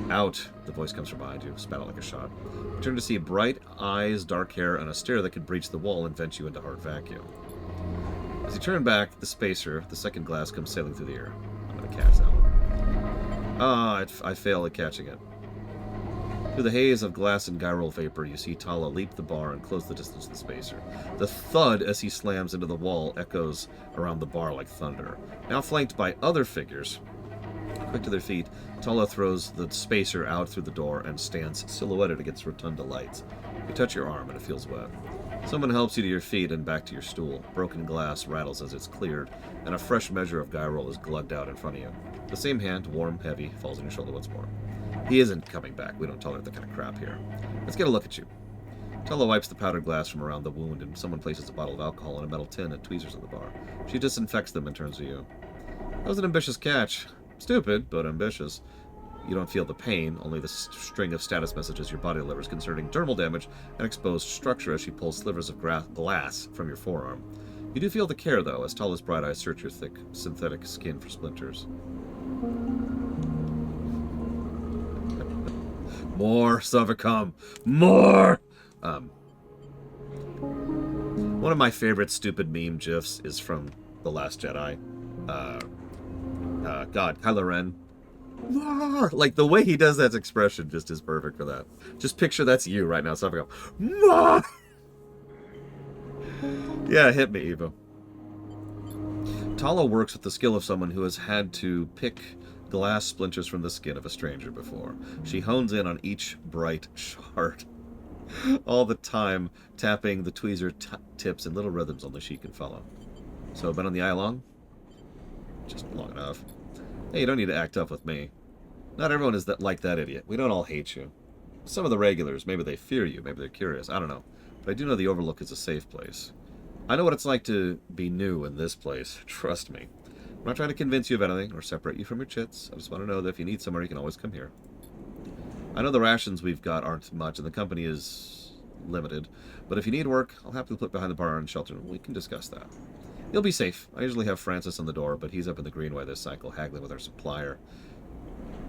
Out! The voice comes from behind you, spat out like a shot. You turn to see bright eyes, dark hair, and a stare that could breach the wall and vent you into hard vacuum. As you turn back, the spacer, the second glass, comes sailing through the air. I'm gonna catch that one. Ah, I fail at catching it. Through the haze of glass and gyral vapor, you see Tala leap the bar and close the distance to the spacer. The thud as he slams into the wall echoes around the bar like thunder. Now flanked by other figures, quick to their feet, Tala throws the spacer out through the door and stands silhouetted against rotunda lights. You touch your arm and it feels wet. Someone helps you to your feet and back to your stool. Broken glass rattles as it's cleared, and a fresh measure of gyral is glugged out in front of you. The same hand, warm, heavy, falls on your shoulder once more. He isn't coming back. We don't tolerate that kind of crap here. Let's get a look at you. Tella wipes the powdered glass from around the wound, and someone places a bottle of alcohol in a metal tin and tweezers at the bar. She disinfects them and turns to you. That was an ambitious catch. Stupid, but ambitious. You don't feel the pain, only the string of status messages your body delivers concerning dermal damage and exposed structure as she pulls slivers of glass from your forearm. You do feel the care, though, as Tala's bright eyes search your thick, synthetic skin for splinters. More, Sovicom! More! One of my favorite stupid meme gifs is from The Last Jedi. Kylo Ren. Like, the way he does that expression just is perfect for that. Just picture that's you right now, Sovicom. Yeah, hit me, Evo. Tala works with the skill of someone who has had to pick glass splinters from the skin of a stranger before. She hones in on each bright shard, all the time tapping the tweezer tips in little rhythms only she can follow. So, been on the eye long? Just long enough. Hey, you don't need to act up with me. Not everyone is like that idiot. We don't all hate you. Some of the regulars, maybe they fear you, maybe they're curious, I don't know. But I do know the Overlook is a safe place. I know what it's like to be new in this place, trust me. I'm not trying to convince you of anything or separate you from your chits. I just want to know that if you need somewhere, you can always come here. I know the rations we've got aren't much and the company is limited, but if you need work, I'll happily put behind the bar and shelter and we can discuss that. You'll be safe. I usually have Francis on the door, but he's up in the Greenway this cycle, haggling with our supplier.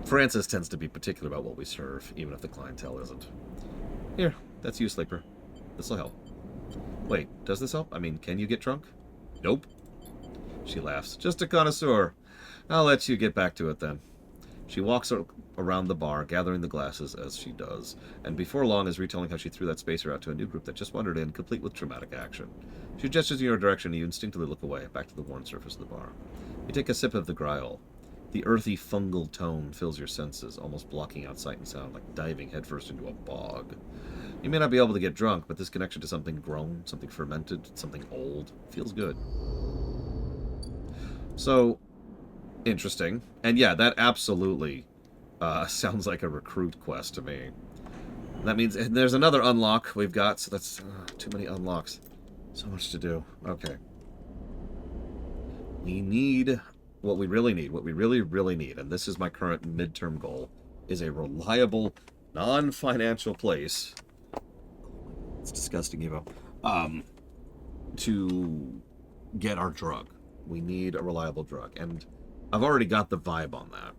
Francis tends to be particular about what we serve, even if the clientele isn't. Here, that's you, Sleeper. This'll help. Wait, does this help? I mean, can you get drunk? Nope. She laughs. Just a connoisseur. I'll let you get back to it then. She walks around the bar, gathering the glasses as she does, and before long is retelling how she threw that spacer out to a new group that just wandered in, complete with traumatic action. She gestures in your direction, and you instinctively look away, back to the worn surface of the bar. You take a sip of the Grial. The earthy fungal tone fills your senses, almost blocking out sight and sound, like diving headfirst into a bog. You may not be able to get drunk, but this connection to something grown, something fermented, something old, feels good. So, interesting. And yeah, that absolutely sounds like a recruit quest to me. That means and there's another unlock we've got, so that's too many unlocks. So much to do. Okay. We need what we really need, what we really, really need, and this is my current midterm goal, is a reliable, non-financial place. It's disgusting, Evo. To get our drug. We need a reliable drug, and I've already got the vibe on that.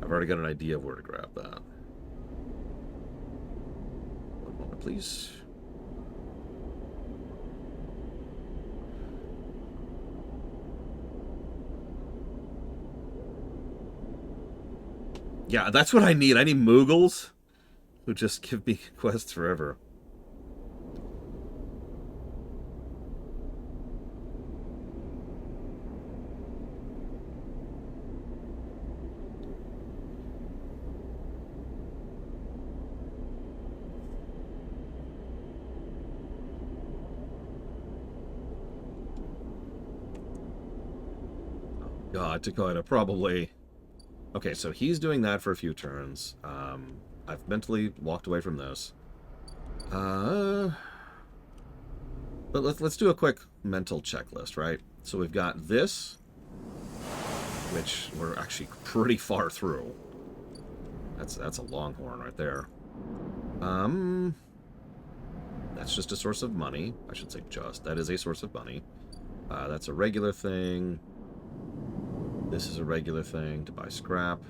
I've already got an idea of where to grab that. One moment, please. Yeah, that's what I need. I need Moogles who just give me quests forever. God, Dakota, probably. Okay, so he's doing that for a few turns. I've mentally walked away from this. But let's do a quick mental checklist, right? So we've got this, which we're actually pretty far through. That's a longhorn right there. That's just a source of money. I should say just. That is a source of money. That's a regular thing. This is a regular thing to buy scrap.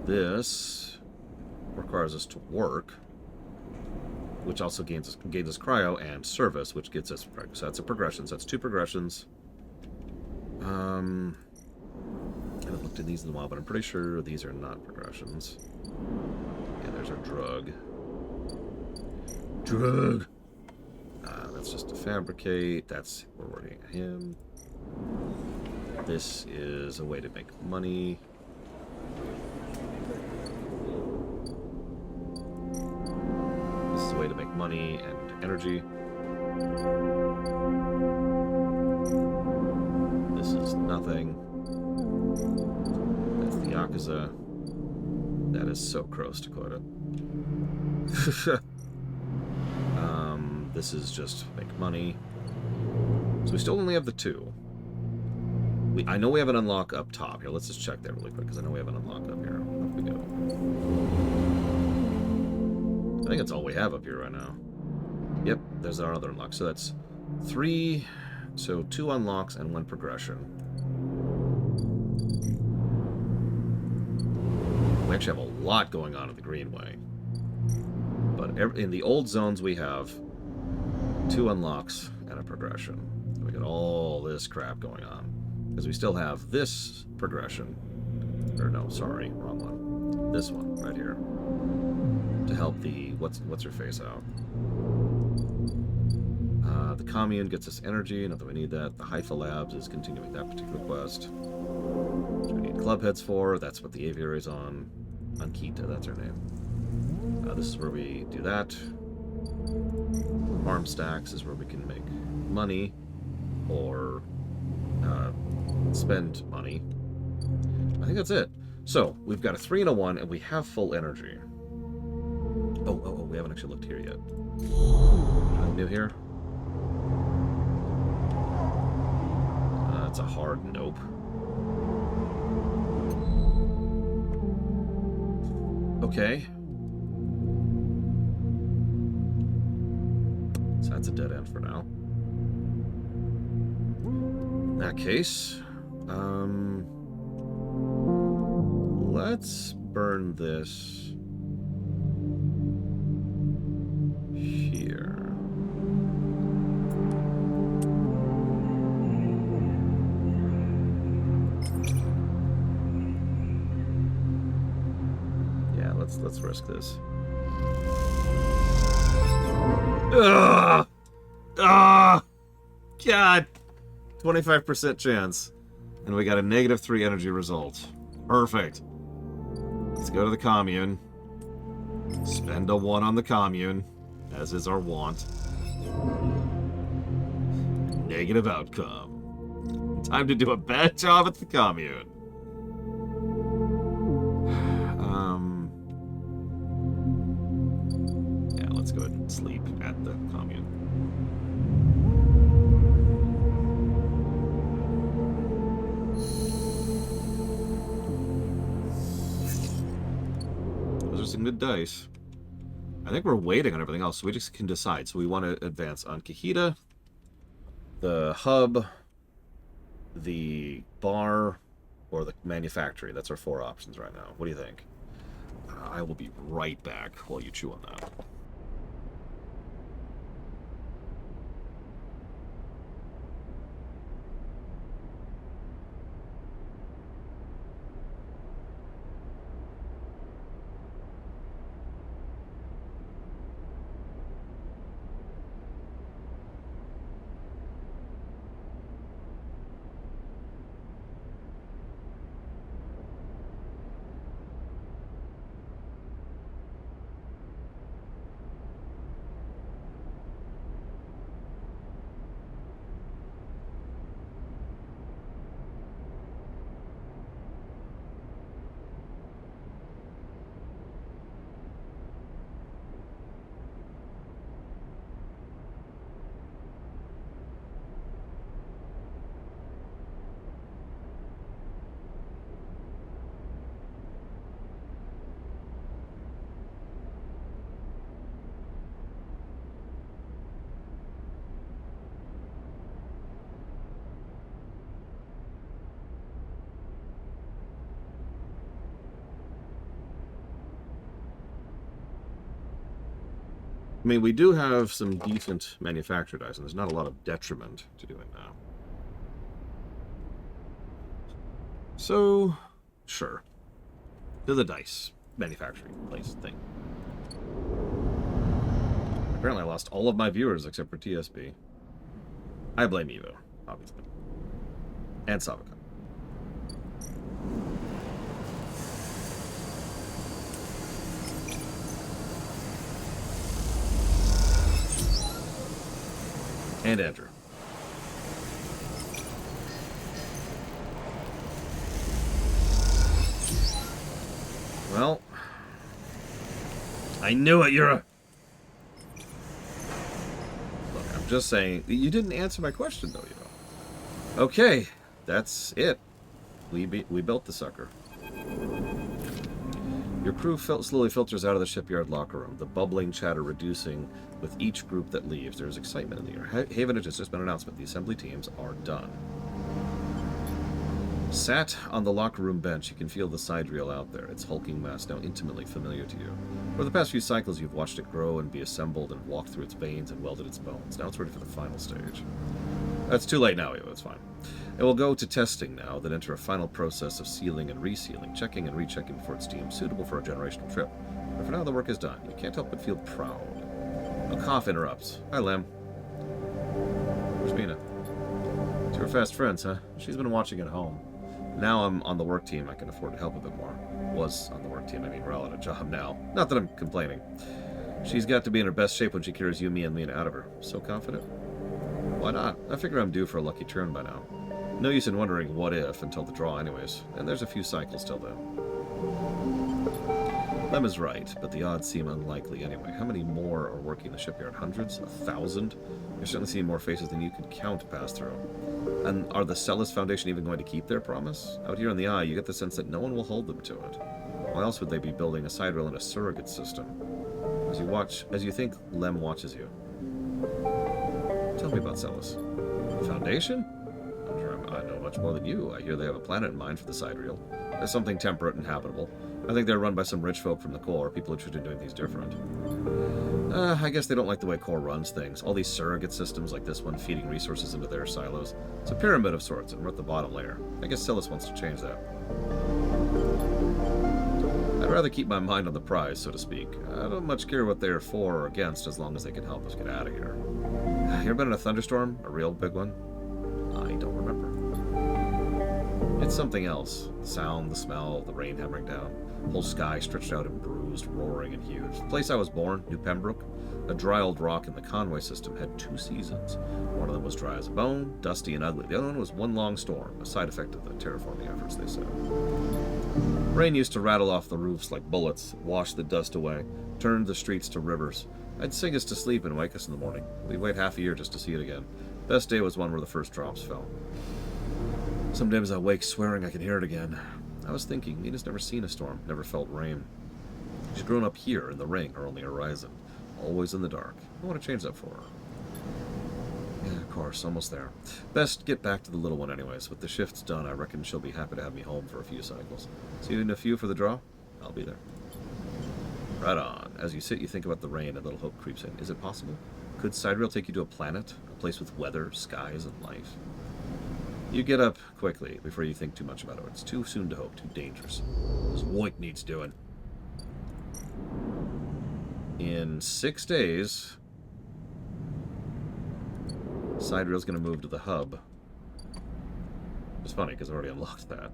This requires us to work, which also gains us cryo and service, which gets us. So that's a progression. So that's 2 progressions. I haven't looked at these in a while, but I'm pretty sure these are not progressions. Yeah, there's our drug. Drug. That's just to fabricate. That's rewarding him. This is a way to make money. This is a way to make money and energy. This is nothing. That's the Yakuza. That is so gross, Dakota. This is just make money. So we still only have the 2. I know we have an unlock up top. Here, let's just check that really quick, because I know we have an unlock up here. Up we go. I think that's all we have up here right now. Yep, there's our other unlock. So that's 3... So 2 unlocks and 1 progression. We actually have a lot going on in the Greenway. But in the old zones we have 2 unlocks and a progression. We got all this crap going on. Because we still have this progression. Or no, sorry, wrong one. This one, right here. To help the... What's her face out? The commune gets us energy, not that we need that. The Haifa Labs is continuing that particular quest. Which we need club heads for. That's what the aviary's on. Ankita, that's her name. This is where we do that. Farm stacks is where we can make money or spend money. I think that's it. So we've got a 3 and a 1, and we have full energy. Oh, we haven't actually looked here yet. Anything new here? That's a hard nope. Okay. So that's a dead end for now. In that case, let's burn this here. Let's risk this. Ugh! Ah! God! 25% chance. And we got a -3 energy result. Perfect. Let's go to the commune. Spend a 1 on the commune, as is our want. Negative outcome. Time to do a bad job at the commune. Yeah, let's go ahead and sleep at the commune. Those are some good dice. I think we're waiting on everything else, so we just can decide. So we want to advance on Kahida, the hub, the bar, or the manufactory. That's our 4 options right now. What do you think? I will be right back while you chew on that. I mean, we do have some decent manufactured dice, and there's not a lot of detriment to doing that. So, sure. To the dice manufacturing place thing. Apparently I lost all of my viewers except for TSB. I blame Evo, obviously. And Savaka. And Andrew. Well, I knew it, you're a... Look, I'm just saying, you didn't answer my question, though, you know. Okay, that's it. We built the sucker. Your crew slowly filters out of the shipyard locker room, the bubbling chatter reducing with each group that leaves. There is excitement in the air. Havenage has just been an announcement. The assembly teams are done. Sat on the locker room bench, you can feel the sidereal out there, its hulking mass now intimately familiar to you. For the past few cycles, you've watched it grow and be assembled and walk through its veins and welded its bones. Now it's ready for the final stage. It's too late now, Evo. It's fine. It will go to testing now, then enter a final process of sealing and resealing, checking and rechecking before it's deemed suitable for a generational trip. But for now, the work is done. You can't help but feel proud. A cough interrupts. Hi, Lem. Where's Mina? Two are fast friends, huh? She's been watching at home. Now I'm on the work team, I can afford to help a bit more. Was on the work team, I mean, we're all at a job now. Not that I'm complaining. She's got to be in her best shape when she carries Yumi and Mina out of her. So confident? Why not? I figure I'm due for a lucky turn by now. No use in wondering what if until the draw anyways, and there's a few cycles till then. Lem is right, but the odds seem unlikely anyway. How many more are working the shipyard? Hundreds? 1,000? You're certainly seeing more faces than you could count pass through. And are the Celis Foundation even going to keep their promise? Out here in the eye, you get the sense that no one will hold them to it. Why else would they be building a sidereal and a surrogate system? As you think, Lem watches you. Tell me about Celis. Foundation? I'm sure I know much more than you. I hear they have a planet in mind for the sidereal. There's something temperate and habitable. I think they're run by some rich folk from the core, people interested in doing things different. I guess they don't like the way core runs things. All these surrogate systems like this one feeding resources into their silos. It's a pyramid of sorts, and we're at the bottom layer. I guess Celis wants to change that. I rather keep my mind on the prize, so to speak. I don't much care what they're for or against as long as they can help us get out of here. You ever been in a thunderstorm? A real big one? I don't remember. It's something else. The sound, the smell, the rain hammering down. Whole sky stretched out and bruised, roaring and huge. The place I was born, New Pembroke, a dry old rock in the Conway system, had 2 seasons. One of them was dry as a bone, dusty and ugly. The other one was one long storm, a side effect of the terraforming efforts, they said. Rain used to rattle off the roofs like bullets, wash the dust away, turn the streets to rivers. I'd sing us to sleep and wake us in the morning. We'd wait half a year just to see it again. Best day was one where the first drops fell. Sometimes I wake swearing I can hear it again. I was thinking, Nina's never seen a storm, never felt rain. She's grown up here in the ring or on the horizon, always in the dark. I want to change that for her. Yeah, of course, almost there. Best get back to the little one anyways. With the shift's done, I reckon she'll be happy to have me home for a few cycles. See you in a few for the draw? I'll be there. Right on. As you sit, you think about the rain and little hope creeps in. Is it possible? Could Sidereal take you to a planet? A place with weather, skies, and life? You get up quickly before you think too much about it. It's too soon to hope, too dangerous. This Voigt needs doing. In 6 days, Sidereal's going to move to the hub. It's funny because I've already unlocked that.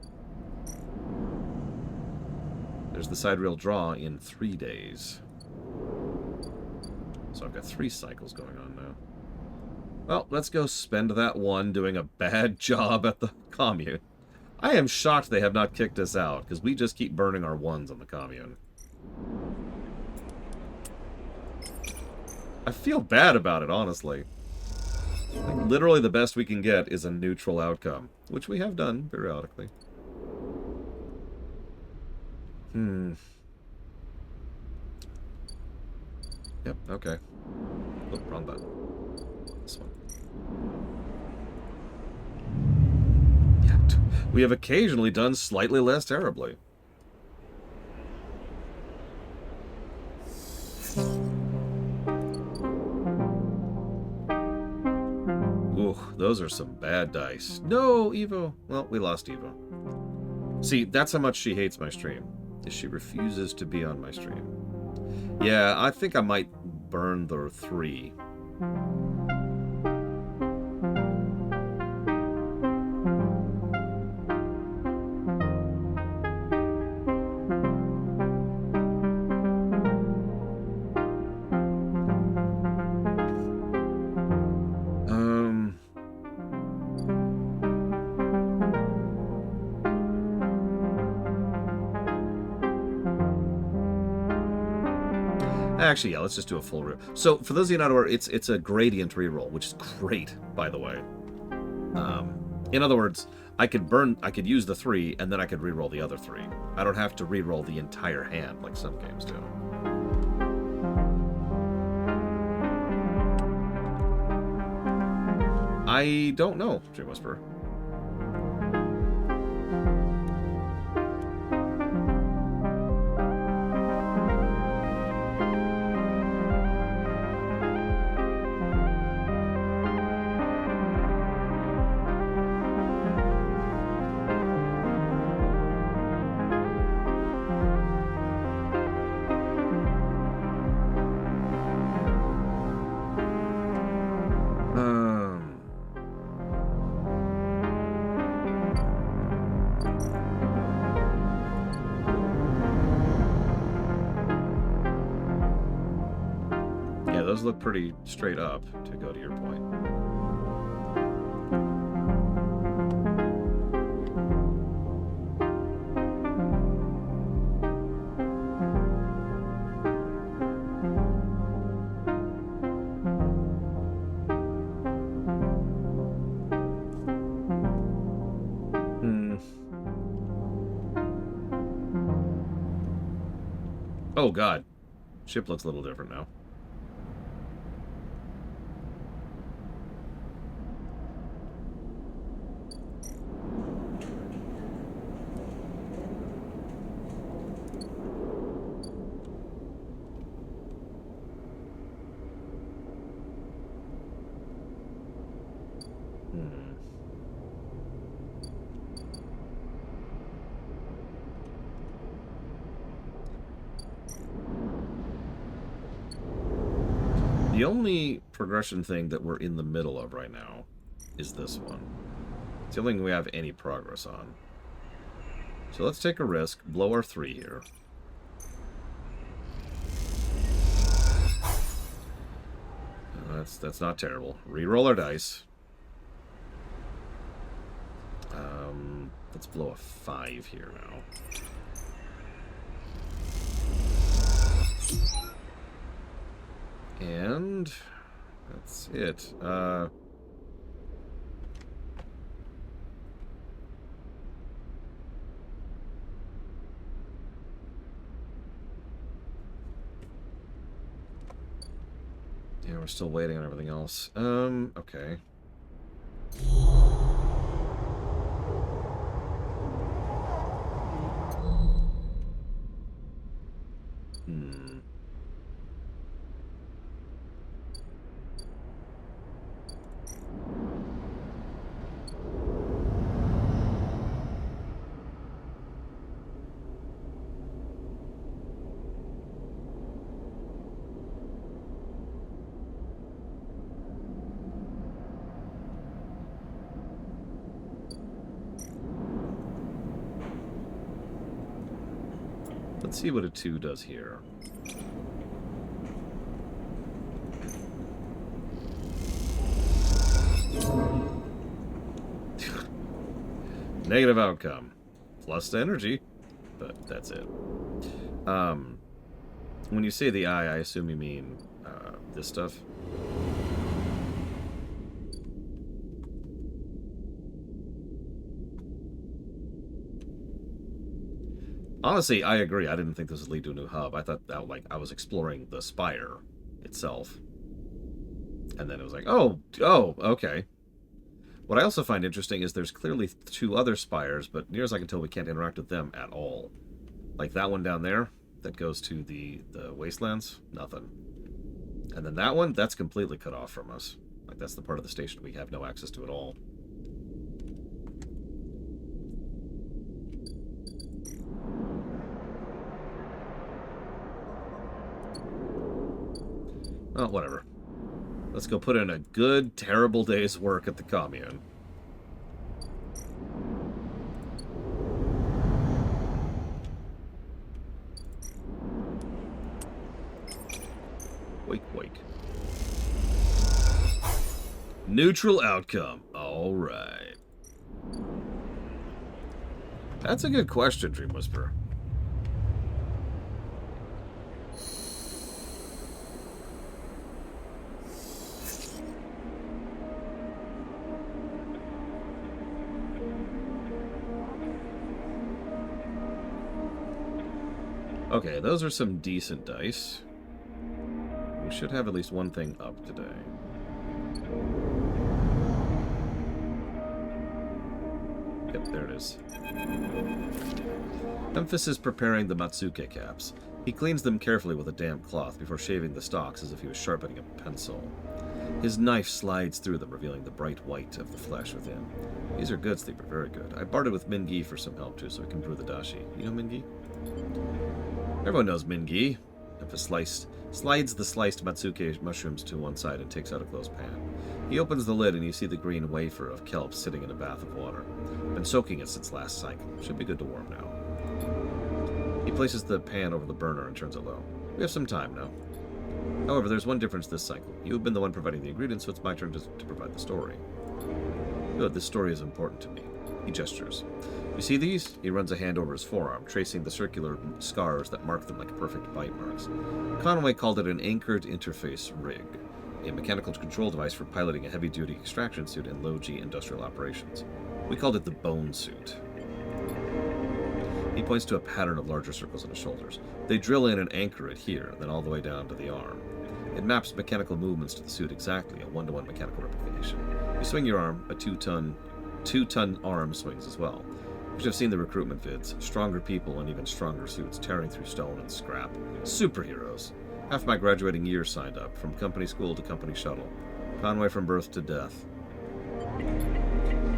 There's the Sidereal draw in 3 days. So I've got 3 cycles going on now. Well, let's go spend that one doing a bad job at the commune. I am shocked they have not kicked us out, because we just keep burning our ones on the commune. I feel bad about it, honestly. Like, literally the best we can get is a neutral outcome, which we have done periodically. Yep, okay. Oh, wrong button. This one. Yeah, we have occasionally done slightly less terribly. Ooh, those are some bad dice. No, Evo. Well, we lost Evo. See, that's how much she hates my stream. Is she refuses to be on my stream. Yeah, I think I might burn the 3. Actually, yeah, let's just do a full reroll. So, for those of you not aware, it's a gradient reroll, which is great, by the way. In other words, I could use the 3, and then I could reroll the other 3. I don't have to reroll the entire hand like some games do. I don't know, Dream Whisperer. Those look pretty straight up, to go to your point. Oh god. Ship looks a little different now. The only progression thing that we're in the middle of right now is this one. It's the only thing we have any progress on. So let's take a risk, blow our 3 here. That's not terrible. Reroll our dice. Let's blow a 5 here now. And that's it. Yeah, we're still waiting on everything else. Okay. Let's see what a 2 does here. Negative outcome. Plus the energy. But that's it. When you say the eye, I assume you mean this stuff? Honestly, I agree. I didn't think this would lead to a new hub. I thought that, like, I was exploring the spire itself. And then it was like, oh, okay. What I also find interesting is there's clearly 2 other spires, but near as I can tell, we can't interact with them at all. Like that one down there, that goes to the wastelands, nothing. And then that one, that's completely cut off from us. Like, that's the part of the station we have no access to at all. Well, whatever. Let's go put in a good, terrible day's work at the commune. Wake, wake. Neutral outcome. All right. That's a good question, Dream Whisperer. Okay, those are some decent dice. We should have at least one thing up today. Yep, there it is. Memphis is preparing the Matsuke caps. He cleans them carefully with a damp cloth before shaving the stalks as if he was sharpening a pencil. His knife slides through them, revealing the bright white of the flesh within. These are good, Sleeper, very good. I bartered with Mingi for some help, too, so I can brew the dashi. You know Mingi? Everyone knows Mingi. Memphis slides the sliced Matsuke mushrooms to one side and takes out a closed pan. He opens the lid and you see the green wafer of kelp sitting in a bath of water. Been soaking it since last cycle. Should be good to warm now. He places the pan over the burner and turns it low. We have some time now. However, there's one difference this cycle. You have been the one providing the ingredients, so it's my turn to provide the story. Good, this story is important to me. He gestures. You see these? He runs a hand over his forearm, tracing the circular scars that mark them like perfect bite marks. Conway called it an anchored interface rig, a mechanical control device for piloting a heavy-duty extraction suit in low-G industrial operations. We called it the bone suit. He points to a pattern of larger circles on his shoulders. They drill in and anchor it here, then all the way down to the arm. It maps mechanical movements to the suit exactly, a one-to-one mechanical replication. You swing your arm, a two-ton arm swings as well. You should have seen the recruitment vids. Stronger people and even stronger suits tearing through stone and scrap. Superheroes. Half my graduating year signed up, from company school to company shuttle. Conway from birth to death.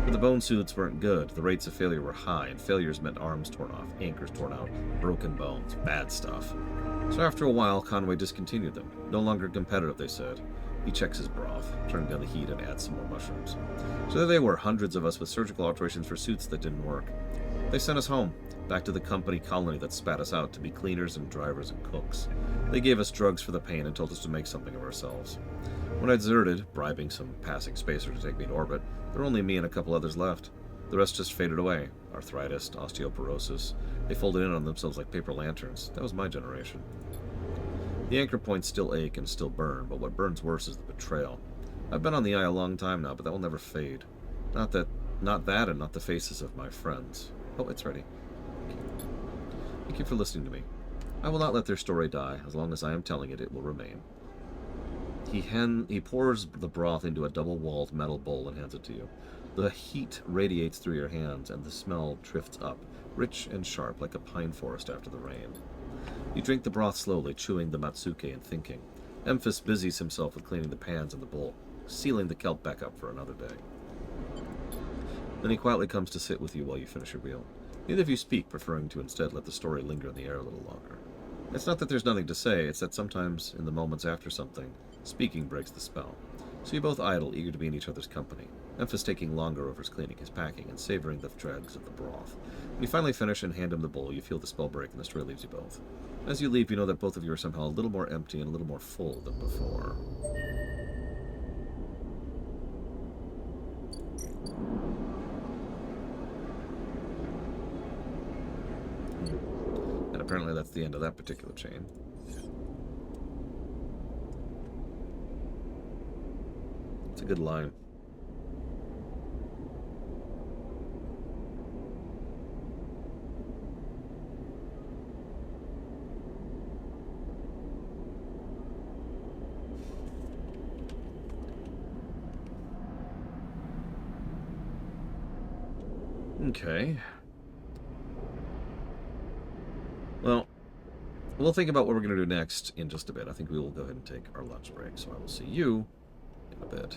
But the bone suits weren't good. The rates of failure were high, and failures meant arms torn off, anchors torn out, broken bones, bad stuff. So after a while, Conway discontinued them. No longer competitive, they said. He checks his broth, turning down the heat and adds some more mushrooms. So there they were, hundreds of us with surgical alterations for suits that didn't work. They sent us home, back to the company colony that spat us out to be cleaners and drivers and cooks. They gave us drugs for the pain and told us to make something of ourselves. When I deserted, bribing some passing spacer to take me to orbit, there were only me and a couple others left. The rest just faded away. Arthritis, osteoporosis. They folded in on themselves like paper lanterns. That was my generation. The anchor points still ache and still burn, but what burns worse is the betrayal. I've been on the eye a long time now, but that will never fade. Not that, and not the faces of my friends. Oh, it's ready. Thank you for listening to me. I will not let their story die. As long as I am telling it, it will remain. He pours the broth into a double-walled metal bowl and hands it to you. The heat radiates through your hands, and the smell drifts up, rich and sharp like a pine forest after the rain. You drink the broth slowly, chewing the matsuke and thinking. Memphis busies himself with cleaning the pans in the bowl, sealing the kelp back up for another day. Then he quietly comes to sit with you while you finish your meal. Neither of you speak, preferring to instead let the story linger in the air a little longer. It's not that there's nothing to say, it's that sometimes, in the moments after something, speaking breaks the spell. So you both idle, eager to be in each other's company. Memphis taking longer over his cleaning, his packing, and savoring the dregs of the broth. When you finally finish and hand him the bowl, you feel the spell break and the story leaves you both. As you leave, you know that both of you are somehow a little more empty and a little more full than before. And apparently that's the end of that particular chain. It's a good line. Okay. Well, we'll think about what we're going to do next in just a bit. I think we will go ahead and take our lunch break, so I will see you in a bit.